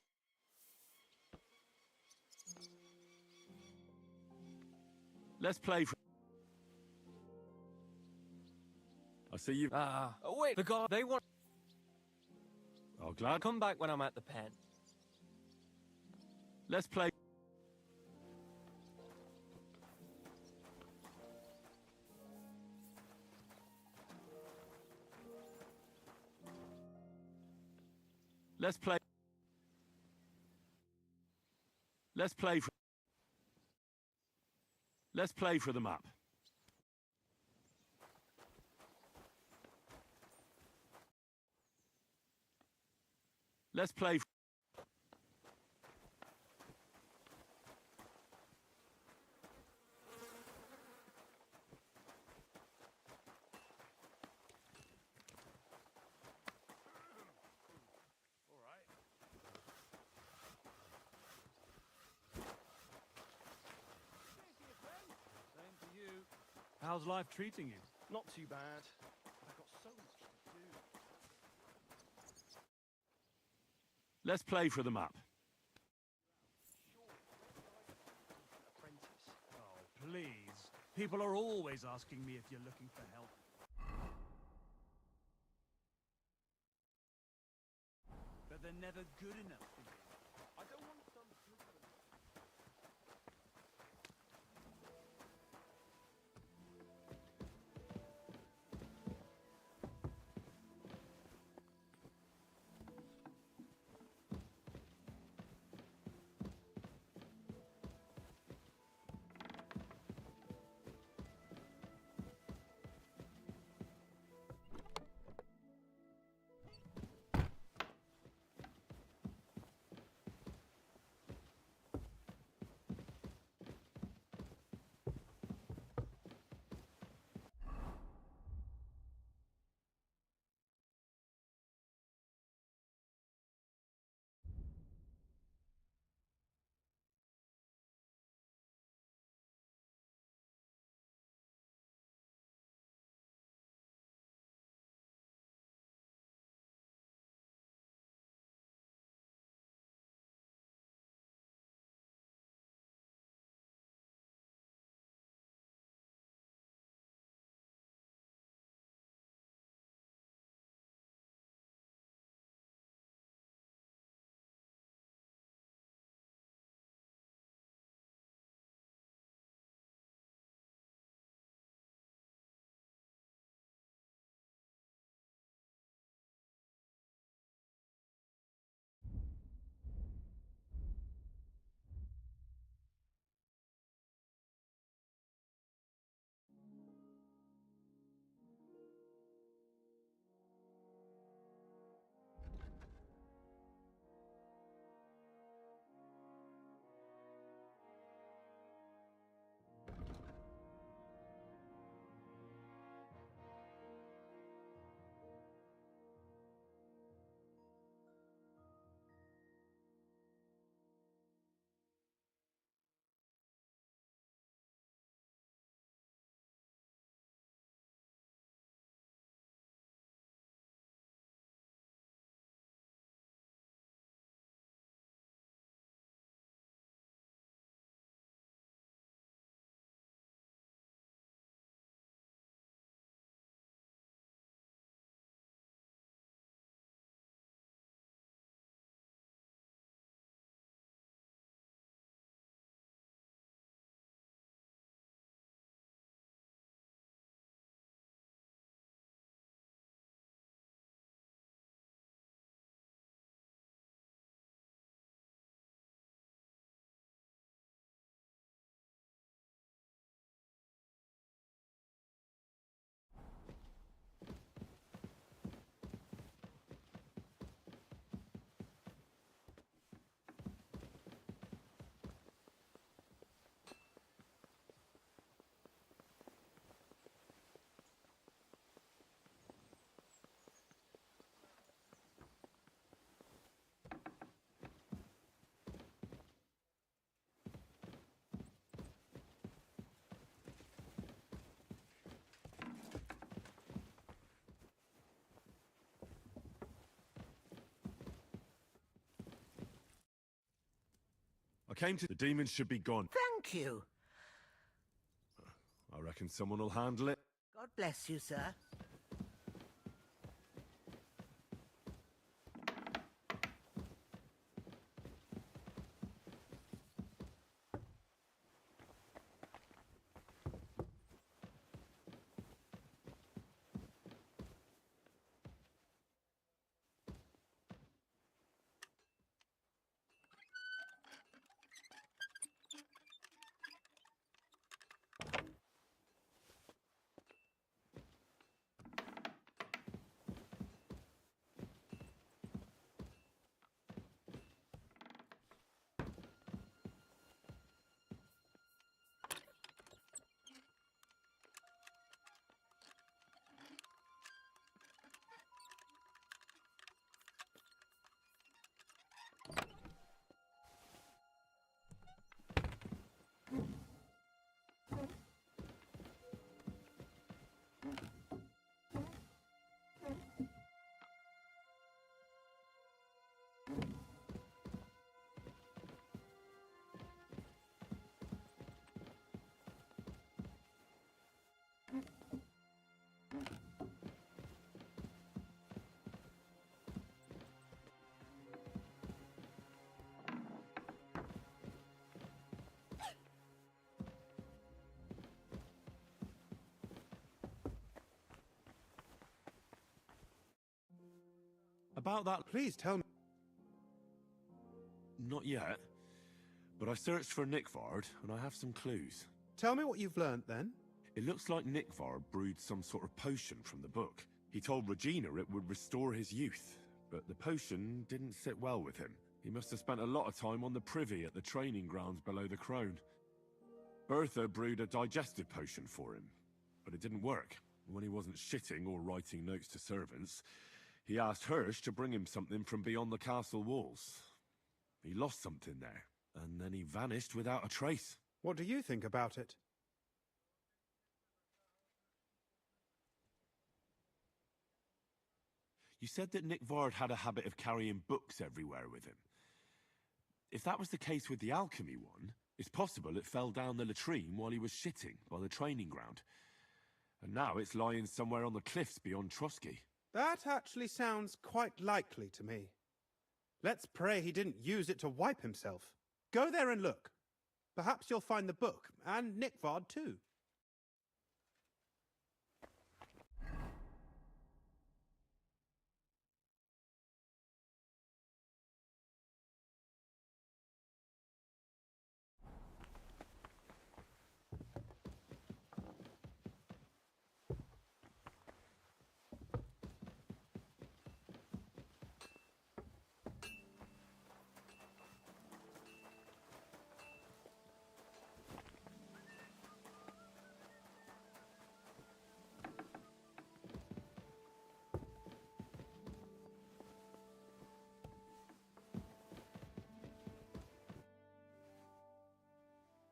Let's play. I see you. Oh, wait. The god, they want... Oh, glad. Come back when I'm at the pen. Let's play. Let's play. Let's play for. Let's play for the map. Let's play. Same to you. How's life treating you? Not too bad. I've got so much to do. Let's play for the map. Apprentice. Oh, please. People are always asking me if you're looking for help. But they're never good enough for you. I don't want some good for me. I came to. The demons should be gone. Thank you. I reckon someone will handle it. God bless you, sir. About that... Please tell me. Not yet. But I searched for Nickvard, and I have some clues. Tell me what you've learnt, then. It looks like Nickvard brewed some sort of potion from the book. He told Regina it would restore his youth, but the potion didn't sit well with him. He must have spent a lot of time on the privy at the training grounds below the Crone. Bertha brewed a digestive potion for him, but it didn't work. When he wasn't shitting or writing notes to servants, he asked Hirsch to bring him something from beyond the castle walls. He lost something there, and then he vanished without a trace. What do you think about it? You said that Nickvard had a habit of carrying books everywhere with him. If that was the case with the alchemy one, it's possible it fell down the latrine while he was shitting by the training ground. And now it's lying somewhere on the cliffs beyond Trotsky. That actually sounds quite likely to me. Let's pray he didn't use it to wipe himself. Go there and look. Perhaps you'll find the book, and Nickvard too.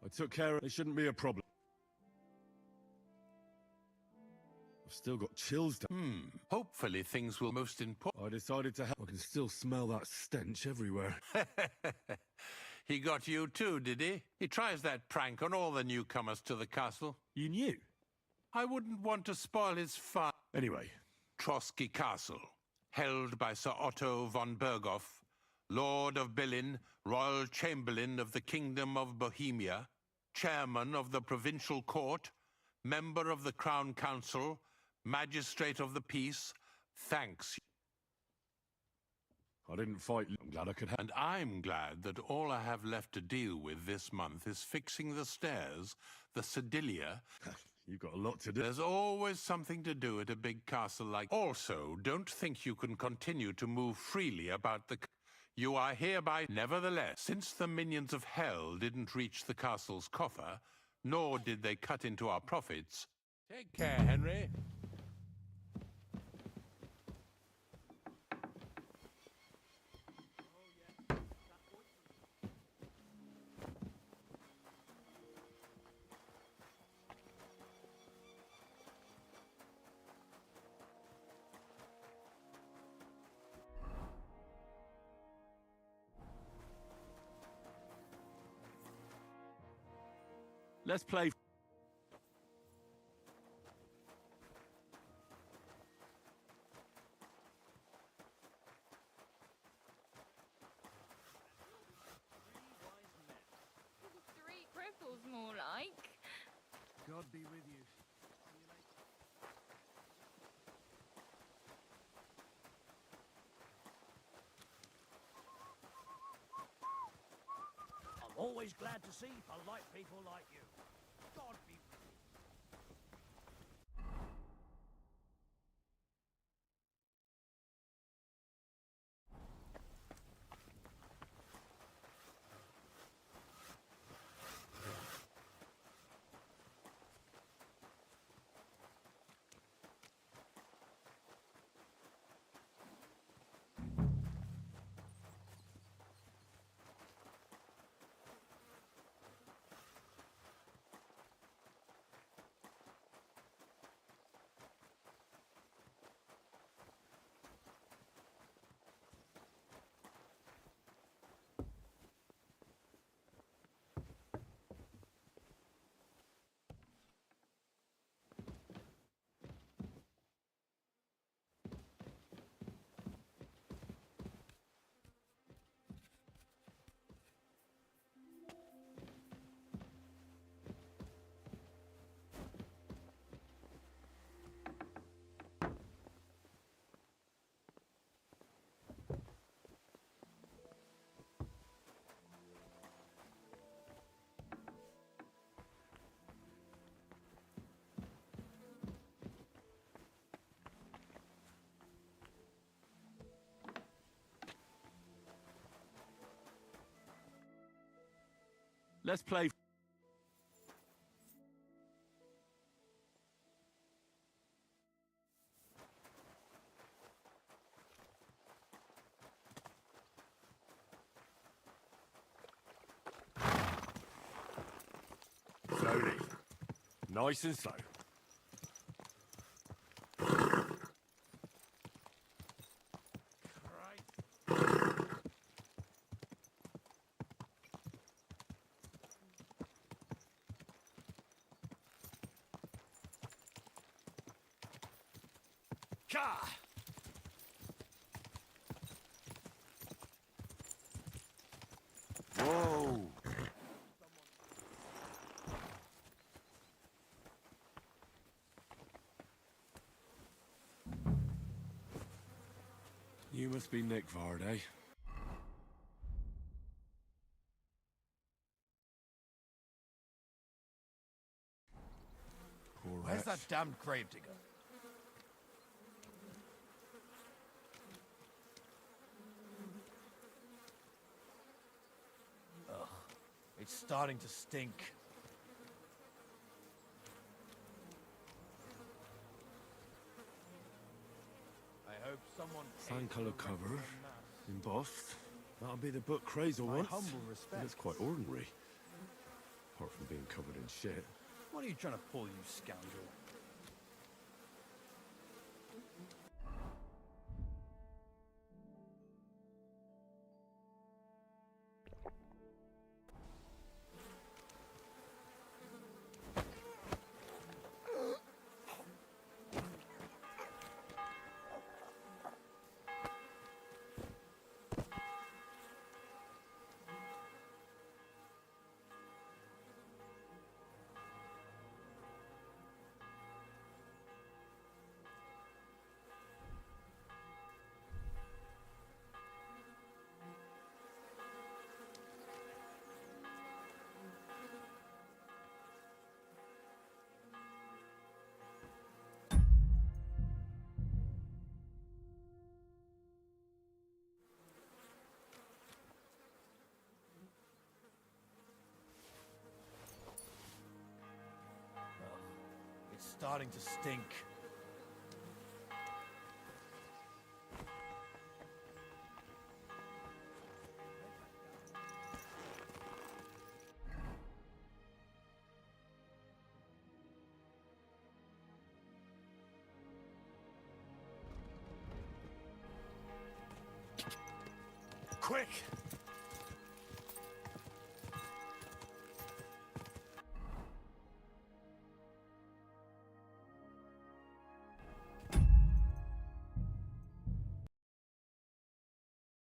I took care of it. It shouldn't be a problem. I've still got chills down. Hopefully things will most important. I decided to help. I can still smell that stench everywhere. He got you too, did he? He tries that prank on all the newcomers to the castle. You knew? I wouldn't want to spoil his fun. Anyway. Trotsky Castle, held by Sir Otto von Berghoff, Lord of Billin, Royal Chamberlain of the Kingdom of Bohemia, Chairman of the Provincial Court, Member of the Crown Council, Magistrate of the Peace, thanks. I didn't fight. I'm glad I could help. And I'm glad that all I have left to deal with this month is fixing the stairs, the sedilia. You've got a lot to do. There's always something to do at a big castle like... Also, don't think you can continue to move freely about the... You are hereby... Nevertheless, since the minions of hell didn't reach the castle's coffer, nor did they cut into our profits... Take care, Henry. Let's play. Three cripples, more like. God be with you. I'm always glad to see polite people like you. God be with you. Let's play. Slowly. Nice and slow. Ka! Whoa! You must be Nick Varday. Where's that damned gravedigger? Ugh, it's starting to stink. I hope someone Sand colour cover, embossed. That'll be the book Crazel wants. humble But respects. it's quite ordinary. Apart from being covered in shit. What are you trying to pull, you scoundrel? It's starting to stink. Quick!